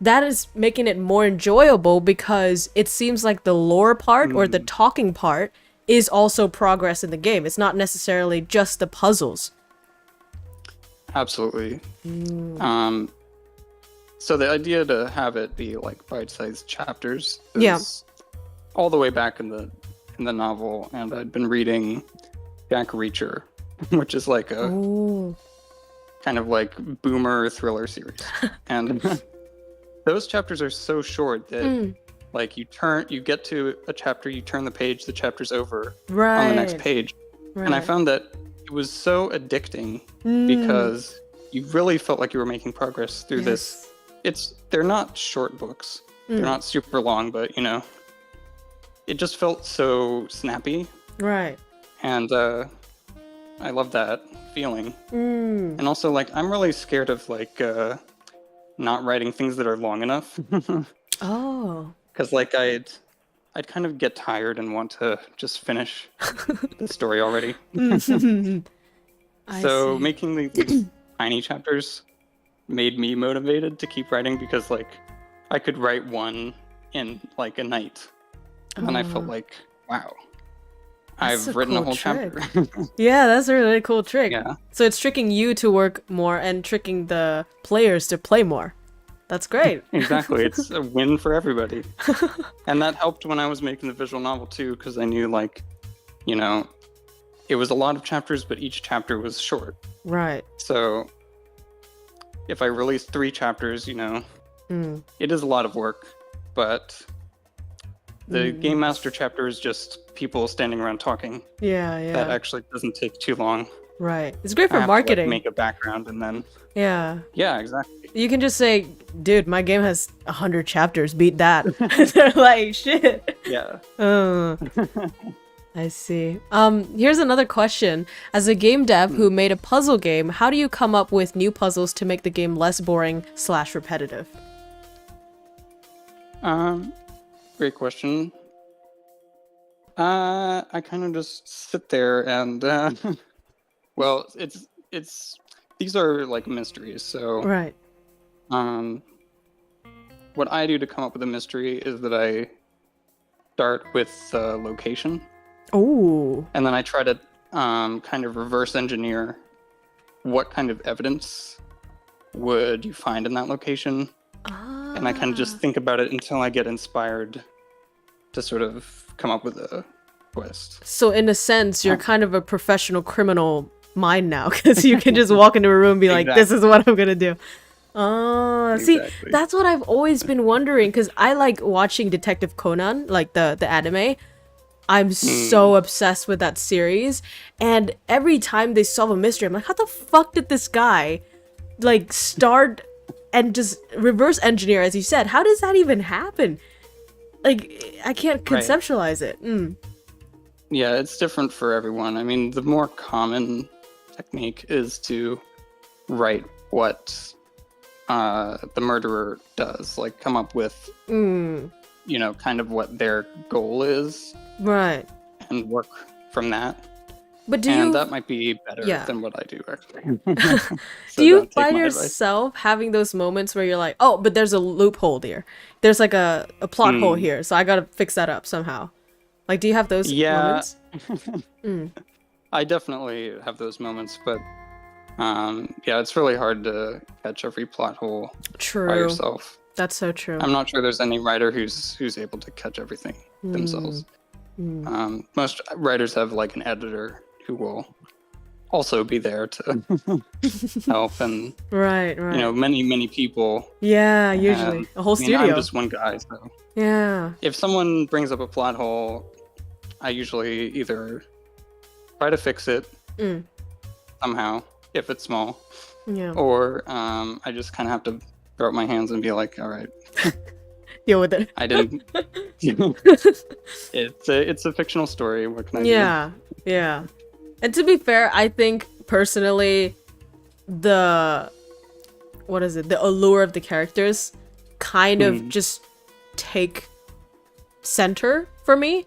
that is making it more enjoyable, because it seems like the lore part or the talking part is also progress in the game. It's not necessarily just the puzzles. Absolutely. So the idea to have it be like bite-sized chapters is Yeah. all the way back in the novel, and I'd been reading Jack Reacher, which is like a kind of like boomer thriller series. And those chapters are so short that Like you get to a chapter, you turn the page, the chapter's over Right. on the next page. And I found that it was so addicting because you really felt like you were making progress through this. They're not short books. They're not super long, but you know, it just felt so snappy. Right. And I love that feeling. And also, like, I'm really scared of like not writing things that are long enough. Oh. Because like I'd kind of get tired and want to just finish the story already. So making these tiny chapters made me motivated to keep writing because like I could write one in like a night. And then I felt like, wow, I've written a whole chapter. Yeah, that's a really cool trick. Yeah. So it's tricking you to work more and tricking the players to play more. That's great. Exactly. It's a win for everybody. And that helped when I was making the visual novel too, because I knew like, you know, it was a lot of chapters, but each chapter was short. Right. So if I release 3 chapters, you know, it is a lot of work, but the Game Master chapter is just people standing around talking. Yeah. That actually doesn't take too long. Right. It's great I for have marketing. To, like, make a background and then... Yeah. Yeah, exactly. You can just say, dude, my game has 100 chapters. Beat that. They're like, shit. Yeah. I see. Here's another question. As a game dev who made a puzzle game, how do you come up with new puzzles to make the game less boring / repetitive? Great question. I kind of just sit there and, well, it's these are like mysteries. So, Right. what I do to come up with a mystery is that I start with the location. Oh. And then I try to kind of reverse engineer what kind of evidence would you find in that location. And I kind of just think about it until I get inspired to sort of come up with a twist. So in a sense, you're kind of a professional criminal mind now, because you can just walk into a room and be like, this is what I'm going to do. See, Exactly. that's what I've always been wondering, because I like watching Detective Conan, like the anime. I'm so obsessed with that series, and every time they solve a mystery, I'm like, how the fuck did this guy like start and just reverse engineer, as you said? How does that even happen? Like, I can't conceptualize it. Yeah, it's different for everyone. I mean, the more common technique is to write what the murderer does, like come up with, you know, kind of what their goal is. Right. And work from that. But that might be better than what I do, actually. So do you don't take find my advice. yourself having those moments where you're like, oh, but there's a loophole here. There's like a plot hole here, so I gotta fix that up somehow. Like, do you have those moments? I definitely have those moments, but yeah, it's really hard to catch every plot hole by yourself. That's so true. I'm not sure there's any writer who's able to catch everything themselves. Most writers have like an editor who will also be there to help, and Right. you know, many people. Yeah, usually a whole studio. I'm just one guy, so Yeah. if someone brings up a plot hole, I usually either try to fix it somehow if it's small, Yeah. or I just kind of have to throw up my hands and be like, all right, Deal with it. I didn't. It's a fictional story. What can I do? Yeah. And to be fair, I think personally, the allure of the characters kind of just take center for me,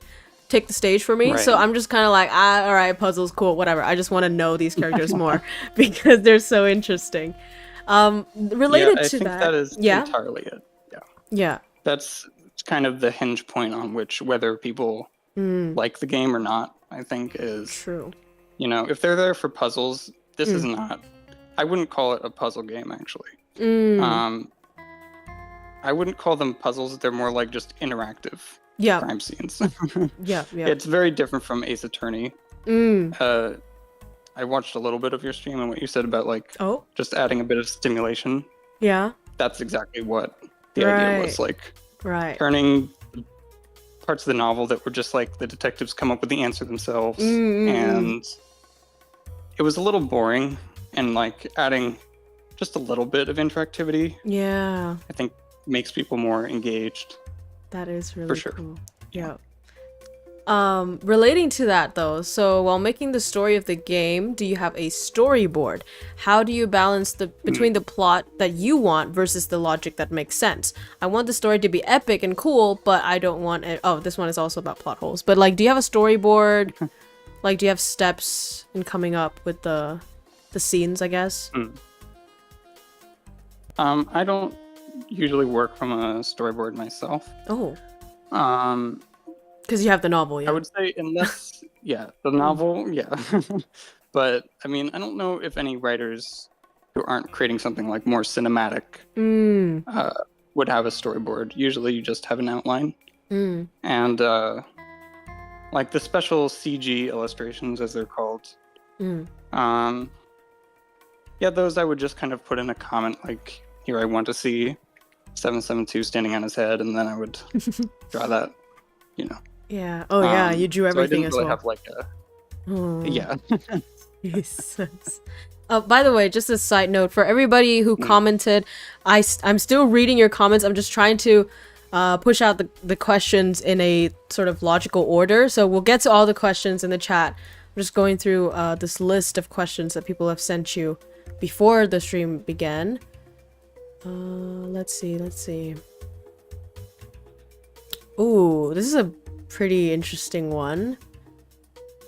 take the stage for me. Right. So I'm just kind of like, all right, puzzles, cool, whatever. I just want to know these characters more because they're so interesting. Related I to think that, that is entirely it. Yeah. That's kind of the hinge point on which whether people like the game or not, I think, is True. You know, if they're there for puzzles, this is not. I wouldn't call it a puzzle game, actually. I wouldn't call them puzzles. They're more like just interactive crime scenes. Yeah. It's very different from Ace Attorney. I watched a little bit of your stream and what you said about like just adding a bit of stimulation. Yeah. That's exactly what the idea was, like Right. turning the parts of the novel that were just like the detectives come up with the answer themselves, and it was a little boring. And like adding just a little bit of interactivity, Yeah, I think makes people more engaged. that is really For sure. cool. Yeah. Relating to that though, so while making the story of the game, do you have a storyboard? How do you balance between the plot that you want versus the logic that makes sense? I want the story to be epic and cool, but I don't want it. Oh, this one is also about plot holes. But like, do you have a storyboard? Like, do you have steps in coming up with the scenes, I guess? I don't usually work from a storyboard myself. Oh, Um, because you have the novel, yeah. I would say unless, yeah, the novel, yeah. But I mean, I don't know if any writers who aren't creating something like more cinematic would have a storyboard. Usually, you just have an outline, and like the special CG illustrations, as they're called. Yeah, those I would just kind of put in a comment like, here I want to see 772 standing on his head, and then I would draw that, you know. Yeah. Oh, yeah. You drew everything so I as didn't well. really have like a, yeah. Jesus. By the way, just a side note for everybody who commented, I'm still reading your comments. I'm just trying to push out the questions in a sort of logical order. So we'll get to all the questions in the chat. I'm just going through this list of questions that people have sent you before the stream began. Let's see. Ooh, this is a pretty interesting one.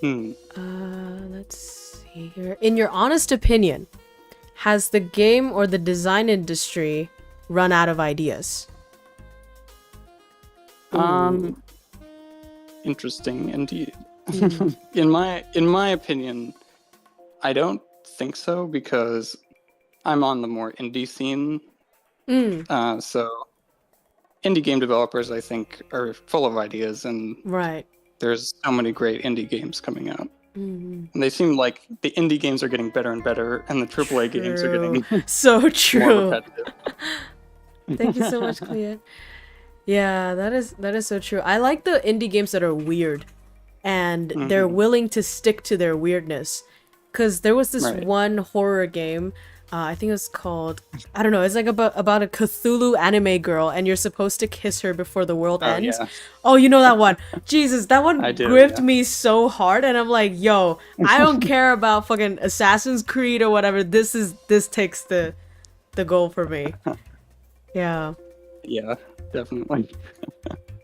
Let's see here. In your honest opinion, has the game or the design industry run out of ideas? Interesting indeed. In my opinion, I don't think so, because I'm on the more indie scene. So indie game developers, I think, are full of ideas, and Right. there's so many great indie games coming out. And they seem like the indie games are getting better and better, and the AAA games are getting So more true. repetitive. Thank you so much, Clea. Yeah, that is so true. I like the indie games that are weird, and they're willing to stick to their weirdness. Cause there was this one horror game, I think it was called, I don't know, it's like about a Cthulhu anime girl, and you're supposed to kiss her before the world ends. Yeah. Oh, you know that one? Jesus, that one I do, gripped yeah. me so hard, and I'm like, yo, I don't care about fucking Assassin's Creed or whatever. This takes the goal for me. Yeah. Yeah, definitely.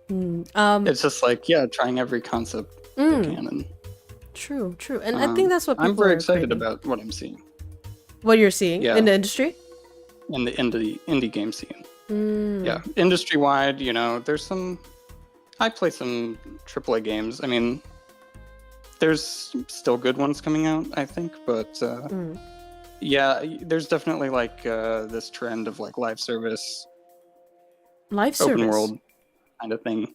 It's just like, yeah, trying every concept they can. And, True. And I think that's what people I'm very are excited craving. about what I'm seeing What you're seeing Yeah. in the industry? in the indie game scene. Yeah, industry wide, you know, there's some. I play some AAA games. I mean, there's still good ones coming out, I think, but yeah, there's definitely like this trend of like live service, Live open service. world kind of thing.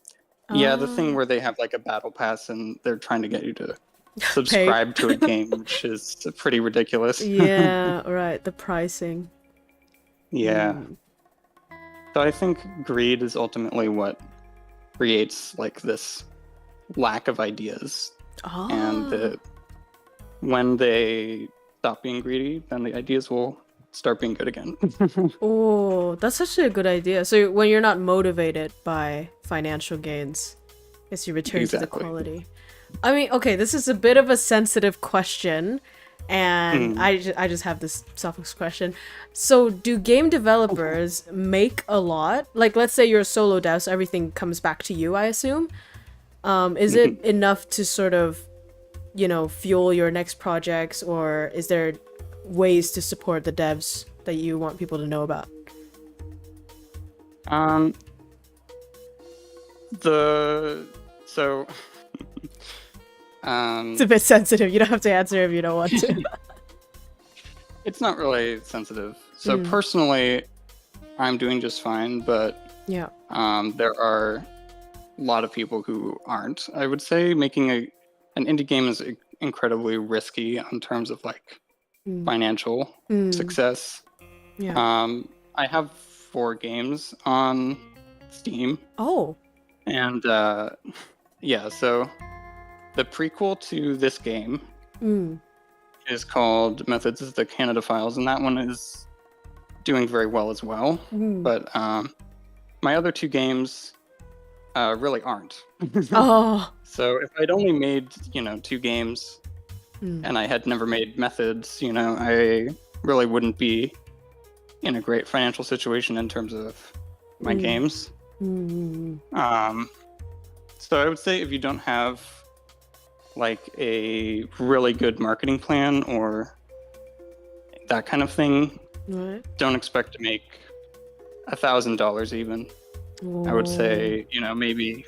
Yeah, the thing where they have like a battle pass and they're trying to get you to subscribe to a game, which is pretty ridiculous. Yeah, right. The pricing. Yeah. So I think greed is ultimately what creates like this lack of ideas. Oh. And when they stop being greedy, then the ideas will start being good again. Oh, that's such a good idea. So when you're not motivated by financial gains, I guess you return to the Exactly. quality. I mean, okay, this is a bit of a sensitive question, and I just have this selfish question. So do game developers make a lot? Like, let's say you're a solo dev, so everything comes back to you, I assume. Is it enough to sort of, you know, fuel your next projects, or is there ways to support the devs that you want people to know about? It's a bit sensitive. You don't have to answer if you don't want to. It's not really sensitive. So personally, I'm doing just fine, but Yeah. there are a lot of people who aren't. I would say making an indie game is incredibly risky in terms of like financial success. Yeah. I have 4 games on Steam. Oh. And yeah, so the prequel to this game is called Methods of the Canada Files, and that one is doing very well as well. But my other two games really aren't. Oh. So if I'd only made, two games and I had never made Methods, I really wouldn't be in a great financial situation in terms of my games. So I would say if you don't have like a really good marketing plan or that kind of thing, don't expect to make $1,000 even. I would say, maybe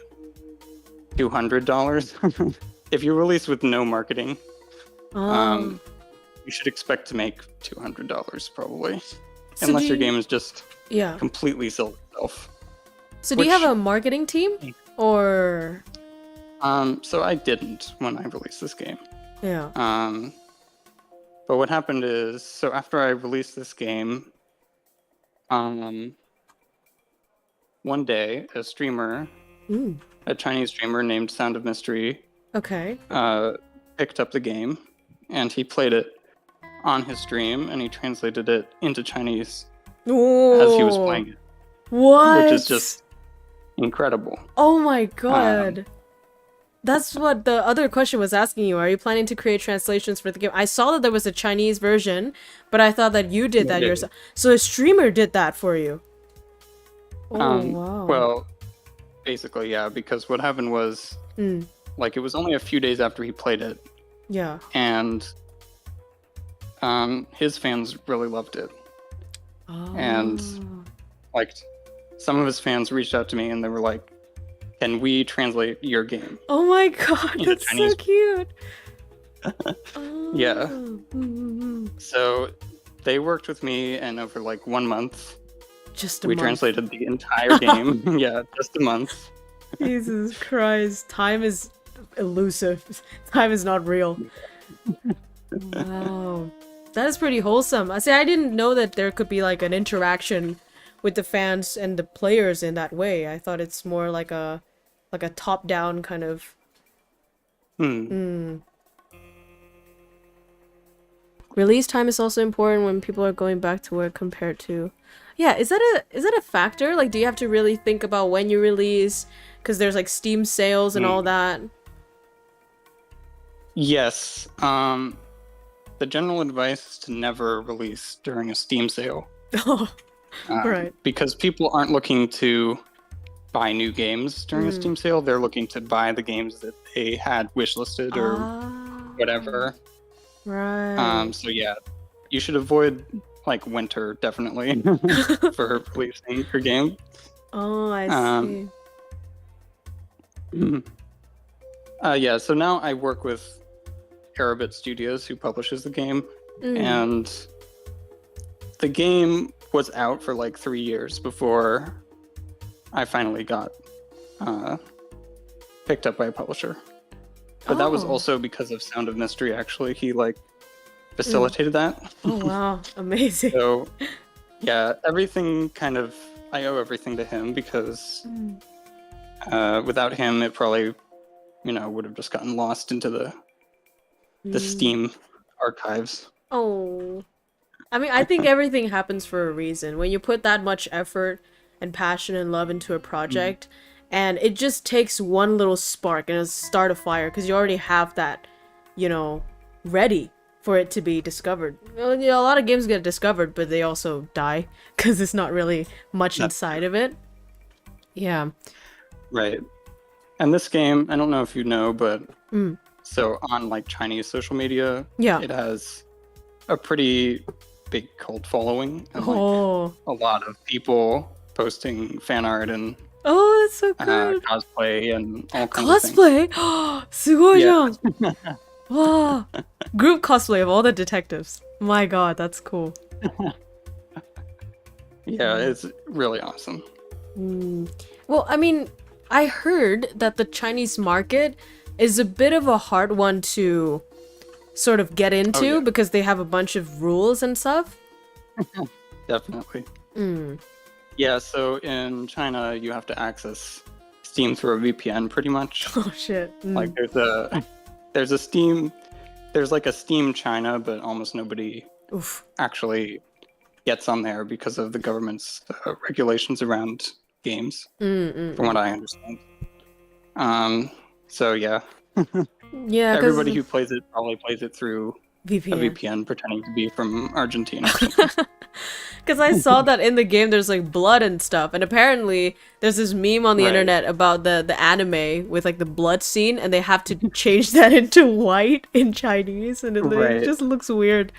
$200. If you release with no marketing, you should expect to make $200 probably. So Unless your game is just Yeah. completely sold itself. So do you have a marketing team? Or So I didn't when I released this game. yeah. But what happened is, so after I released this game, one day a streamer, a Chinese streamer named Sound of Mystery, Okay. picked up the game and he played it on his stream and he translated it into Chinese as he was playing it, What? which is just incredible. Oh my god. That's what the other question was asking you. Are you planning to create translations for the game? I saw that there was a Chinese version, but I thought that you did that yourself. So a streamer did that for you. Oh wow. Well, basically, yeah, because what happened was, like, it was only a few days after he played it, Yeah. and his fans really loved it. Oh. And, like, some of his fans reached out to me and they were like, can we translate your game? Oh my god, in that's so Chinese? cute. Yeah. Oh. So they worked with me, and over like 1 month, Just a we month. translated the entire game. Yeah, just a month. Jesus Christ. Time is elusive. Time is not real. Wow. That is pretty wholesome. I say I didn't know that there could be like an interaction with the fans and the players in that way. I thought it's more like a top-down kind of. Release time is also important when people are going back to work compared to. Yeah, is that a factor? Like, do you have to really think about when you release? Because there's like Steam sales and all that. Yes. The general advice is to never release during a Steam sale. Oh, right. Because people aren't looking to buy new games during a Steam sale. They're looking to buy the games that they had wishlisted or whatever. Right. So yeah, you should avoid like winter definitely for releasing your game. Oh, I see. Yeah, so now I work with Arabit Studios, who publishes the game, and the game was out for like 3 years before I finally got picked up by a publisher. But that was also because of Sound of Mystery, actually. He like facilitated that. Oh wow, amazing. So yeah, everything kind of, I owe everything to him because without him it probably, would have just gotten lost into the Steam archives. Oh. I mean, I think everything happens for a reason. When you put that much effort and passion and love into a project, and it just takes one little spark and it'll start a fire because you already have that, ready for it to be discovered. Well, a lot of games get discovered, but they also die because there's not really much inside of it. Yeah. Right. And this game, I don't know if you know, but so on like Chinese social media, it has a pretty big cult following and like a lot of people posting fan art and oh, that's so good. Cosplay and all kinds of things. Cosplay? すごいじゃん. Wow. Group cosplay of all the detectives. My god, that's cool. Yeah, it's really awesome. Well, I mean, I heard that the Chinese market is a bit of a hard one to sort of get into because they have a bunch of rules and stuff. Definitely. Yeah, so in China, you have to access Steam through a VPN pretty much. Oh shit. Like there's like a Steam China, but almost nobody Oof. actually gets on there because of the government's regulations around games, from what I understand. So yeah, Yeah, everybody who plays it probably plays it through VPN. a VPN pretending to be from Argentina. Because I saw that in the game there's like blood and stuff, and apparently there's this meme on the Right. internet about the anime with like the blood scene, and they have to change that into white in Chinese, and it Right. just looks weird.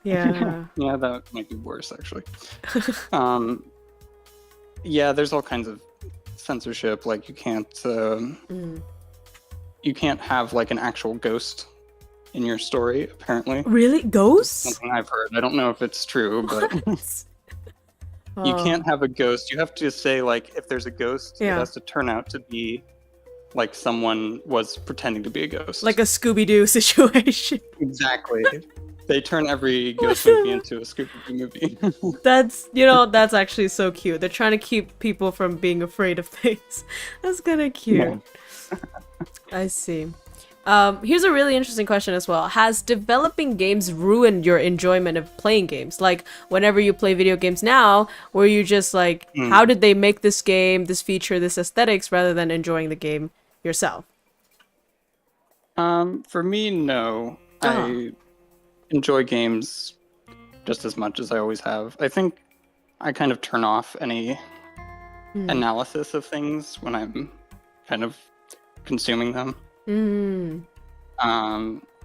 Yeah. Yeah, that might be worse actually. Yeah, there's all kinds of censorship. Like you can't have like an actual ghost in your story. Apparently, Really? Ghosts? something I've heard. I don't know if it's true, but you Oh. can't have a ghost. You have to say like if there's a ghost, Yeah. it has to turn out to be like someone was pretending to be a ghost. Like a Scooby-Doo situation. exactly. They turn every ghost movie into a Scooby-Doo movie. That's actually so cute. They're trying to keep people from being afraid of things. That's kind of cute. Yeah. I see. Here's a really interesting question as well. Has developing games ruined your enjoyment of playing games? Like, whenever you play video games now, were you just like, how did they make this game, this feature, this aesthetics, rather than enjoying the game yourself? For me, no. I enjoy games just as much as I always have. I think I kind of turn off any analysis of things when I'm kind of consuming them.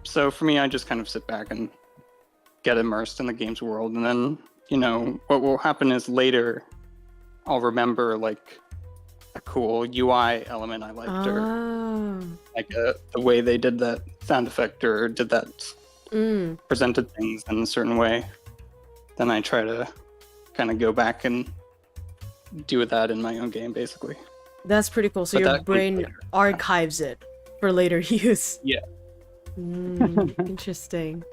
So for me, I just kind of sit back and get immersed in the game's world, and then what will happen is later I'll remember like a cool UI element I liked, or like the way they did that sound effect or did that presented things in a certain way. Then I try to kind of go back and do that in my own game, basically. That's pretty cool. So But your that comes brain later. archives it for later use. Yeah. Interesting.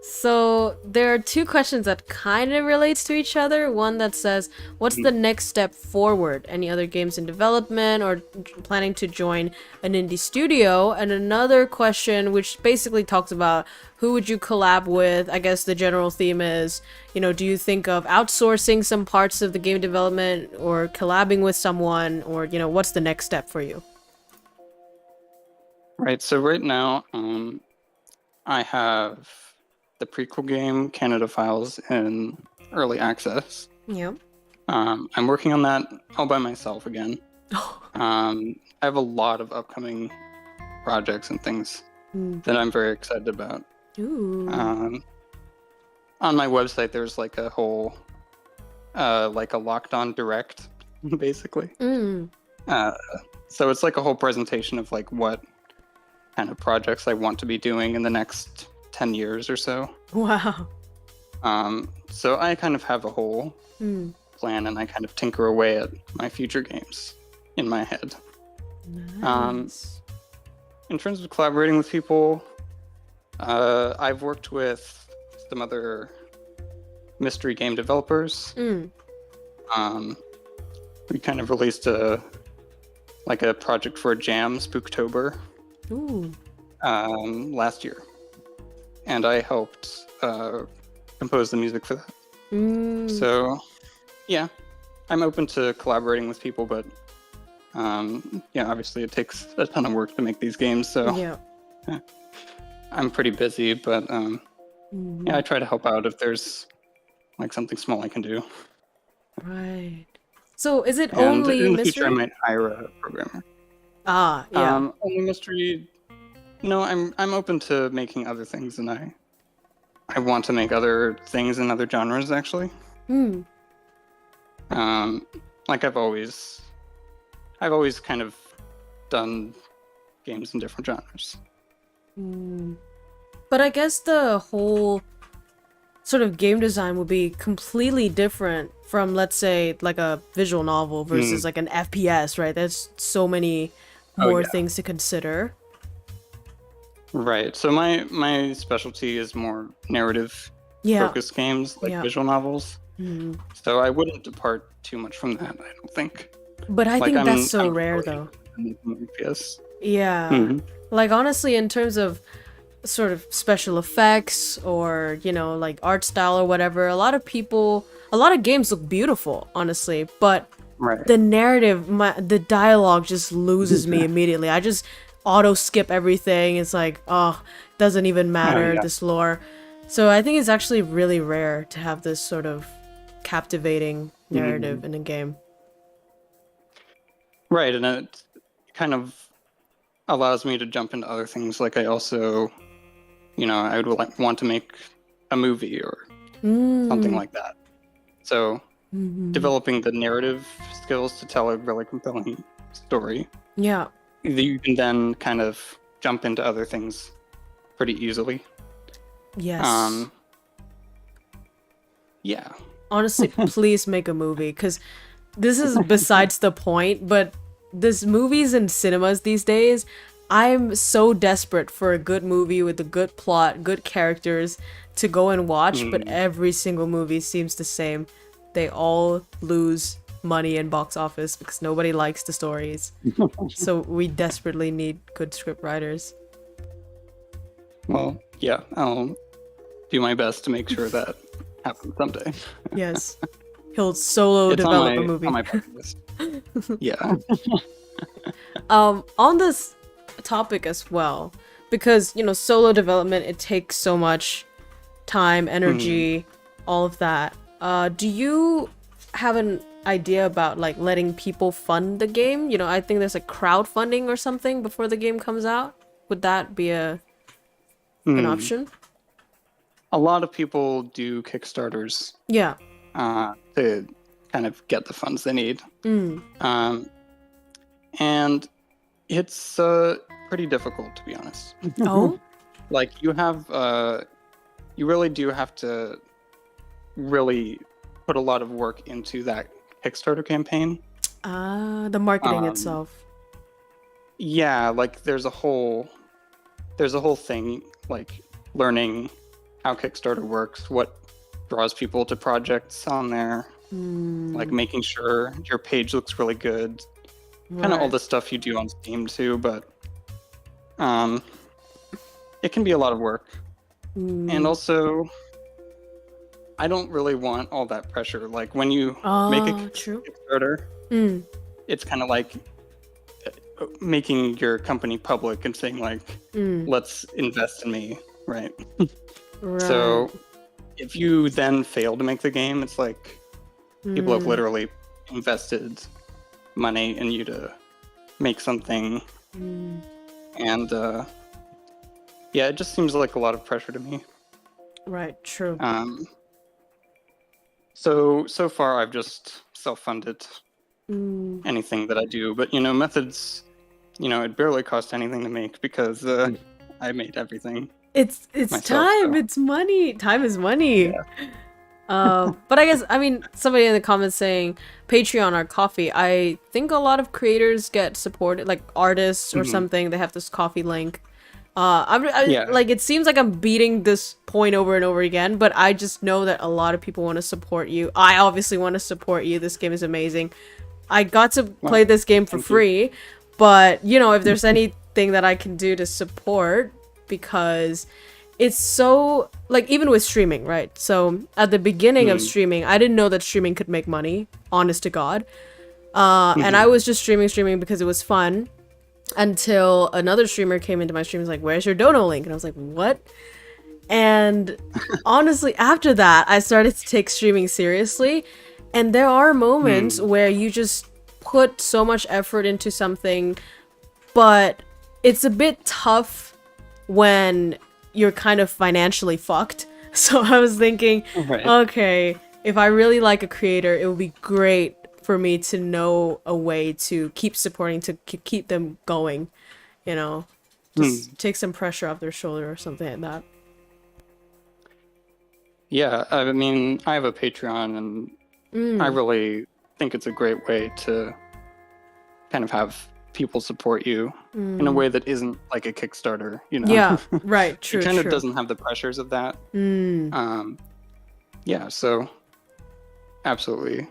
So there are two questions that kind of relates to each other. One that says, what's the next step forward? Any other games in development or planning to join an indie studio? And another question which basically talks about who would you collab with? I guess the general theme is, do you think of outsourcing some parts of the game development or collabing with someone, or, what's the next step for you? Right. So right now, I have the prequel game Canada Files in early access. Yeah. I'm working on that all by myself again. I have a lot of upcoming projects and things that I'm very excited about. Ooh. On my website, there's like a whole, like a locked on direct, basically. So it's like a whole presentation of like what kind of projects I want to be doing in the next 10 years or so. Wow. So I kind of have a whole plan, and I kind of tinker away at my future games in my head. Nice. In terms of collaborating with people, I've worked with some other mystery game developers. We kind of released a project for a jam, Spooktober, last year, and I helped compose the music for that. So, yeah, I'm open to collaborating with people, but obviously it takes a ton of work to make these games. So Yeah. I'm pretty busy, but I try to help out if there's like something small I can do. Right. So is it And only in the mystery? future, I might hire a programmer. Ah, yeah. Only mystery. No, I'm open to making other things, and I want to make other things in other genres actually. Like I've always kind of done games in different genres. But I guess the whole sort of game design would be completely different from, let's say, like a visual novel versus like an FPS, right? There's so many more yeah. things to consider. Right. So my specialty is more narrative Yeah. focused games, like Yeah. visual novels. So I wouldn't depart too much from that, I don't think. But I Like, think I'm- that's so I'm rare, really though. Yes. Yeah. Mhm. Like, honestly, in terms of sort of special effects or, you know, like art style or whatever, a lot of games look beautiful, honestly, but Right. the narrative, the dialogue just loses me immediately. I just auto skip everything. It's like, oh, doesn't even matter, yeah. this lore. So I think it's actually really rare to have this sort of captivating narrative in a game. Right, and it kind of allows me to jump into other things. Like, I also, I would want to make a movie or something like that. So, developing the narrative skills to tell a really compelling story, Yeah. you can then kind of jump into other things pretty easily. Yes. Yeah. Honestly, please make a movie, because this is besides the point, but this movies in cinemas these days, I'm so desperate for a good movie with a good plot, good characters to go and watch, but every single movie seems the same. They all lose money in box office because nobody likes the stories. So we desperately need good script writers. Well, yeah, I'll do my best to make sure that happens someday. Yes. He'll solo It's develop a movie. on my bucket list. Yeah. On this topic as well, because solo development, it takes so much time, energy, all of that. Do you have an idea about like letting people fund the game? I think there's like crowdfunding or something before the game comes out. Would that be an option? A lot of people do Kickstarters Yeah. to kind of get the funds they need. And it's pretty difficult, to be honest. Oh? Like, you really do have to really put a lot of work into that Kickstarter campaign. The marketing itself. Yeah, like there's a whole thing, like learning how Kickstarter works, what draws people to projects on there, like making sure your page looks really good, kind of all the stuff you do on Steam too, but it can be a lot of work. And also, I don't really want all that pressure. Like, when you make a Kickstarter, it's kind of like making your company public and saying like, let's invest in me, right? So if you then fail to make the game, it's like people have literally invested money in you to make something. And yeah, it just seems like a lot of pressure to me. Right, true. So far I've just self-funded anything that I do, but methods, it barely cost anything to make because I made everything. It's myself, time, so. it's money. Time is money. But I guess, somebody in the comments saying Patreon or coffee, I think a lot of creators get supported, like artists or something, they have this coffee link. Like, it seems like I'm beating this point over and over again, but I just know that a lot of people want to support you. I obviously want to support you. This game is amazing. I got to play this game for free, but if there's anything that I can do to support, because it's so, like, even with streaming, right? So at the beginning of streaming, I didn't know that streaming could make money, honest to God. And I was just streaming because it was fun. Until another streamer came into my stream and was like, where's your dono link? And I was like, what? And honestly, after that, I started to take streaming seriously. And there are moments where you just put so much effort into something, but it's a bit tough when you're kind of financially fucked. So I was thinking, okay, if I really like a creator, it would be great for me to know a way to keep supporting, to keep them going, just take some pressure off their shoulder or something like that. Yeah, I mean, I have a Patreon, and I really think it's a great way to kind of have people support you in a way that isn't like a Kickstarter, Yeah, right, true, It kind true. of doesn't have the pressures of that. Yeah, so absolutely.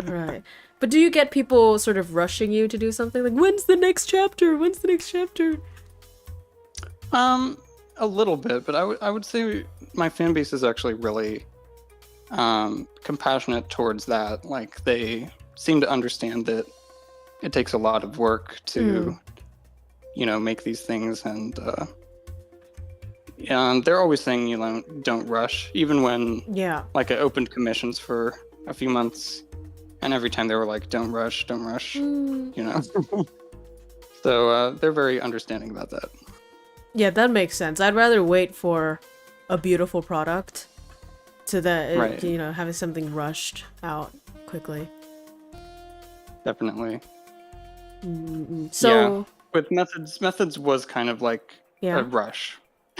Right. But do you get people sort of rushing you to do something? Like, when's the next chapter? When's the next chapter? A little bit, but I would say my fan base is actually really compassionate towards that. Like, they seem to understand that it takes a lot of work to, you know, make these things, and they're always saying, you know, don't rush. Even when, like, I opened commissions for a few months, and every time they were like, don't rush, you know. So they're very understanding about that. Yeah, that makes sense. I'd rather wait for a beautiful product to that, you know, having something rushed out quickly. Definitely. So yeah. With methods was kind of like a rush.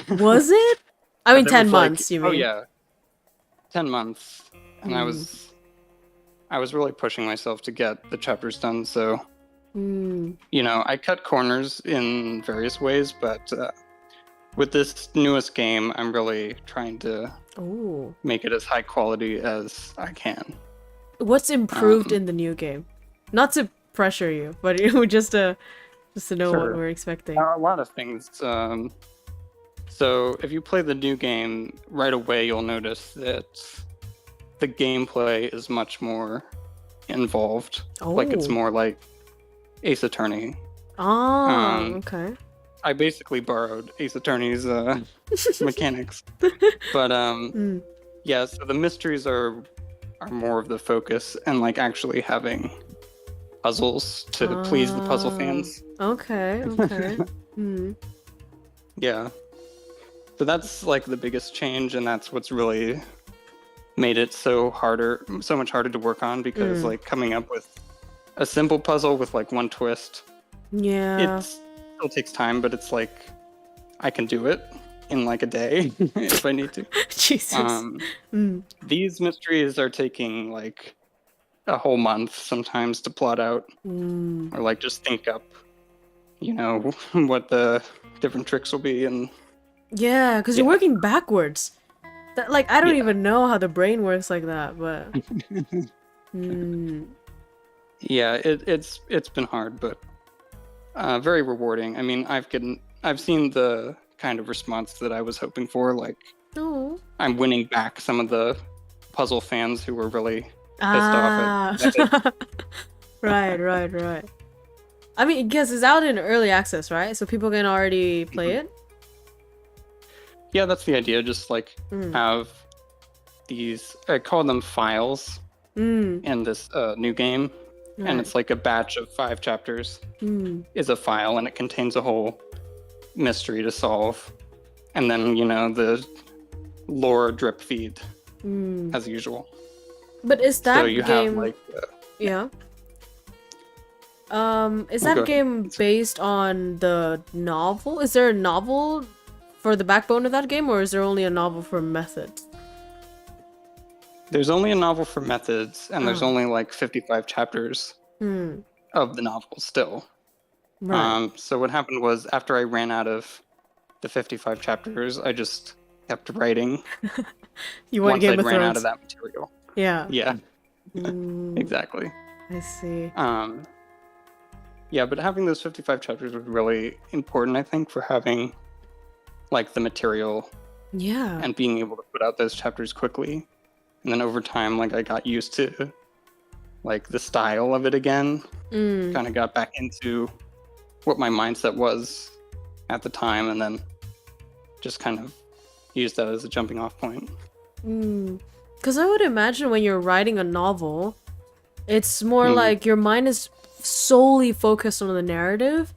Was it? I mean, 10 months, like, you mean? Oh yeah, 10 months, and I was really pushing myself to get the chapters done. So, you know, I cut corners in various ways, but with this newest game, I'm really trying to make it as high quality as I can. What's improved in the new game? Not to pressure you, but just to know what we're expecting. A lot of things. So if you play the new game, right away you'll notice that the gameplay is much more involved. Like, it's more like Ace Attorney. Okay. I basically borrowed Ace Attorney's mechanics. But yeah, so the mysteries are more of the focus, and like actually having puzzles to please the puzzle fans. Okay. Yeah. So that's like the biggest change, and that's what's really made it so much harder to work on, because like coming up with a simple puzzle with like one twist, it still takes time, but it's like I can do it in like a day if I need to. Jesus. These mysteries are taking like a whole month sometimes to plot out, or like just think up, you know, what the different tricks will be. And yeah, because you're working backwards. That, like, I don't even know how the brain works like that, but yeah, it's been hard, but very rewarding. I mean, I've seen the kind of response that I was hoping for. Like, I'm winning back some of the puzzle fans who were really pissed off at right. I mean, because it's out in early access, right? So people can already play it? Yeah, that's the idea. Just like have these, I call them files in this new game. Right. And it's like a batch of 5 chapters is a file, and it contains a whole mystery to solve. And then, you know, the lore drip feed as usual. But is that so you game... have like... is that game based on the novel? Is there a novel for the backbone of that game, or is there only a novel for methods? There's only a novel for methods, and there's only like 55 chapters of the novel still. Right. So what happened was, after I ran out of the 55 chapters, I just kept writing. You want Game of Thrones? Ran out of that material. Yeah. Yeah. Exactly. I see. Yeah, but having those 55 chapters was really important, I think, for having like the material. Yeah. And being able to put out those chapters quickly. And then over time, like, I got used to like the style of it again. Kind of got back into what my mindset was at the time, and then just kind of used that as a jumping off point. Because I would imagine when you're writing a novel, it's more like your mind is solely focused on the narrative,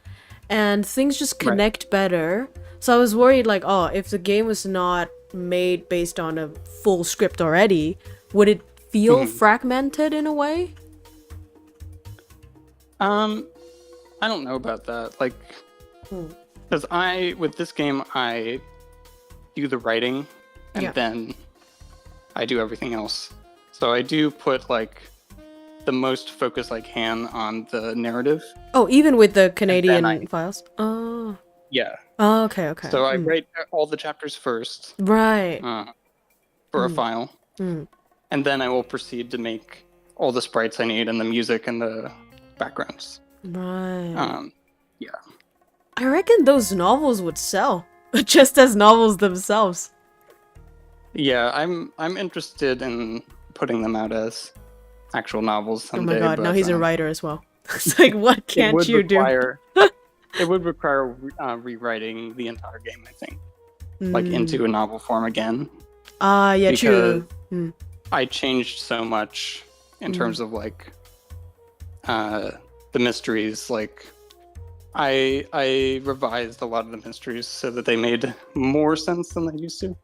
and things just connect better. So I was worried, like, oh, if the game was not made based on a full script already, would it feel fragmented in a way? I don't know about that. Like, because with this game, I do the writing, and then I do everything else. So I do put like the most focus I can on the narrative. Oh, even with the Canadian files? Oh. Yeah. Oh, okay. So I write all the chapters first. Right. For a file. And then I will proceed to make all the sprites I need and the music and the backgrounds. Right. Yeah. I reckon those novels would sell, just as novels themselves. Yeah, I'm interested in putting them out as actual novels Oh someday. my god, but, now he's a writer as well. It's like, what can't you do? It would require rewriting the entire game, I think, like into a novel form again. Yeah, because true. I changed so much in terms of like the mysteries. Like I revised a lot of the mysteries so that they made more sense than they used to.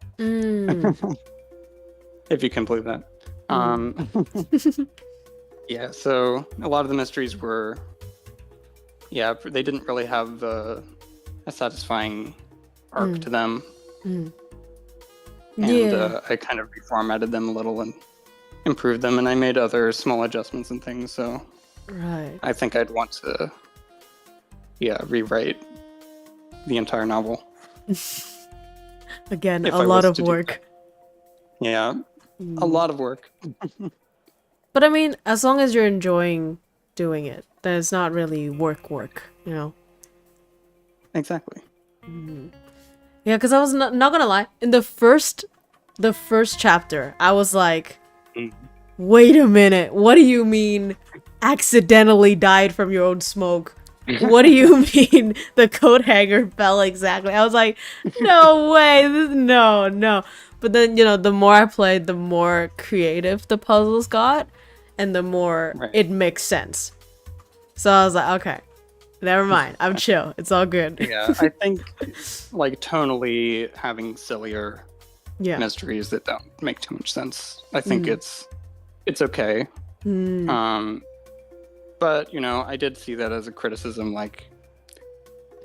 If you can believe that. Yeah, so a lot of the mysteries were, they didn't really have a satisfying arc to them. And I kind of reformatted them a little and improved them, and I made other small adjustments and things, so Right. I think I'd want to rewrite the entire novel. Again, If a I lot was of to do work. Yeah, a lot of work. But I mean, as long as you're enjoying doing it, then it's not really work, you know? Exactly. Yeah, because I was not gonna lie, in the first chapter, I was like, wait a minute, what do you mean accidentally died from your own smoke? What do you mean the coat hanger fell exactly? I was like, no way, no. But then, you know, the more I played, the more creative the puzzles got, and the more it makes sense. So I was like, okay, never mind, I'm chill, it's all good. Yeah, I think like tonally having sillier Yeah. mysteries that don't make too much sense. I think it's okay. But you know, I did see that as a criticism. Like,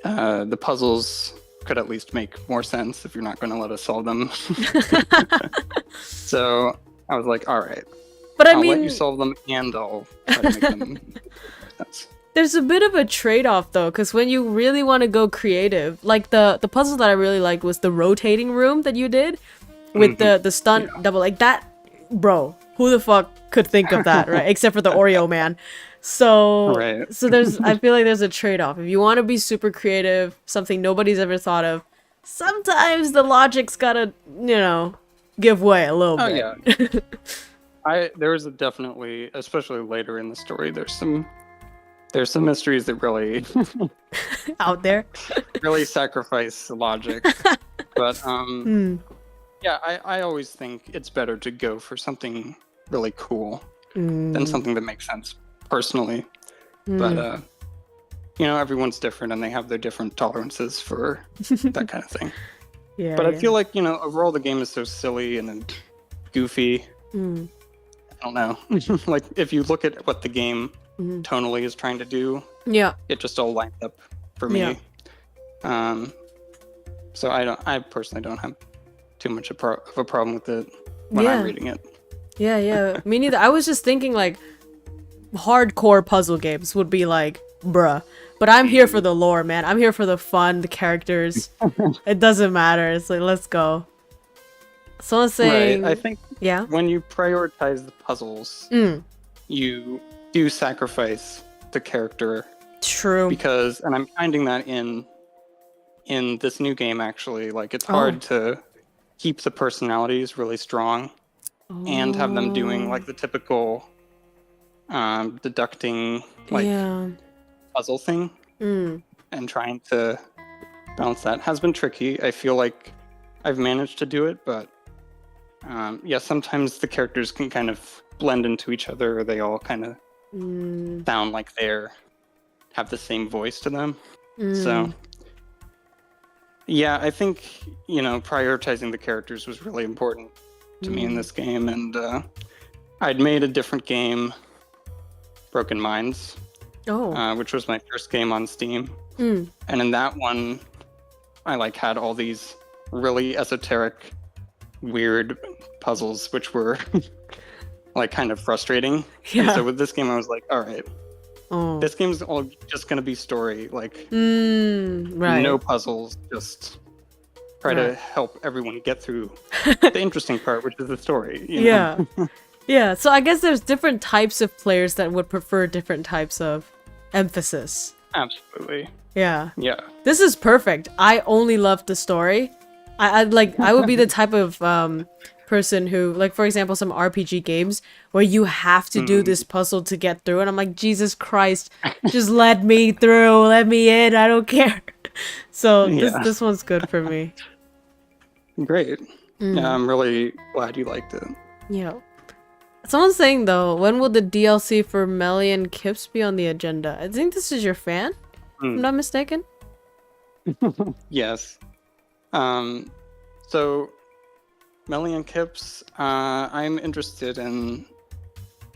the puzzles could at least make more sense if you're not going to let us solve them. So I was like, all right, But I I'll mean, let you solve them, and I'll try to make them make sense. there's a bit of a trade-off though, because when you really want to go creative, like the puzzle that I really liked was the rotating room that you did with the stunt double, like that, bro. Who the fuck could think of that, right? Except for the Oreo man. So so I feel like there's a trade-off. If you want to be super creative, something nobody's ever thought of, sometimes the logic's gotta, you know, give way a little bit. Yeah. There's definitely, especially later in the story, there's some mysteries that really Out there. really sacrifice logic. But yeah, I always think it's better to go for something really cool than something that makes sense personally. But you know, everyone's different and they have their different tolerances for that kind of thing. Yeah. But I feel like, you know, overall the game is so silly and goofy. I don't know. Like, if you look at what the game tonally is trying to do, it just all lines up for me. So I personally don't have too much of a problem with it when I'm reading it. Yeah. Me neither. I was just thinking like hardcore puzzle games would be like, bruh. But I'm here for the lore, man. I'm here for the fun, the characters. It doesn't matter. It's like, let's go. Someone's saying... Right. I think when you prioritize the puzzles, you do sacrifice the character. True. Because, and I'm finding that in this new game, actually, like, it's hard to keep the personalities really strong and have them doing, like, the typical deducting, like, puzzle thing. And trying to balance that has been tricky. I feel like I've managed to do it, but sometimes the characters can kind of blend into each other, or they all kind of sound like have the same voice to them. So yeah, I think, you know, prioritizing the characters was really important to me in this game, and I'd made a different game, Broken Minds, which was my first game on Steam. And in that one, I like had all these really esoteric, weird puzzles, which were like kind of frustrating. And so with this game, I was like, all right, this game's all just gonna be story, like no puzzles, just try to help everyone get through the interesting part, which is the story. You know? Yeah, so I guess there's different types of players that would prefer different types of emphasis. Absolutely. Yeah. Yeah. This is perfect. I only love the story. I would be the type of person who, like, for example, some RPG games where you have to do this puzzle to get through, and I'm like, Jesus Christ, just let me through, let me in, I don't care. So this one's good for me. Great. Yeah, I'm really glad you liked it. Yeah. Someone's saying though, when will the DLC for Melly and Kips be on the agenda? I think this is your fan, if I'm not mistaken. Yes. So Melly and Kips, I'm interested in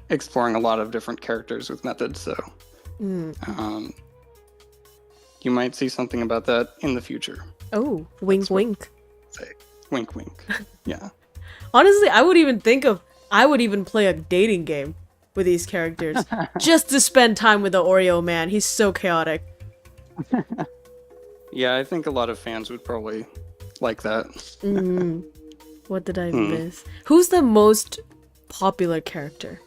exploring a lot of different characters with methods, so you might see something about that in the future. Oh, wink wink. Say, wink wink. Yeah. Honestly, I would even play a dating game with these characters just to spend time with the Oreo man. He's so chaotic. Yeah, I think a lot of fans would probably like that. What did I miss? Who's the most popular character?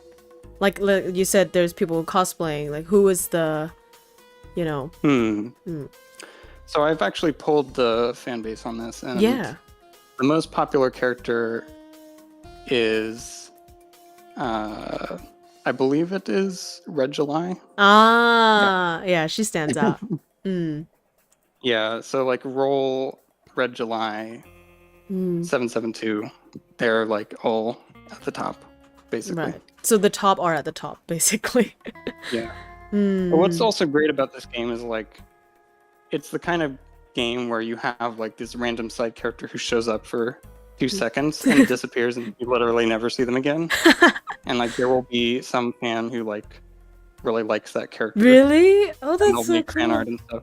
Like you said, there's people cosplaying. Like, who is the, you know? So I've actually pulled the fan base on this, and yeah, the most popular character is, I believe it is Red July. Yeah, she stands out. Yeah, so like roll Red July, 772. They're like all at the top, basically. Right. So the top are at the top, basically. Yeah. But what's also great about this game is like, it's the kind of game where you have like this random side character who shows up for 2 seconds and disappears, and you literally never see them again. And like there will be some fan who like really likes that character. Really? Oh, And that's they'll so make fan cool. art and stuff.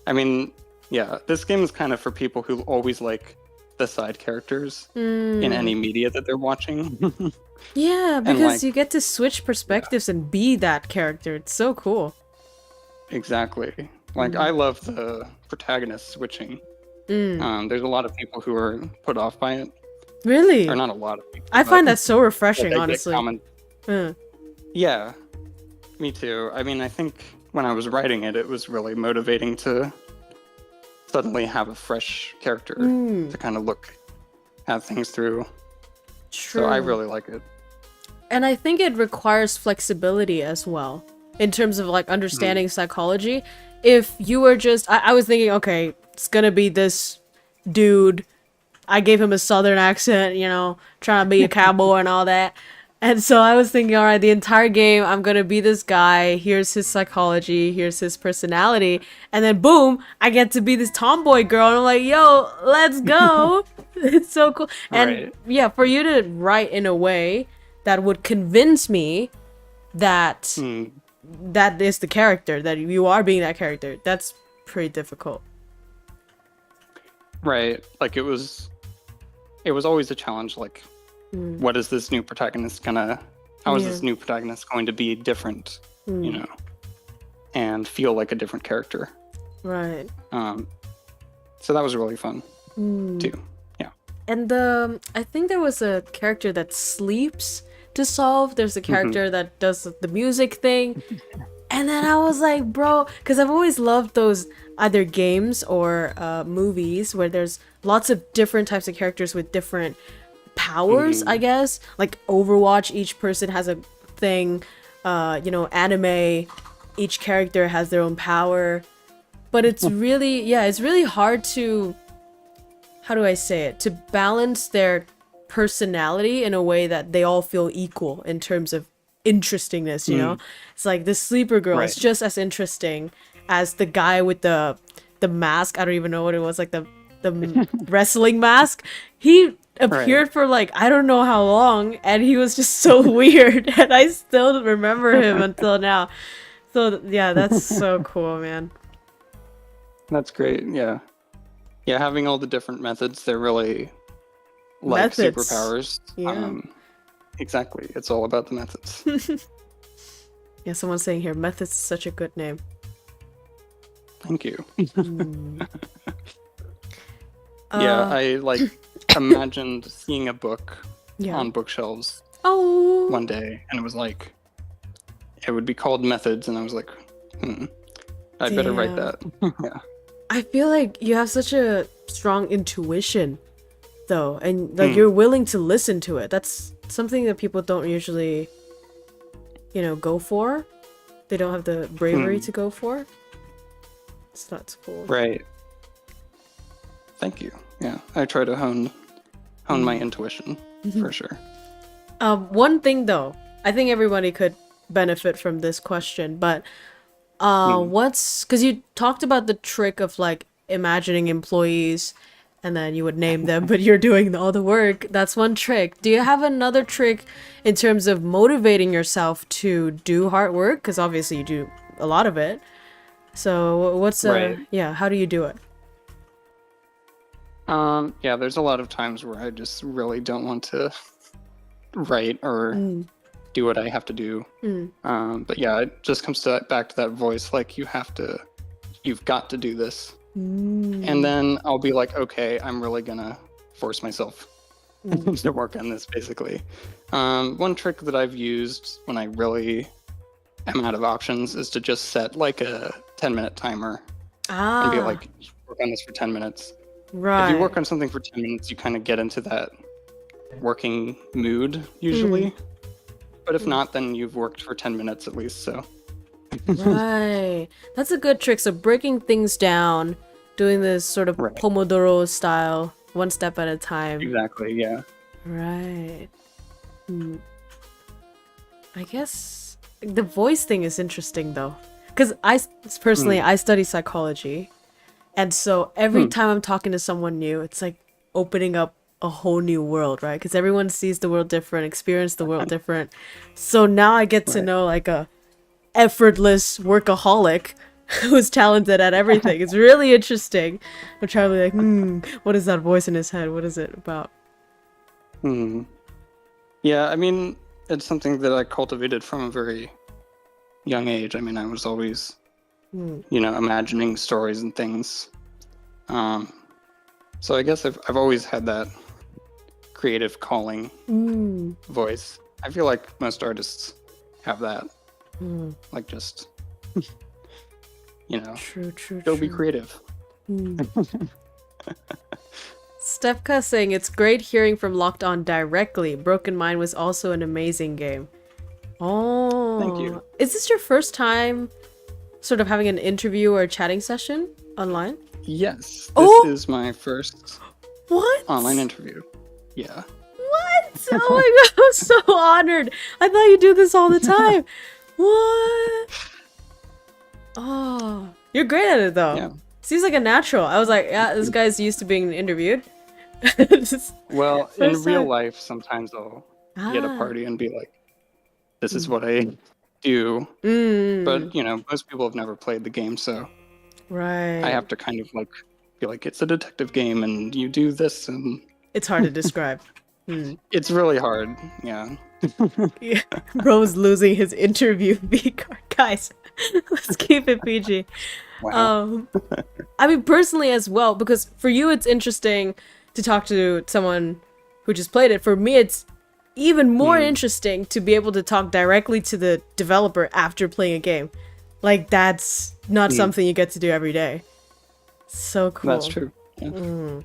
I mean, yeah, this game is kind of for people who always like the side characters in any media that they're watching. Yeah, because like- you get to switch perspectives and be that character. It's so cool. Exactly. Like I love the protagonist switching. There's a lot of people who are put off by it. Really? Or not a lot of people. I find but that so they refreshing, get honestly. Yeah, me too. I mean, I think when I was writing it, it was really motivating to suddenly have a fresh character to kind of look at things through. True. So I really like it. And I think it requires flexibility as well, in terms of like understanding psychology. If you were just, I was thinking, okay, it's gonna be this dude. I gave him a southern accent, you know, trying to be a cowboy and all that. And so I was thinking, all right, the entire game, I'm gonna be this guy. Here's his psychology. Here's his personality. And then boom, I get to be this tomboy girl. And I'm like, yo, let's go. It's so cool. And Right. yeah, for you to write in a way that would convince me that that is the character, that you are being that character, that's pretty difficult. Right. Like it was always a challenge. Like, what is this new protagonist how is this new protagonist going to be different, you know, and feel like a different character? Right. So that was really fun too. Yeah. And I think there was a character that sleeps to solve. There's a character that does the music thing. And then I was like, bro, because I've always loved those either games or movies where there's lots of different types of characters with different powers, I guess. Like Overwatch, each person has a thing. You know, anime, each character has their own power. But it's really, it's really hard to, how do I say it? To balance their personality in a way that they all feel equal in terms of interestingness, you know? It's like the sleeper girl is just as interesting as the guy with the mask. I don't even know what it was, like the wrestling mask. He appeared for like I don't know how long, and he was just so weird, and I still remember him until now. So yeah, that's so cool, man. That's great. Yeah. Yeah, having all the different methods, they're really like Methods. superpowers. Yeah. Exactly. It's all about the methods. Yeah, someone's saying here, Methods is such a good name. Thank you. Yeah, I like imagined seeing a book on bookshelves Oh. one day, and it was like, it would be called methods, and I was like, I'd better write that. Yeah. I feel like you have such a strong intuition, though, and like you're willing to listen to it. That's something that people don't usually, go for. They don't have the bravery to go for. So that's cool. Right. Thank you. Yeah, I try to hone my intuition for sure. One thing though, I think everybody could benefit from this question, but because you talked about the trick of like imagining employees and then you would name them, but you're doing all the work. That's one trick. Do you have another trick in terms of motivating yourself to do hard work? Because obviously you do a lot of it. So what's how do you do it? Yeah, there's a lot of times where I just really don't want to write or do what I have to do. But yeah, it just comes back to that voice, like you've got to do this. And then I'll be like, okay, I'm really gonna force myself to work on this, basically. One trick that I've used when I really am out of options is to just set like a 10-minute timer and be like, work on this for 10 minutes. Right. If you work on something for 10 minutes, you kind of get into that working mood usually. But if not, then you've worked for 10 minutes at least, so. Right. That's a good trick. So breaking things down, doing this sort of Pomodoro style, one step at a time. Exactly, yeah. Right. I guess the voice thing is interesting though. Because I study psychology. And so every time I'm talking to someone new, it's like opening up a whole new world, right? Because everyone sees the world different, experience the world different. So now I get to know like a effortless workaholic who's talented at everything. It's really interesting. I'm trying to be like, what is that voice in his head? What is it about? Yeah, I mean, it's something that I cultivated from a very young age. I mean, I was always, imagining stories and things. So I guess I've always had that creative calling voice. I feel like most artists have that. Like just, go be creative. Stefka saying, it's great hearing from Locked On directly. Broken Mind was also an amazing game. Oh. Thank you. Is this your first time sort of having an interview or a chatting session online? Yes. This is my first online interview. Yeah. What? Oh my god, I'm so honored. I thought you do this all the time. What? Oh, you're great at it though. Yeah. Seems like a natural. I was like, yeah, this guy's used to being interviewed. Well, in real life, sometimes I'll get a party and be like, this is what I do. But, most people have never played the game, so I have to kind of like be like, it's a detective game and you do this and... It's hard to describe. It's really hard, yeah. Yeah. Bro's losing his interview V card. Guys, let's keep it PG. Wow. I mean, personally as well, because for you it's interesting to talk to someone who just played it. For me, it's even more interesting to be able to talk directly to the developer after playing a game. Like, that's not something you get to do every day. So cool. That's true. Yeah.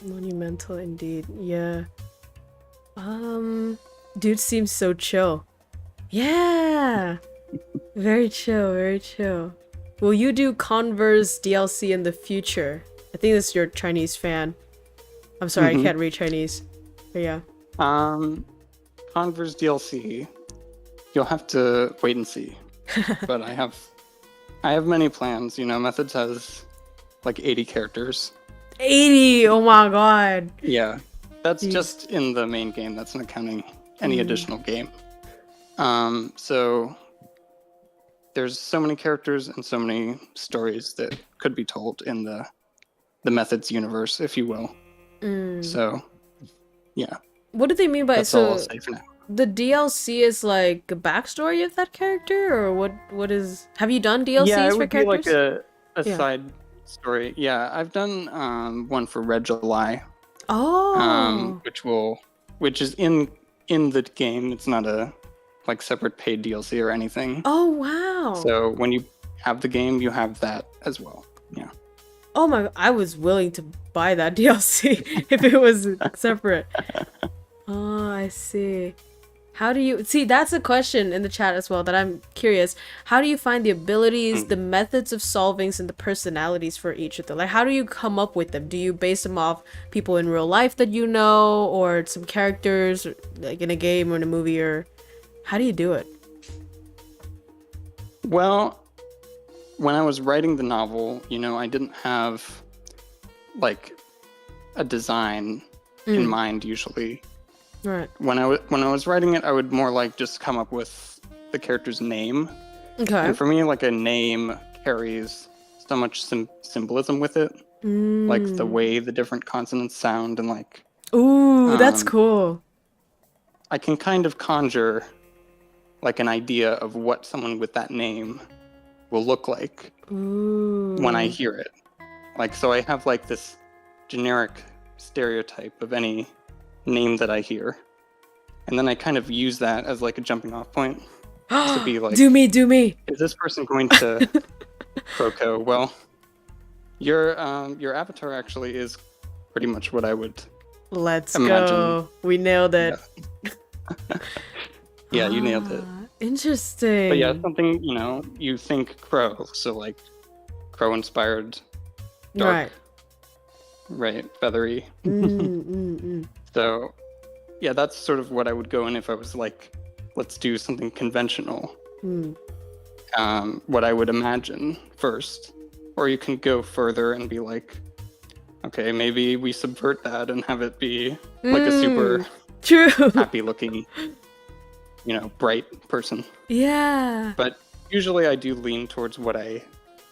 Monumental indeed. Yeah. Dude seems so chill. Yeah. Very chill, very chill. Will you do Converse DLC in the future? I think this is your Chinese fan. I'm sorry, I can't read Chinese. But yeah. Converse DLC. You'll have to wait and see. But I have many plans. Methods has like 80 characters. 80! Oh my god. Yeah. That's just in the main game. That's not counting any additional game. So there's so many characters and so many stories that could be told in the Methods universe, if you will. So, yeah. What do they mean by That's all I'll say for now. The DLC is like a backstory of that character, or what is? Have you done DLCs yeah, it for would characters? be like a side story. Yeah, I've done one for Red July. Oh. Which is in in the game. It's not a like separate paid DLC or anything. Oh wow. So when you have the game, you have that as well. Yeah. Oh my, I was willing to buy that DLC if it was separate. Oh, I see. How do you see? That's a question in the chat as well that I'm curious. How do you find the abilities, the methods of solvings, and the personalities for each of them? Like, how do you come up with them? Do you base them off people in real life that you know, or some characters, like in a game or in a movie, or how do you do it? Well, when I was writing the novel, you know, I didn't have like a design in mind usually. Right. When I was writing it, I would more like just come up with the character's name. Okay. And for me, like a name carries so much symbolism with it, like the way the different consonants sound, and like. Ooh, that's cool. I can kind of conjure like an idea of what someone with that name will look like when I hear it. Like, so I have like this generic stereotype of any name that I hear, and then I kind of use that as like a jumping off point to be like, do me. Is this person going to KROWKO? Well, your avatar actually is pretty much what I would Let's imagine. go. We nailed it. Yeah, you nailed it. Interesting. But yeah, something, you know, you think crow, so like crow inspired, dark, right, feathery. So yeah, that's sort of what I would go in if I was like, let's do something conventional. What I would imagine first, or you can go further and be like, okay, maybe we subvert that and have it be like a super happy looking, you know, bright person. Yeah. But usually I do lean towards what I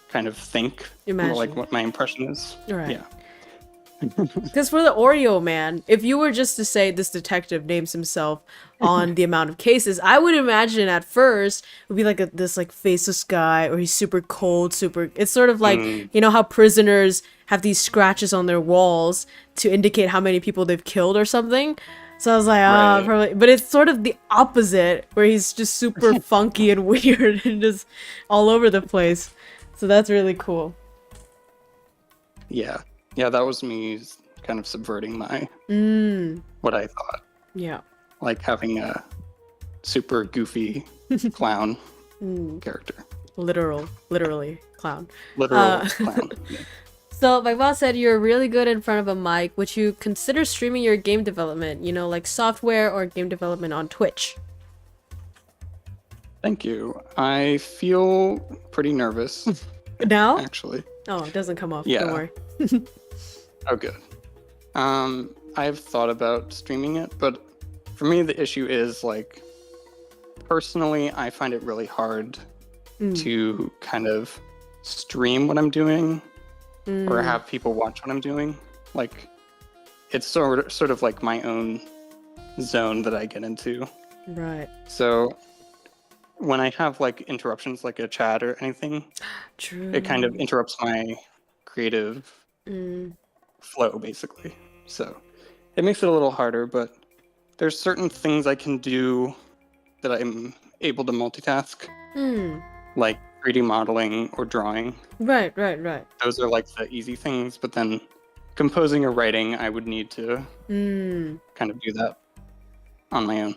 kind of think, Imagine. like what my impression is. Right. Yeah. Because for the Oreo man, if you were just to say this detective names himself on the amount of cases, I would imagine at first it would be like this like faceless guy, or he's super cold, super. It's sort of like you know how prisoners have these scratches on their walls to indicate how many people they've killed or something. So I was like, probably, but it's sort of the opposite, where he's just super funky and weird and just all over the place. So that's really cool. Yeah. Yeah, that was me kind of subverting my what I thought. Yeah. Like having a super goofy clown character. Literally clown. Literal clown. Yeah. So my boss said you're really good in front of a mic. Would you consider streaming your game development, you know, like software or game development on Twitch? Thank you. I feel pretty nervous. Now? Actually. Oh, it doesn't come off. Yeah. Don't worry. Oh, good. I've thought about streaming it, but for me, the issue is like, personally, I find it really hard to kind of stream what I'm doing or have people watch what I'm doing. Like, it's sort of like my own zone that I get into. Right. So when I have like interruptions, like a chat or anything, it kind of interrupts my creative flow, basically. So it makes it a little harder, but there's certain things I can do that I'm able to multitask, like 3D modeling or drawing. Right. Those are like the easy things, but then composing or writing, I would need to kind of do that on my own.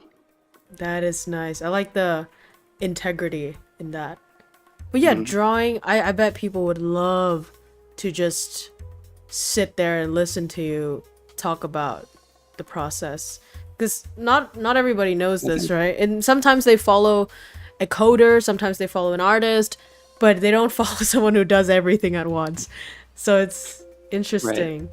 That is nice. I like the integrity in that. But yeah, drawing, I bet people would love to just sit there and listen to you talk about the process, because not everybody knows this, right? And sometimes they follow a coder, sometimes they follow an artist, but they don't follow someone who does everything at once. So it's interesting.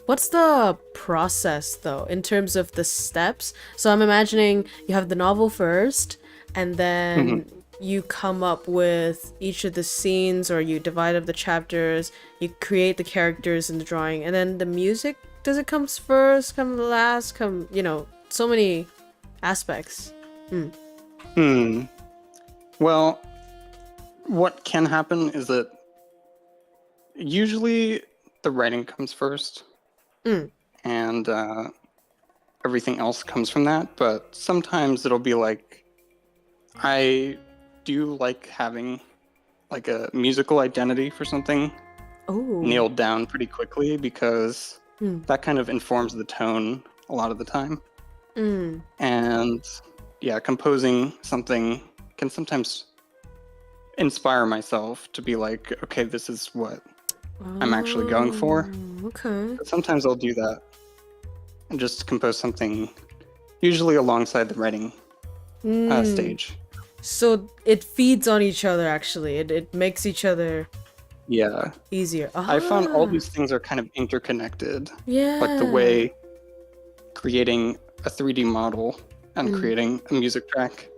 What's the process though in terms of the steps? So I'm imagining you have the novel first, and then you come up with each of the scenes, or you divide up the chapters, you create the characters in the drawing, and then the music, does it come first, come last, come, you know, so many aspects. Well, what can happen is that usually the writing comes first, and everything else comes from that. But sometimes it'll be like, I do like having like a musical identity for something Oh. nailed down pretty quickly, because that kind of informs the tone a lot of the time. And yeah, composing something can sometimes inspire myself to be like, okay, this is what I'm actually going for. Okay. But sometimes I'll do that and just compose something, usually alongside the writing stage. So it feeds on each other, actually. It makes each other Yeah. easier. I found all these things are kind of interconnected. Yeah. Like the way creating a 3D model and creating a music track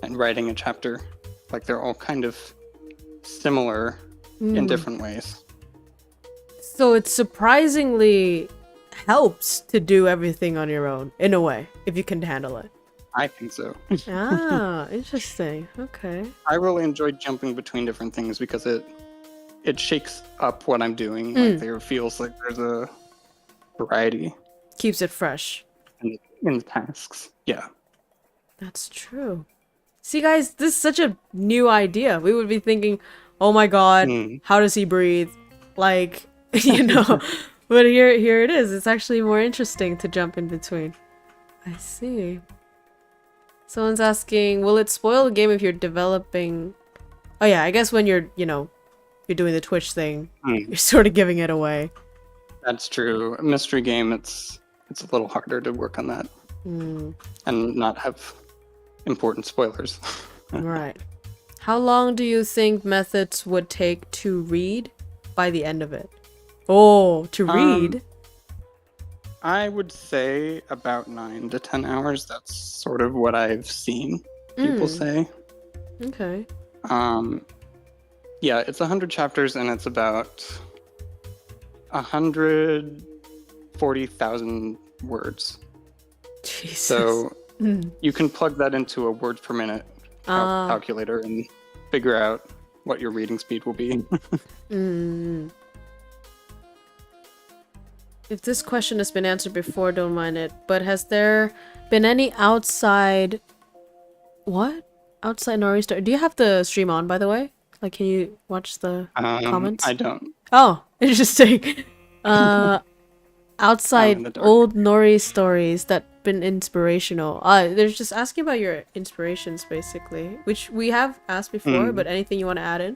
and writing a chapter, like they're all kind of similar in different ways. So it surprisingly helps to do everything on your own, in a way, if you can handle it. I think so. Ah, interesting. Okay. I really enjoy jumping between different things because it shakes up what I'm doing. Like there feels like there's a variety Keeps it fresh. in the tasks. Yeah. That's true. See, guys, this is such a new idea. We would be thinking, oh my god, how does he breathe? Like, you know. But here it is. It's actually more interesting to jump in between. I see. Someone's asking, will it spoil the game if you're developing... Oh yeah, I guess when you're doing the Twitch thing, you're sort of giving it away. That's true. A mystery game, it's a little harder to work on that and not have important spoilers. Right. How long do you think methods would take to read by the end of it? Oh, to read? I would say about 9 to 10 hours. That's sort of what I've seen people say. Okay. Yeah, it's 100 chapters and it's about 140,000 words. Jesus. So you can plug that into a words per minute calculator and figure out what your reading speed will be. If this question has been answered before, don't mind it. But has there been any outside... What? Outside Nori story? Do you have the stream on, by the way? Like, can you watch the comments? I don't. Oh, interesting. Outside old Nori stories that been inspirational. They're just asking about your inspirations, basically. Which we have asked before, but anything you want to add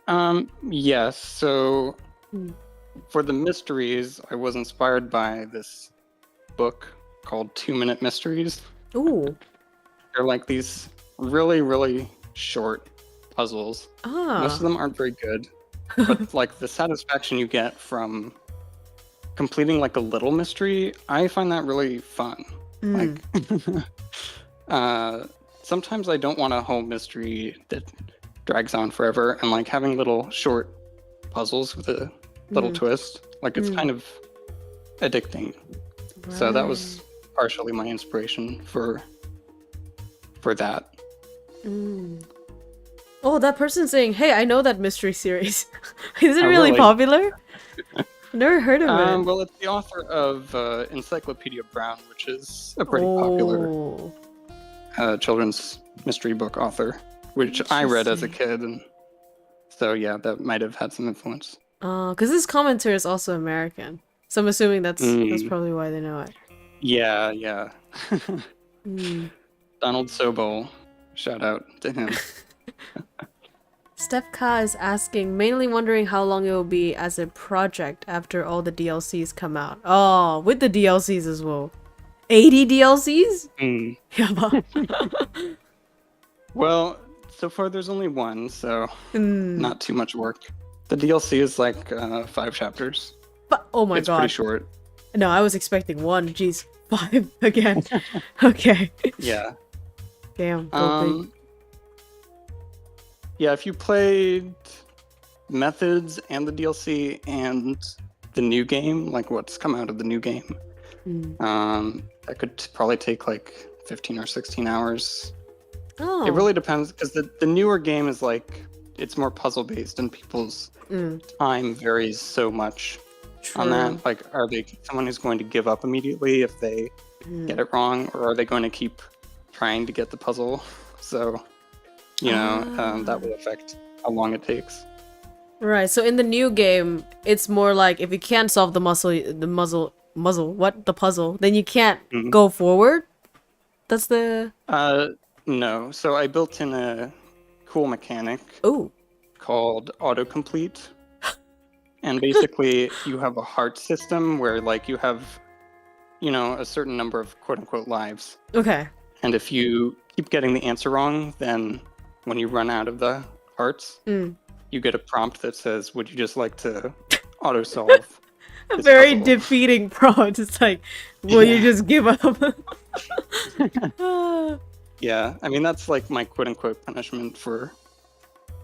in? Yes, so... For the mysteries, I was inspired by this book called 2-Minute Mysteries. Ooh. They're like these really, really short puzzles. Most of them aren't very good, but like the satisfaction you get from completing like a little mystery, I find that really fun. Like, sometimes I don't want a whole mystery that drags on forever, and like having little short puzzles with a little twist, like it's kind of addicting. Right. So that was partially my inspiration for that. Oh, that person's saying, hey, I know that mystery series. Is it really popular? Never heard of it. Well, it's the author of Encyclopedia Brown, which is a pretty popular children's mystery book author, which I read as a kid, and so yeah, that might have had some influence. Because this commenter is also American, so I'm assuming that's probably why they know it. Yeah. Donald Sobol, shout out to him. Steph Ka is asking, mainly wondering how long it will be as a project after all the DLCs come out. Oh, with the DLCs as well. 80 DLCs? Yaba. Well, so far there's only one, so not too much work. The DLC is like 5 chapters. But, oh my god. It's pretty short. No, I was expecting 1. Jeez, 5 again. Okay. Yeah. Damn. Big. Yeah, if you played Methods and the DLC and the new game, like what's come out of the new game, that could probably take like 15 or 16 hours. Oh. It really depends, because the newer game is like, it's more puzzle based and people's time varies so much. on that. Like, are they someone who's going to give up immediately if they get it wrong, or are they going to keep trying to get the puzzle? So, that will affect how long it takes. Right. So in the new game, it's more like if you can't solve the puzzle, then you can't go forward. That's the. No. So I built in a cool mechanic called autocomplete. And basically, you have a heart system where, like, you have, a certain number of quote-unquote lives. Okay. And if you keep getting the answer wrong, then when you run out of the hearts, you get a prompt that says, would you just like to auto-solve A very puzzle? defeating prompt. It's like, will you just give up? Yeah, I mean, that's, like, my quote-unquote punishment for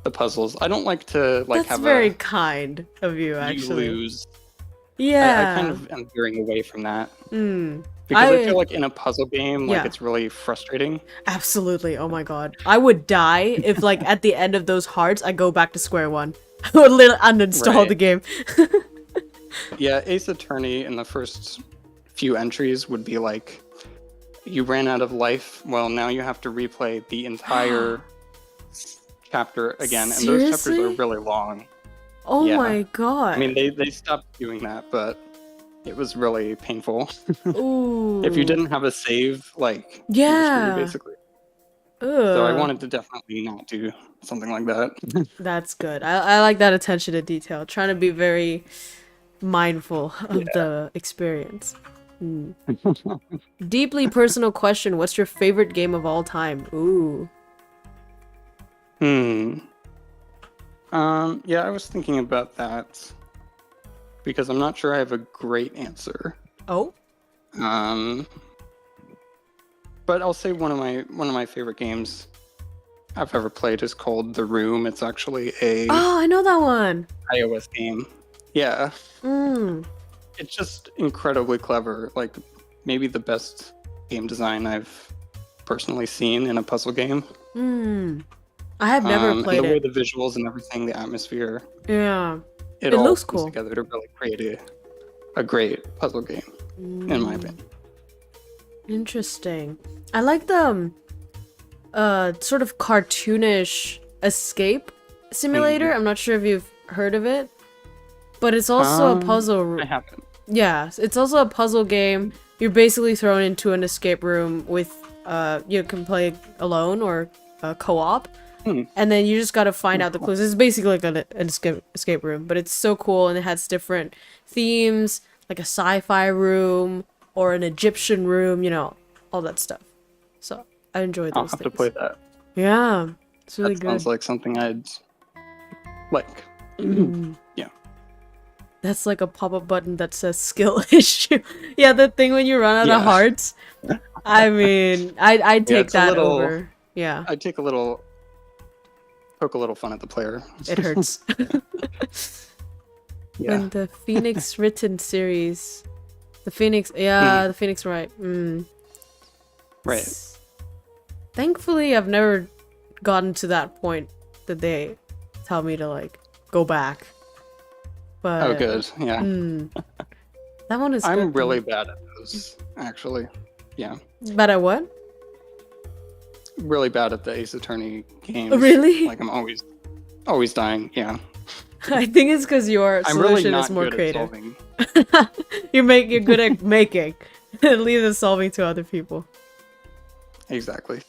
the puzzles. I don't like to, like, That's have very kind of you, actually. You lose. Yeah. I kind of am veering away from that. Mm. Because I feel like in a puzzle game, like, Yeah. it's really frustrating. Absolutely. Oh my god. I would die if, like, at the end of those hearts, I go back to square one. I would literally uninstall Right. the game. Yeah, Ace Attorney in the first few entries would be like, you ran out of life, well, now you have to replay the entire chapter again. And those chapters Seriously? are really long. Oh Yeah. my god. I mean, they stopped doing that, but it was really painful. Ooh. If you didn't have a save, like, you were Yeah. screwed, basically. Ugh. So I wanted to definitely not do something like that. That's good. I like that attention to detail. Trying to be very mindful of the experience. Deeply personal question. What's your favorite game of all time? Ooh. Yeah, I was thinking about that because I'm not sure I have a great answer. Oh? But I'll say one of my favorite games I've ever played is called The Room. It's actually a Oh, I know that one. iOS game. Yeah. Mm. It's just incredibly clever. Like, maybe the best game design I've personally seen in a puzzle game. Mm. I have never played and the way it. the visuals and everything, the atmosphere, Yeah. it It all looks comes cool. together to really create a great puzzle game, in my opinion. Interesting. I like the sort of cartoonish escape simulator. I'm not sure if you've heard of it, but it's also a puzzle. I haven't. Yeah, it's also a puzzle game. You're basically thrown into an escape room with you can play alone or co-op. And then you just gotta find out the clues. It's basically like an escape room, but it's so cool, and it has different themes, like a sci-fi room or an Egyptian room, all that stuff. So I enjoy I'll those have things. to play that. Yeah, it's really That good. sounds like something I'd like. Yeah. That's like a pop-up button that says skill issue. Yeah, the thing when you run out of Yeah. hearts. I mean, I'd take it's a that little- over. Yeah, I'd poke a little fun at the player. it hurts. Yeah. When the Phoenix written series, the Phoenix, the Phoenix, right? Right. Thankfully, I've never gotten to that point that they tell me to like go back. But Oh, good. Yeah. that one is. I'm good, really though. bad at those, actually. Yeah. Bad at what? Really bad at the Ace Attorney games. Really? Like, I'm always dying. Yeah. I think it's because your I'm really solution not is more good creative. at solving. You're good at making. Leave the solving to other people. Exactly.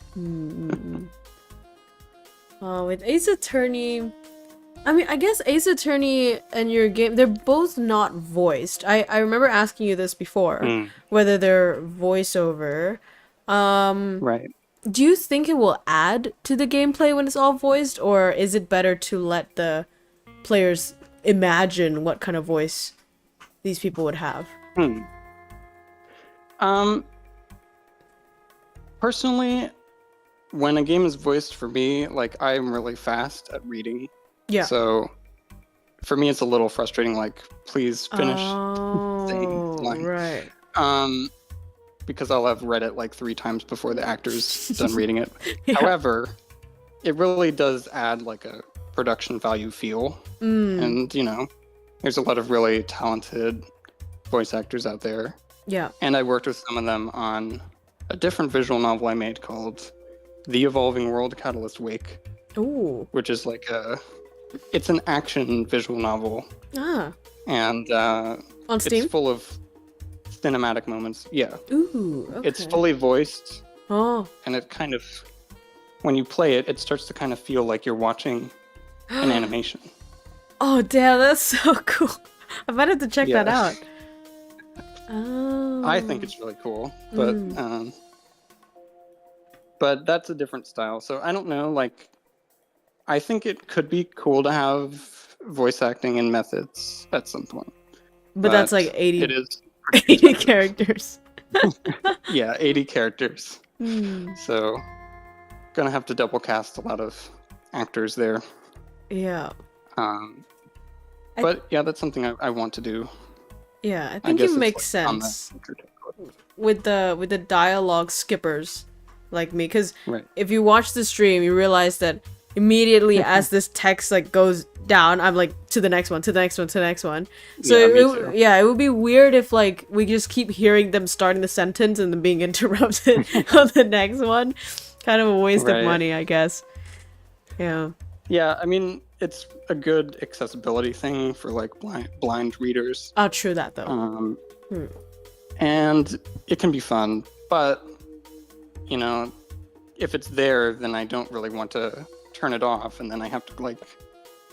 With Ace Attorney, I mean, I guess Ace Attorney and your game, they're both not voiced. I remember asking you this before, whether they're voiceover. Right. Do you think it will add to the gameplay when it's all voiced, or is it better to let the players imagine what kind of voice these people would have? Personally, when a game is voiced for me, like, I'm really fast at reading. Yeah. So for me, it's a little frustrating. Like, please finish saying Oh, the line. right. Because I'll have read it like 3 times before the actor's done reading it. Yeah. However, it really does add like a production value feel. And, there's a lot of really talented voice actors out there. Yeah. And I worked with some of them on a different visual novel I made called The Evolving World Catalyst Wake, Ooh. which is like it's an action visual novel. Ah. And On Steam? it's full of cinematic moments. Yeah. Ooh. Okay. It's fully voiced, Oh. and it kind of, when you play it, it starts to kind of feel like you're watching an animation. Oh, damn, that's so cool. I might have to check that Yeah. out. Oh. I think it's really cool, but that's a different style. So I don't know, like, I think it could be cool to have voice acting in methods at some point. But that's like 80, It is 80 characters. yeah, 80 characters. Hmm. So gonna have to double cast a lot of actors there. Yeah. But yeah, that's something I want to do. Yeah, I think guess it it's, makes like, on the sense future to- with the dialogue skippers like me, because Right. if you watch the stream, you realize that immediately as this text like goes down, I'm like to the next one, to the next one, to the next one. So Yeah, me too. it would be weird if like we just keep hearing them starting the sentence and then being interrupted on the next one. Kind of a waste of Right. money, I guess. Yeah. Yeah, I mean, it's a good accessibility thing for like blind readers. Oh, true that though. And it can be fun, but you know, if it's there, then I don't really want to turn it off, and then I have to like,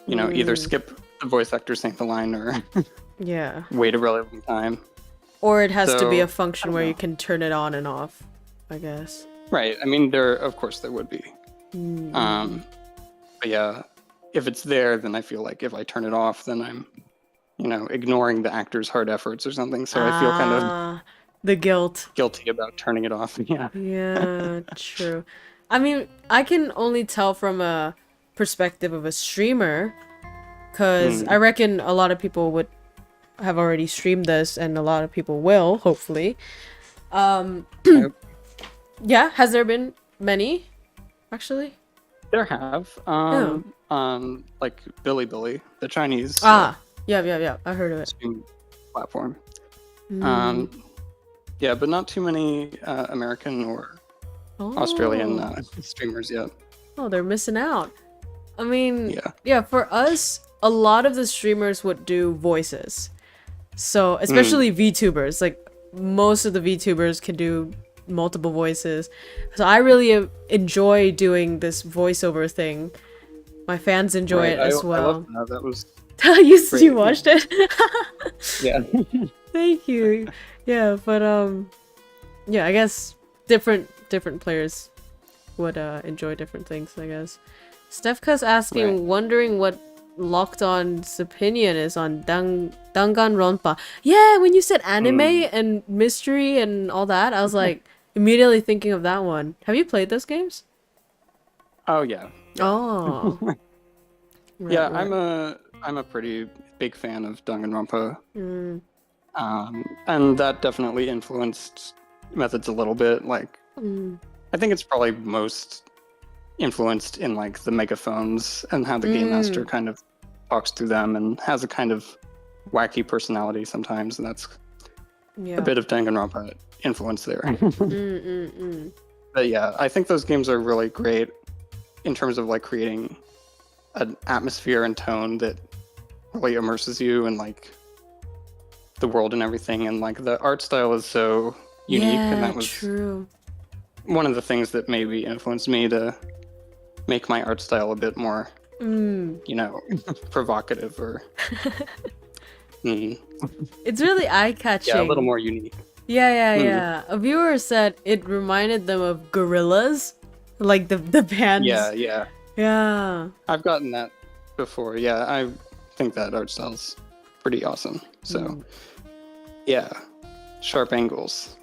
you know, either skip the voice actor saying the line or Yeah. wait a really long time. Or it has to be So, a function I don't where you know. can turn it on and off, I guess. Right. I mean, of course there would be. But yeah, if it's there, then I feel like if I turn it off, then I'm, you know, ignoring the actor's hard efforts or something. So I feel kind of Ah, the guilt. guilty about turning it off. Yeah. Yeah, true. I mean, I can only tell from a perspective of a streamer, because I reckon a lot of people would have already streamed this, and a lot of people will, hopefully. Yeah, has there been many, actually? There have. Oh. Like Bilibili, the Chinese Yeah, I heard of it. stream platform. Yeah, but not too many American or Australian streamers yet. Oh, they're missing out. I mean, Yeah. for us, a lot of the streamers would do voices. So, especially VTubers, like most of the VTubers can do multiple voices. So I really enjoy doing this voiceover thing. My fans enjoy it as I well. love that. That was You watched it? yeah. Thank you. Yeah, but yeah, I guess different players would enjoy different things, I guess. Stefka's asking, Right. wondering what Locked On's opinion is on Danganronpa. Yeah, when you said anime and mystery and all that, I was like immediately thinking of that one. Have you played those games? Oh yeah. Oh. Right, Yeah, right. I'm a pretty big fan of Danganronpa. And that definitely influenced methods a little bit. Like, I think it's probably most influenced in like the megaphones and how the game master kind of talks through them and has a kind of wacky personality sometimes, and that's Yeah. a bit of Danganronpa influence there. But yeah, I think those games are really great in terms of like creating an atmosphere and tone that really immerses you in like the world and everything, and like the art style is so unique, and that was true. one of the things that maybe influenced me to make my art style a bit more, you know, provocative or It's really eye-catching. yeah, a little more unique. Yeah. A viewer said it reminded them of Gorillaz, like the bands. Yeah. Yeah. I've gotten that before. Yeah, I think that art style's pretty awesome. So, yeah, sharp angles.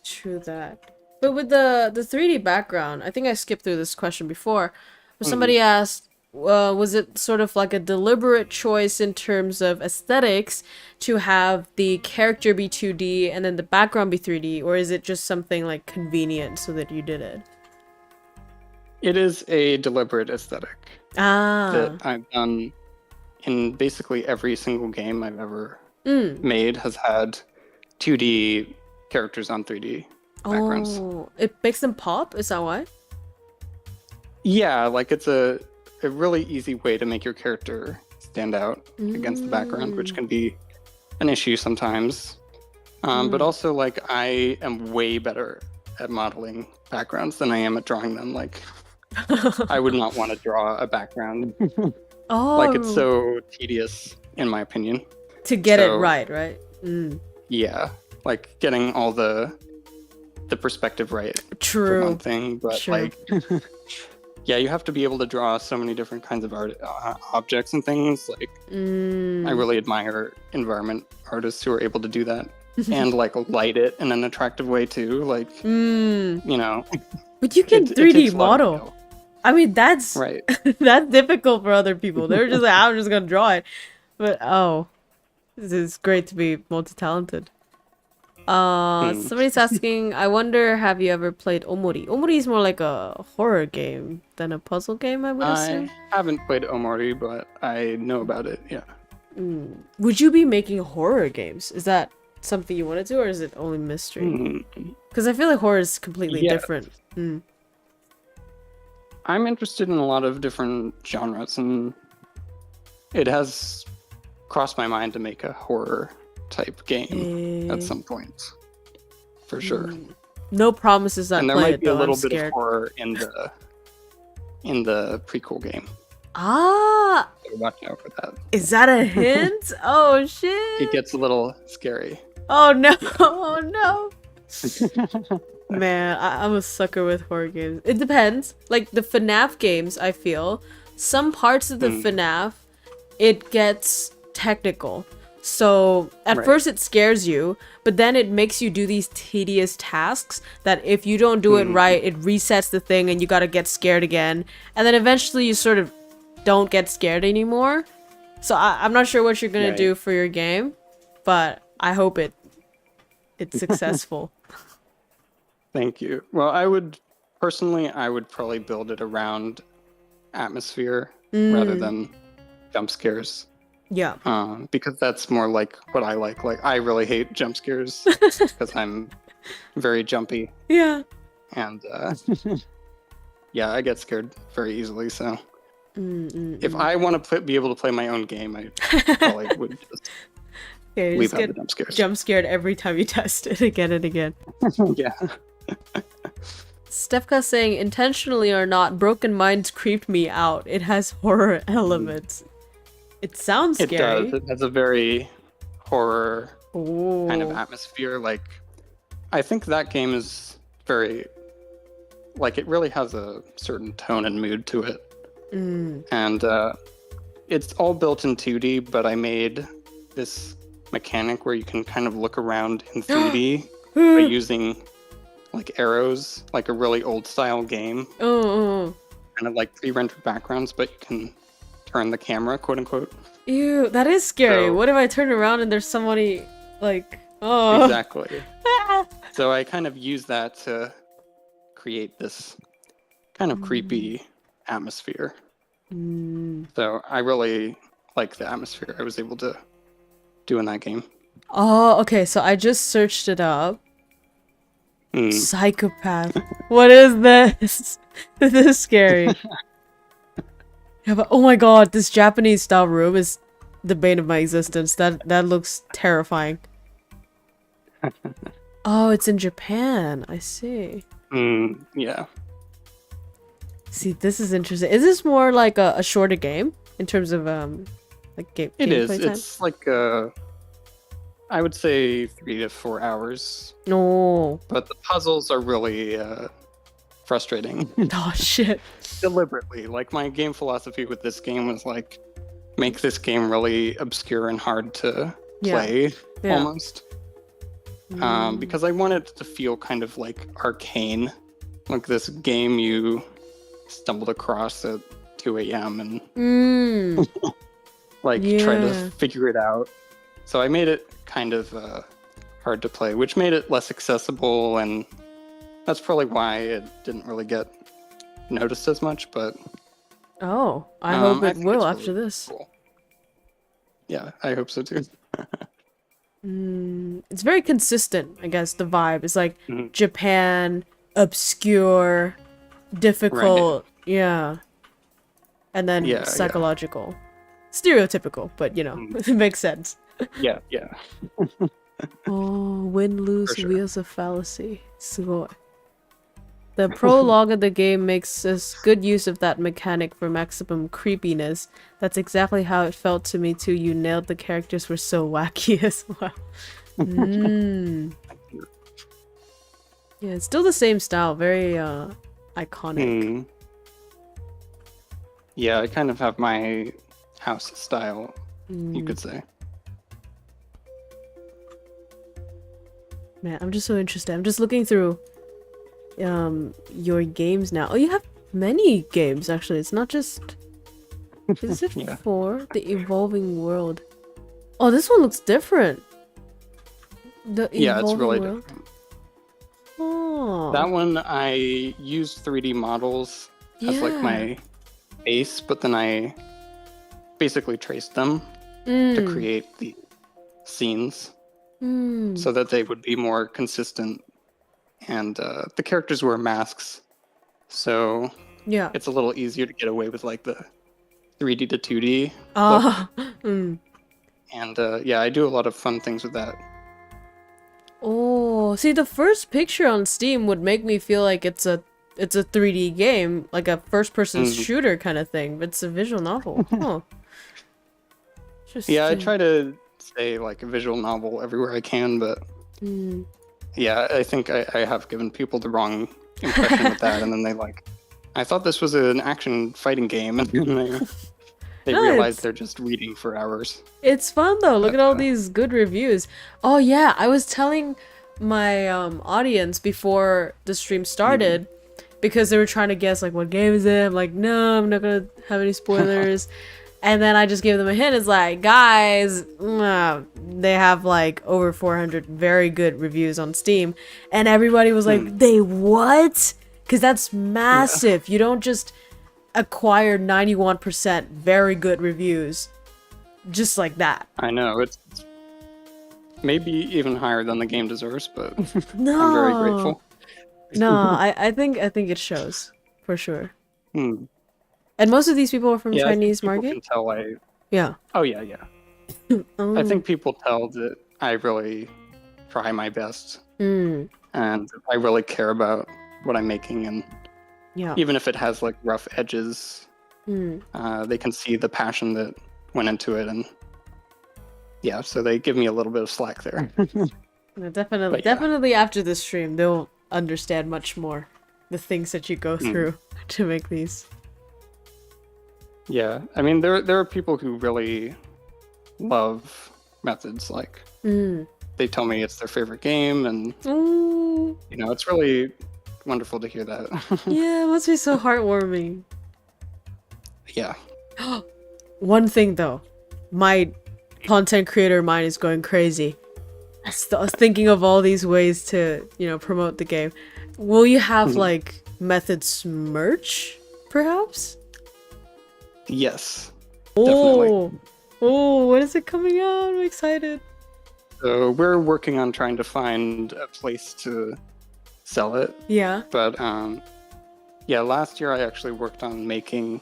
True that. But with the 3D background, I think I skipped through this question before. But somebody asked, was it sort of like a deliberate choice in terms of aesthetics to have the character be 2D and then the background be 3D, or is it just something like convenient so that you did it? It is a deliberate aesthetic Ah. that I've done in basically every single game I've ever made has had 2D characters on 3D backgrounds. Oh, it makes them pop? Is that why? Yeah, like it's a really easy way to make your character stand out against the background, which can be an issue sometimes. But also, like, I am way better at modeling backgrounds than I am at drawing them. Like, I would not want to draw a background. Oh, Like, it's so tedious, in my opinion. to get it so- right? Yeah, like getting all the perspective right for True. one thing, but Sure. like, yeah, you have to be able to draw so many different kinds of art objects and things. Like, I really admire environment artists who are able to do that and like light it in an attractive way too. Like, you know, But you can it 3D takes a lot of model. skill. I mean, that's Right. that's difficult for other people. They're just like, I'm just gonna draw it. But oh, this is great to be multi-talented. Somebody's asking, I wonder, have you ever played Omori? Omori is more like a horror game than a puzzle game, I would assume. I haven't played Omori, but I know about it. Yeah. Would you be making horror games? Is that something you want to do, or is it only mystery? Because I feel like horror is completely Yeah. different. I'm interested in a lot of different genres, and it has crossed my mind to make a horror type game at some point, for sure. No promises I And there play might it be a though. little I'm bit of scared. horror in the prequel game. Ah, So watch out for that. is that a hint? Oh shit! It gets a little scary. Oh no! Oh no! Man, I'm a sucker with horror games. It depends. Like the FNAF games, I feel some parts of the FNAF, it gets technical. So at Right. first it scares you, but then it makes you do these tedious tasks that if you don't do it right, it resets the thing and you gotta get scared again. And then eventually you sort of don't get scared anymore. So I'm not sure what you're gonna Right. do for your game, but I hope it's successful. Thank you. Well, I would probably build it around atmosphere rather than jump scares. Yeah. Because that's more like what I like. Like, I really hate jump scares because I'm very jumpy. Yeah. And yeah, I get scared very easily. So if I want to be able to play my own game, I probably would just Yeah, you leave just out the get jump scares. jump scared every time you test it again and again. Yeah. Stefka saying, intentionally or not, Broken Minds creeped me out. It has horror elements. It sounds It scary. does. It has a very horror Ooh. kind of atmosphere. Like, I think that game is very, like, it really has a certain tone and mood to it. And it's all built in 2D, but I made this mechanic where you can kind of look around in 3D by using like arrows, like a really old style game, Oh. kind of like pre-rendered backgrounds, but you can turn the camera, quote unquote. Ew, that is scary. So- What if I turn around and there's somebody like, oh. Exactly. So I kind of use that to create this kind of creepy atmosphere. So I really like the atmosphere I was able to do in that game. Oh, okay, so I just searched it up. Mm. Psychopath. What is this? This is scary. Yeah, but oh my god, this Japanese style room is the bane of my existence. That looks terrifying. Oh, it's in Japan. I see. Yeah. See, this is interesting. Is this more like a shorter game in terms of like It gameplay is. time? It's like I would say 3 to 4 hours, No. but the puzzles are really frustrating. Oh shit. Deliberately, like my game philosophy with this game was like make this game really obscure and hard to play, Yeah. almost. Because I wanted it to feel kind of like arcane, like this game you stumbled across at 2 a.m. and like try Yeah. to figure it out. So I made it kind of hard to play, which made it less accessible, and that's probably why it didn't really get noticed as much. But Oh, I hope I it think will it's after really this. cool. Yeah, I hope so too. It's very consistent, I guess, the vibe. It's like Mhm. Japan, obscure, difficult, yeah. And then Yeah, yeah. psychological. Stereotypical, but you know, it makes sense. Yeah, yeah. Oh, win-lose For sure. wheels of fallacy. すごい. The prologue of the game makes us good use of that mechanic for maximum creepiness. That's exactly how it felt to me too. You nailed the characters were so wacky as well. Yeah, it's still the same style, very iconic. Yeah, I kind of have my house style, you could say. Man, I'm just so interested. I'm just looking through your games now. Oh, you have many games actually. It's not just is it Yeah. 4? The Evolving World. Oh, this one looks different. The Yeah, it's Evolving really World. different. Oh. That one I used 3D models as like my base, but then I basically traced them to create the scenes so that they would be more consistent. And the characters wear masks, so Yeah. it's a little easier to get away with like the 3D to 2D. Oh. And yeah, I do a lot of fun things with that. Oh, see, the first picture on Steam would make me feel like it's a 3D game, like a first-person shooter kind of thing, but it's a visual novel. Huh. Yeah, I Interesting. try to say like a visual novel everywhere I can, but yeah, I think I have given people the wrong impression with that, and then they like, I thought this was an action fighting game, and then they No, realize it's- they're just reading for hours. It's fun though. Look at all these good reviews. Oh yeah, I was telling my audience before the stream started because they were trying to guess like what game is it. I'm like, no, I'm not gonna have any spoilers. And then I just gave them a hint. It's like, guys, they have like over 400 very good reviews on Steam, and everybody was like, they what? Because that's massive. You don't just acquire 91% very good reviews just like that. I know it's maybe even higher than the game deserves, but No, I'm very grateful. No, I think it shows for sure. Hmm. And most of these people are from Yeah, I think Chinese people market. can tell I. Yeah. Oh yeah, yeah. Oh. I think people tell that I really try my best, and I really care about what I'm making, and Yeah. even if it has like rough edges, they can see the passion that went into it, and yeah, so they give me a little bit of slack there. No, definitely, But yeah. definitely after this stream, they'll understand much more the things that you go through to make these. Yeah, I mean there are people who really love methods. Like they tell me it's their favorite game, and Ooh, you know it's really wonderful to hear that. yeah, it must be so heartwarming. Yeah. One thing though, my content creator mind is going crazy. I was thinking of all these ways to, you know, promote the game. Will you have like Methods merch, perhaps? Yes. Definitely. Oh, when is it coming out? I'm excited. So we're working on trying to find a place to sell it. Yeah. But yeah, last year I actually worked on making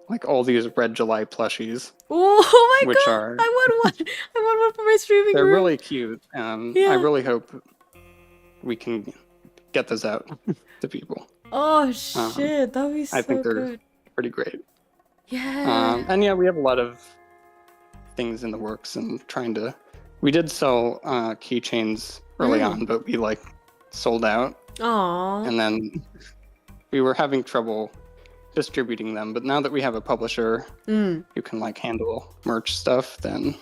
like all these Red July plushies. Oh my Which god! are- I want one. I want one for my streaming They're room. really cute. Yeah. I really hope we can get those out to people. Oh shit, that would be so I think they're good. pretty great. Yeah. And yeah, we have a lot of things in the works and trying to. We did sell keychains early on, but we like sold out, Aww. and then we were having trouble distributing them. But now that we have a publisher who can like handle merch stuff, then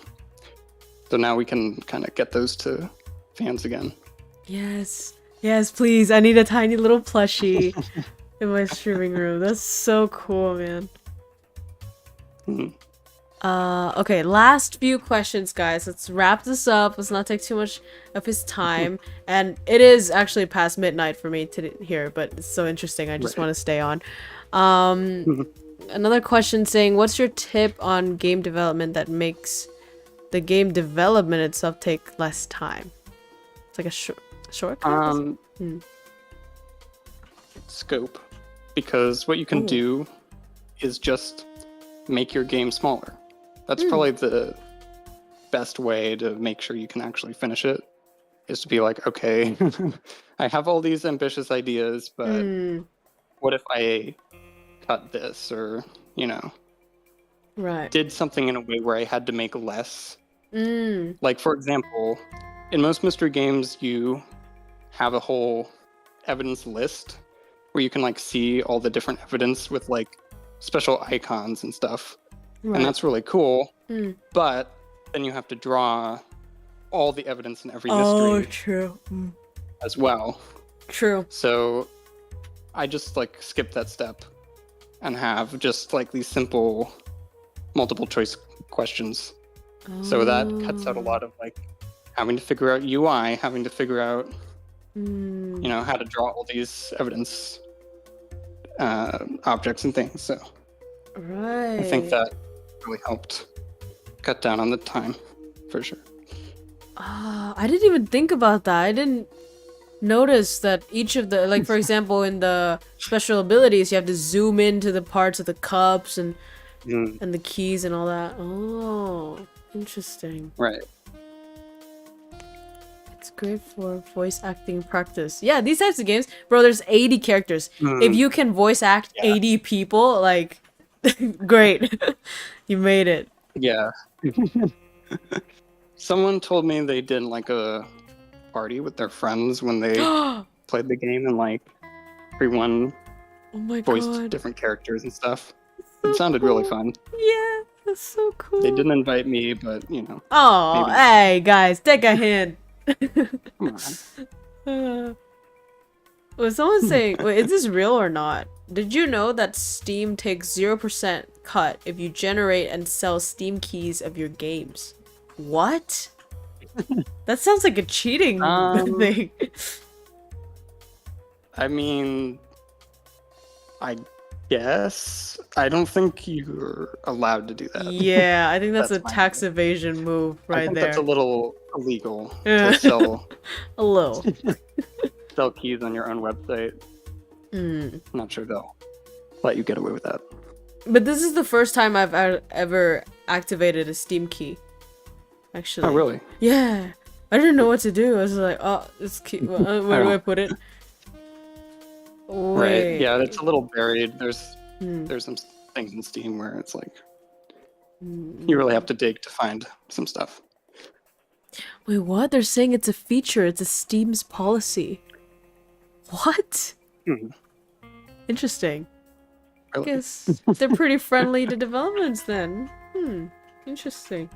so now we can kind of get those to fans again. Yes. Yes, please. I need a tiny little plushie in my streaming room. That's so cool, man. Okay, last few questions, guys. Let's wrap this up. Let's not take too much of his time. And it is actually past midnight for me to here, but it's so interesting. I just want to stay on. Another question saying, what's your tip on game development that makes the game development itself take less time? It's like a shortcut? Scope. Because what you can do is just make your game smaller. That's probably the best way to make sure you can actually finish it, is to be like, okay, I have all these ambitious ideas, but what if I cut this, or, you know, did something in a way where I had to make less? Like, for example, in most mystery games, you have a whole evidence list where you can like see all the different evidence with like special icons and stuff. And that's really cool. But then you have to draw all the evidence in every mystery as well. True. So I just like skip that step and have just like these simple multiple choice questions. So that cuts out a lot of like having to figure out UI, having to figure out you know, how to draw all these evidence objects and things. So I think that really helped cut down on the time, for sure. I didn't even think about that. I didn't notice that each of the, like, for example, in the special abilities, you have to zoom into the parts of the cups and the keys and all that. Oh, interesting. Right. It's great for voice acting practice. Yeah, these types of games, bro, there's 80 characters. If you can voice act 80 people, like, great. You made it. Yeah. Someone told me they did like a party with their friends when they played the game, and like everyone voiced different characters and stuff. It sounded really fun. Yeah, that's so cool. They didn't invite me, but you know. Oh, maybe. hey guys, take a hint. Come on. Was someone saying, wait, is this real or not? Did you know that Steam takes 0% cut if you generate and sell Steam keys of your games? What? That sounds like a cheating thing. I mean, I guess. I don't think you're allowed to do that. Yeah, I think that's a fine. tax evasion move I right think there. that's a little illegal Yeah. to sell, A little. sell keys on your own website. I'm not sure they'll let you get away with that. But this is the first time I've ever activated a Steam key. Actually. Oh, really? Yeah. I didn't know what to do. I was like, oh, this key, where do I put it? Wait. Right. Yeah, it's a little buried. There's some things in Steam where it's like you really have to dig to find some stuff. Wait, what? They're saying it's a feature. It's a Steam's policy. What? Interesting. Really? Guess they're pretty friendly to developments then. Interesting.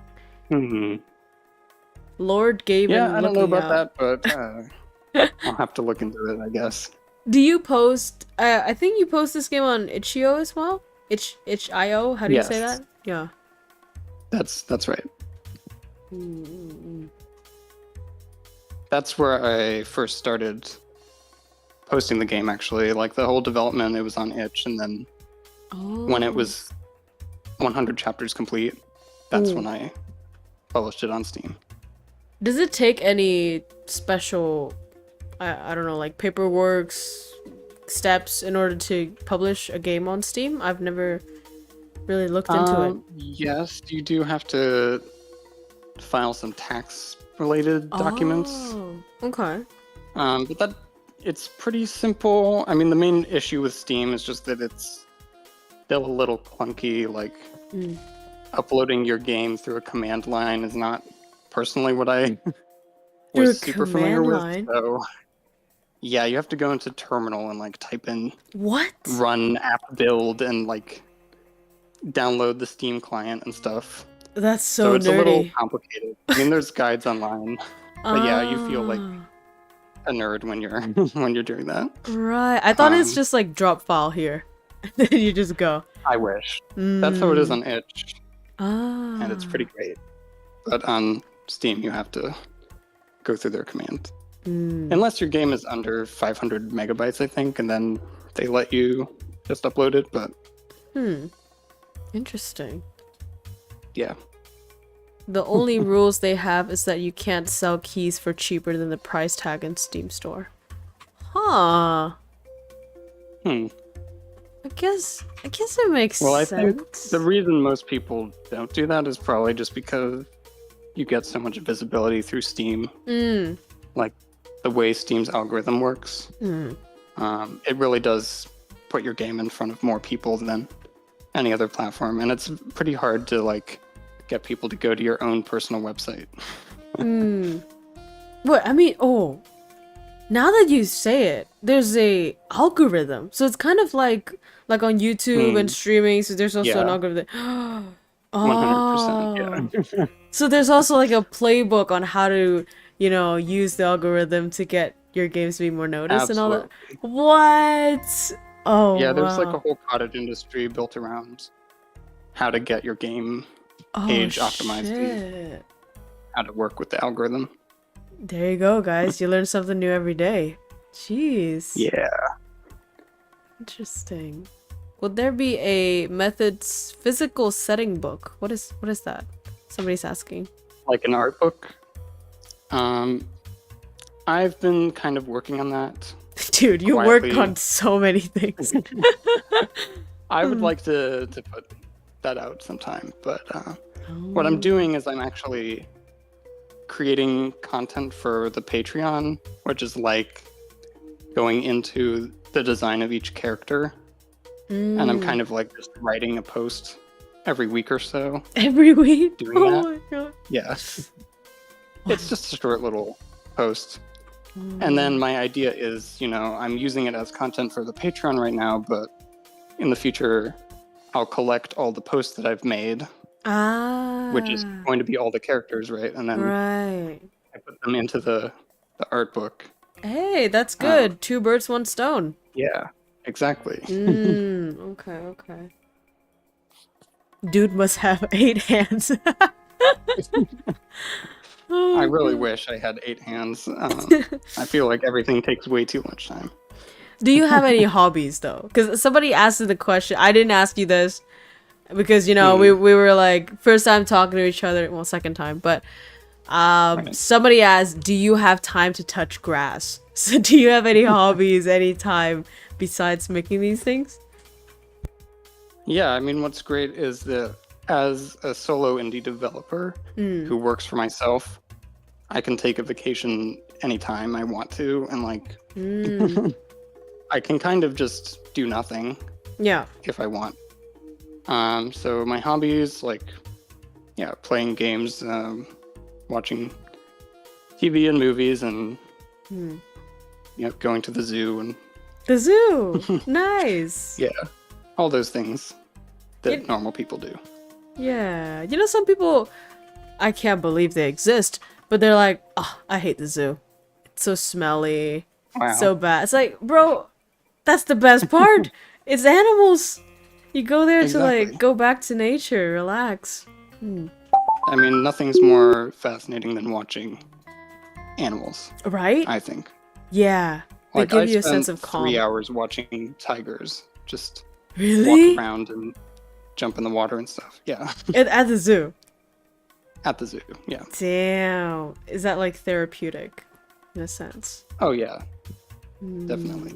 Lord Gaben. Yeah, I don't know looking about out. that, but I'll have to look into it, I guess. Do you post? I think you post this game on itch.io as well. Itch.io. How do you say Yes. that? Yeah. That's right. That's where I first started posting the game, actually. Like the whole development, it was on itch, and then when it was 100 chapters complete, that's when I published it on Steam. Does it take any special, I don't know, like paperwork steps in order to publish a game on Steam? I've never really looked into it. Yes, you do have to file some tax-related documents. Oh, okay. But it's pretty simple. I mean, the main issue with Steam is just that it's still a little clunky. Like, uploading your game through a command line is not personally what I was super familiar with. So, yeah, you have to go into terminal and like type in What? run app build and like download the Steam client and stuff. That's So so it's a little nerdy. complicated. I mean, there's guides online, but yeah, you feel like a nerd when you're when you're doing that. Right. I thought it's just like drop file here. Then you just go. I wish. That's how it is on itch, Ah. and it's pretty great. But on Steam, you have to go through their command. Unless your game is under 500 megabytes, I think, and then they let you just upload it. But Interesting. yeah, The only rules they have is that you can't sell keys for cheaper than the price tag in Steam store. Huh. Hmm. I guess it makes Well, I sense. think the reason most people don't do that is probably just because you get so much visibility through Steam. Like the way Steam's algorithm works. It really does put your game in front of more people than any other platform, and it's pretty hard to like get people to go to your own personal website. What I mean, now that you say it, there's a algorithm. So it's kind of like on YouTube and streaming. So there's also an Yeah. algorithm. 100%. Yeah. So there's also like a playbook on how to, use the algorithm to get your games to be more noticed and all that. What? Oh, Yeah, there's like wow. a whole cottage industry built around how to get your game page optimized and Shit. how to work with the algorithm. There you go, guys. You learn something new every day. Jeez. Yeah. Interesting. Would there be a methods physical setting book? What is that? Somebody's asking. Like an art book. I've been kind of working on that. Dude, you Quietly. work on so many things. I would like to put that out sometime, but what I'm doing is I'm actually creating content for the Patreon, which is like going into the design of each character, and I'm kind of like just writing a post every week or so. Every week? Doing Oh that? my god. Yeah. It's just a short little post. And then my idea is, I'm using it as content for the Patreon right now, but in the future, I'll collect all the posts that I've made, which is going to be all the characters, right? And then Right. I put them into the art book. Hey, that's good. Two birds, one stone. Yeah, exactly. Okay. Dude must have 8 hands. I really wish I had 8 hands. I feel like everything takes way too much time. Do you have any hobbies though? Because somebody asked the question. I didn't ask you this because we were like first time talking to each other. Well, second time, but somebody asked, "Do you have time to touch grass?" So, do you have any hobbies, any time besides making these things? Yeah, I mean, what's great is that as a solo indie developer who works for myself, I can take a vacation anytime I want to, and like I can kind of just do nothing Yeah. if I want. So my hobbies, like, playing games, watching TV and movies, and going to the zoo, and The zoo. Nice. all those things that normal people do. Yeah. Some people, I can't believe they exist, but they're like, oh, I hate the zoo. It's so smelly. Wow. So bad. It's like, bro, that's the best part. It's animals. You go there to like Exactly. go back to nature, relax. I mean, nothing's more fascinating than watching animals, Right? I think. Yeah. They Like, give I you a spent sense of calm. 3 hours watching tigers just Really? walk around and jump in the water and stuff. Yeah, At the zoo. at the zoo. Yeah. Damn. Is that like therapeutic in a sense? Oh yeah, definitely.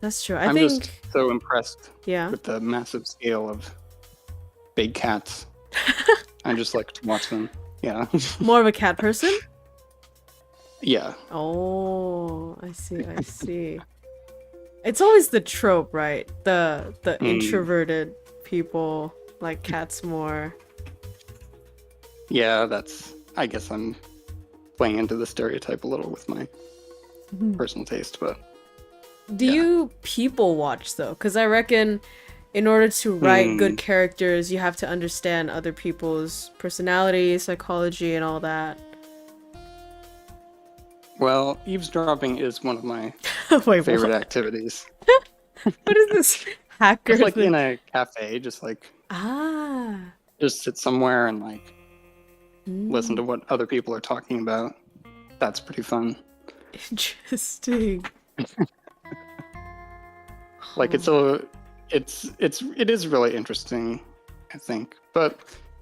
That's true. I'm think just so impressed yeah. with the massive scale of big cats. I just like to watch them. Yeah. More of a cat person? Yeah. Oh, I see. It's always the trope, right? The introverted people like cats more. Yeah, I guess I'm playing into the stereotype a little with my personal taste, but Do you people watch though? Because I reckon in order to write good characters, you have to understand other people's personality, psychology, and all that. well, eavesdropping is one of my Wait, favorite what? activities. What is this hacker Just like thing? in a cafe, just sit somewhere and like listen to what other people are talking about. That's pretty fun. Interesting. Like it is really interesting, I think. But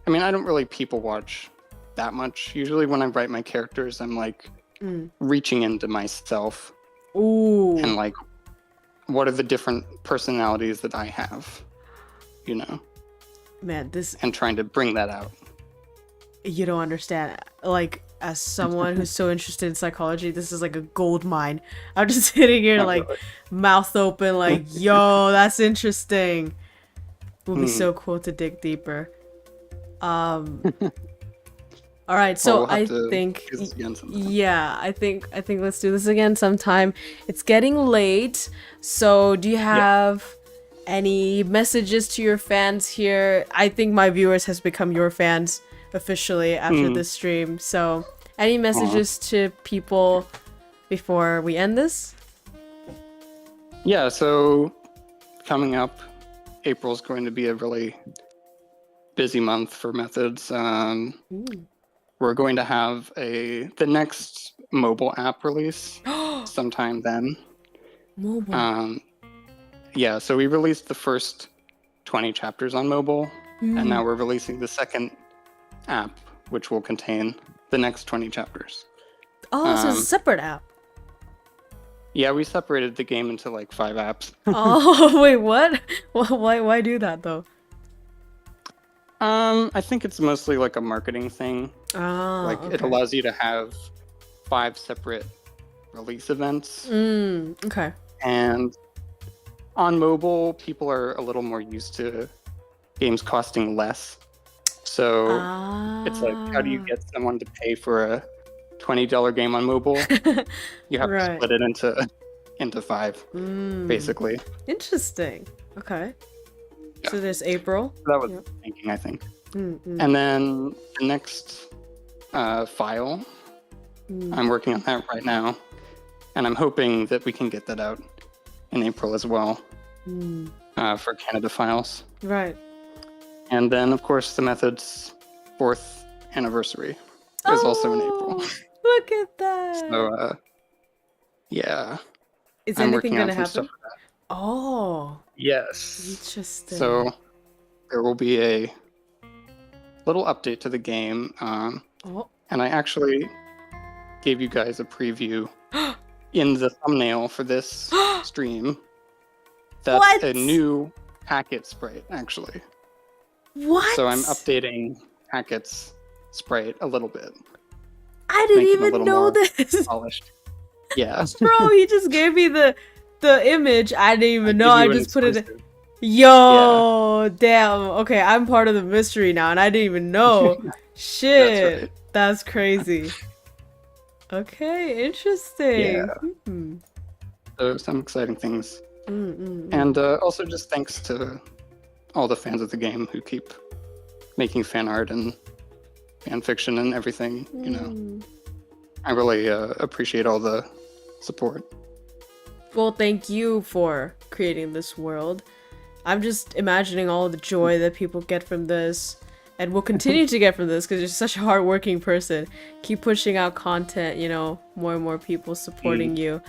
I mean, I don't really people watch that much. Usually when I write my characters, I'm like reaching into myself. Ooh. And like, what are the different personalities that I have? You know? Man, this... And trying to bring that out. You don't understand. Like, as someone who's so interested in psychology, this is like a gold mine. I'm just sitting here like mouth open like, yo, that's interesting. Would be so cool to dig deeper. All right, so we'll I have to think do this again sometime. yeah, I think let's do this again sometime. It's getting late, so do you have any messages to your fans here? I think my viewers has become your fans officially after this stream. So, any messages to people before we end this? Yeah, so coming up, April's going to be a really busy month for methods. We're going to have the next mobile app release sometime then. Mobile. Yeah, so we released the first 20 chapters on mobile, and now we're releasing the second app, which will contain the next 20 chapters. Oh, so it's a separate app. Yeah, we separated the game into like 5 apps. Oh, wait, what? Why do that though? I think it's mostly like a marketing thing. Like It allows you to have 5 separate release events. Okay. And on mobile, people are a little more used to games costing less. So it's like, how do you get someone to pay for a $20 game on mobile? You have to split it into 5, basically. Interesting. Okay. Yeah. So there's April. That was thinking, I think. And then the next file, I'm working on that right now. And I'm hoping that we can get that out in April as well for Canada files. Right. And then, of course, the Method's 4th anniversary is also in April. Look at that. So, yeah. Is I'm anything working going to on some happen? stuff for that. Oh. Yes. Interesting. So there will be a little update to the game. And I actually gave you guys a preview in the thumbnail for this stream. That's a new Hackett sprite, actually. What? So I'm updating Hackett's sprite a little bit. I didn't even know this. Polished. Yeah. Bro, he just gave me the image. I didn't even know. I just put it. Yo, damn. Okay, I'm part of the mystery now, and I didn't even know. Shit, that's crazy. Okay, interesting. Yeah. So some exciting things. And also just thanks to all the fans of the game who keep making fan art and fan fiction and everything, you know. I really appreciate all the support. Well, thank you for creating this world. I'm just imagining all the joy that people get from this and will continue to get from this because you're such a hardworking person. Keep pushing out content, you know, more and more people supporting you.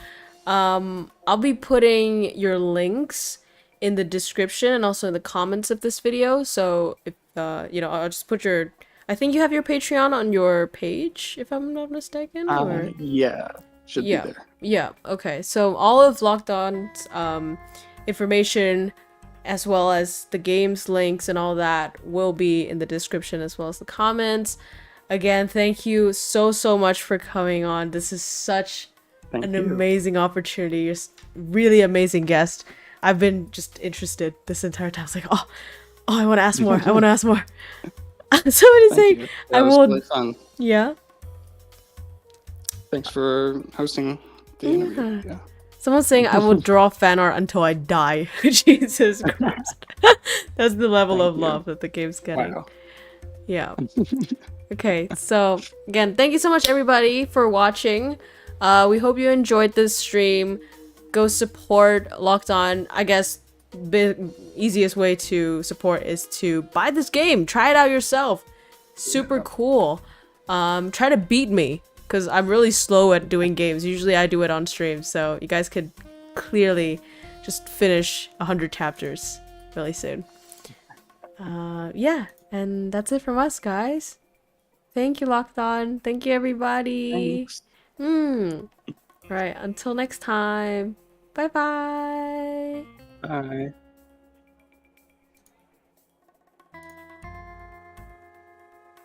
I'll be putting your links in the description and also in the comments of this video. So, if you know, I'll just put your... I think you have your Patreon on your page, if I'm not mistaken. Or... Yeah, should be there. Yeah, okay. So all of Locked On's information, as well as the game's links and all that, will be in the description as well as the comments. Again, thank you so much for coming on. This is such an amazing opportunity. You're really amazing guest. I've been just interested this entire time. I was like, oh, I want to ask more. I want to ask more. Somebody saying I will. Really fun. Yeah. Thanks for hosting the interview. Yeah. Someone's saying I will draw fan art until I die. Jesus Christ. That's the level of love that the game's getting. Wow. Yeah. Okay, so again, thank you so much everybody for watching. We hope you enjoyed this stream. Go support Locked On. I guess the easiest way to support is to buy this game. Try it out yourself. Super cool. Try to beat me, because I'm really slow at doing games. Usually I do it on stream, so you guys could clearly just finish 100 chapters really soon. Yeah, And that's it from us, guys. Thank you, Locked On. Thank you, everybody. Thanks. Right, until next time. Bye-bye. Bye.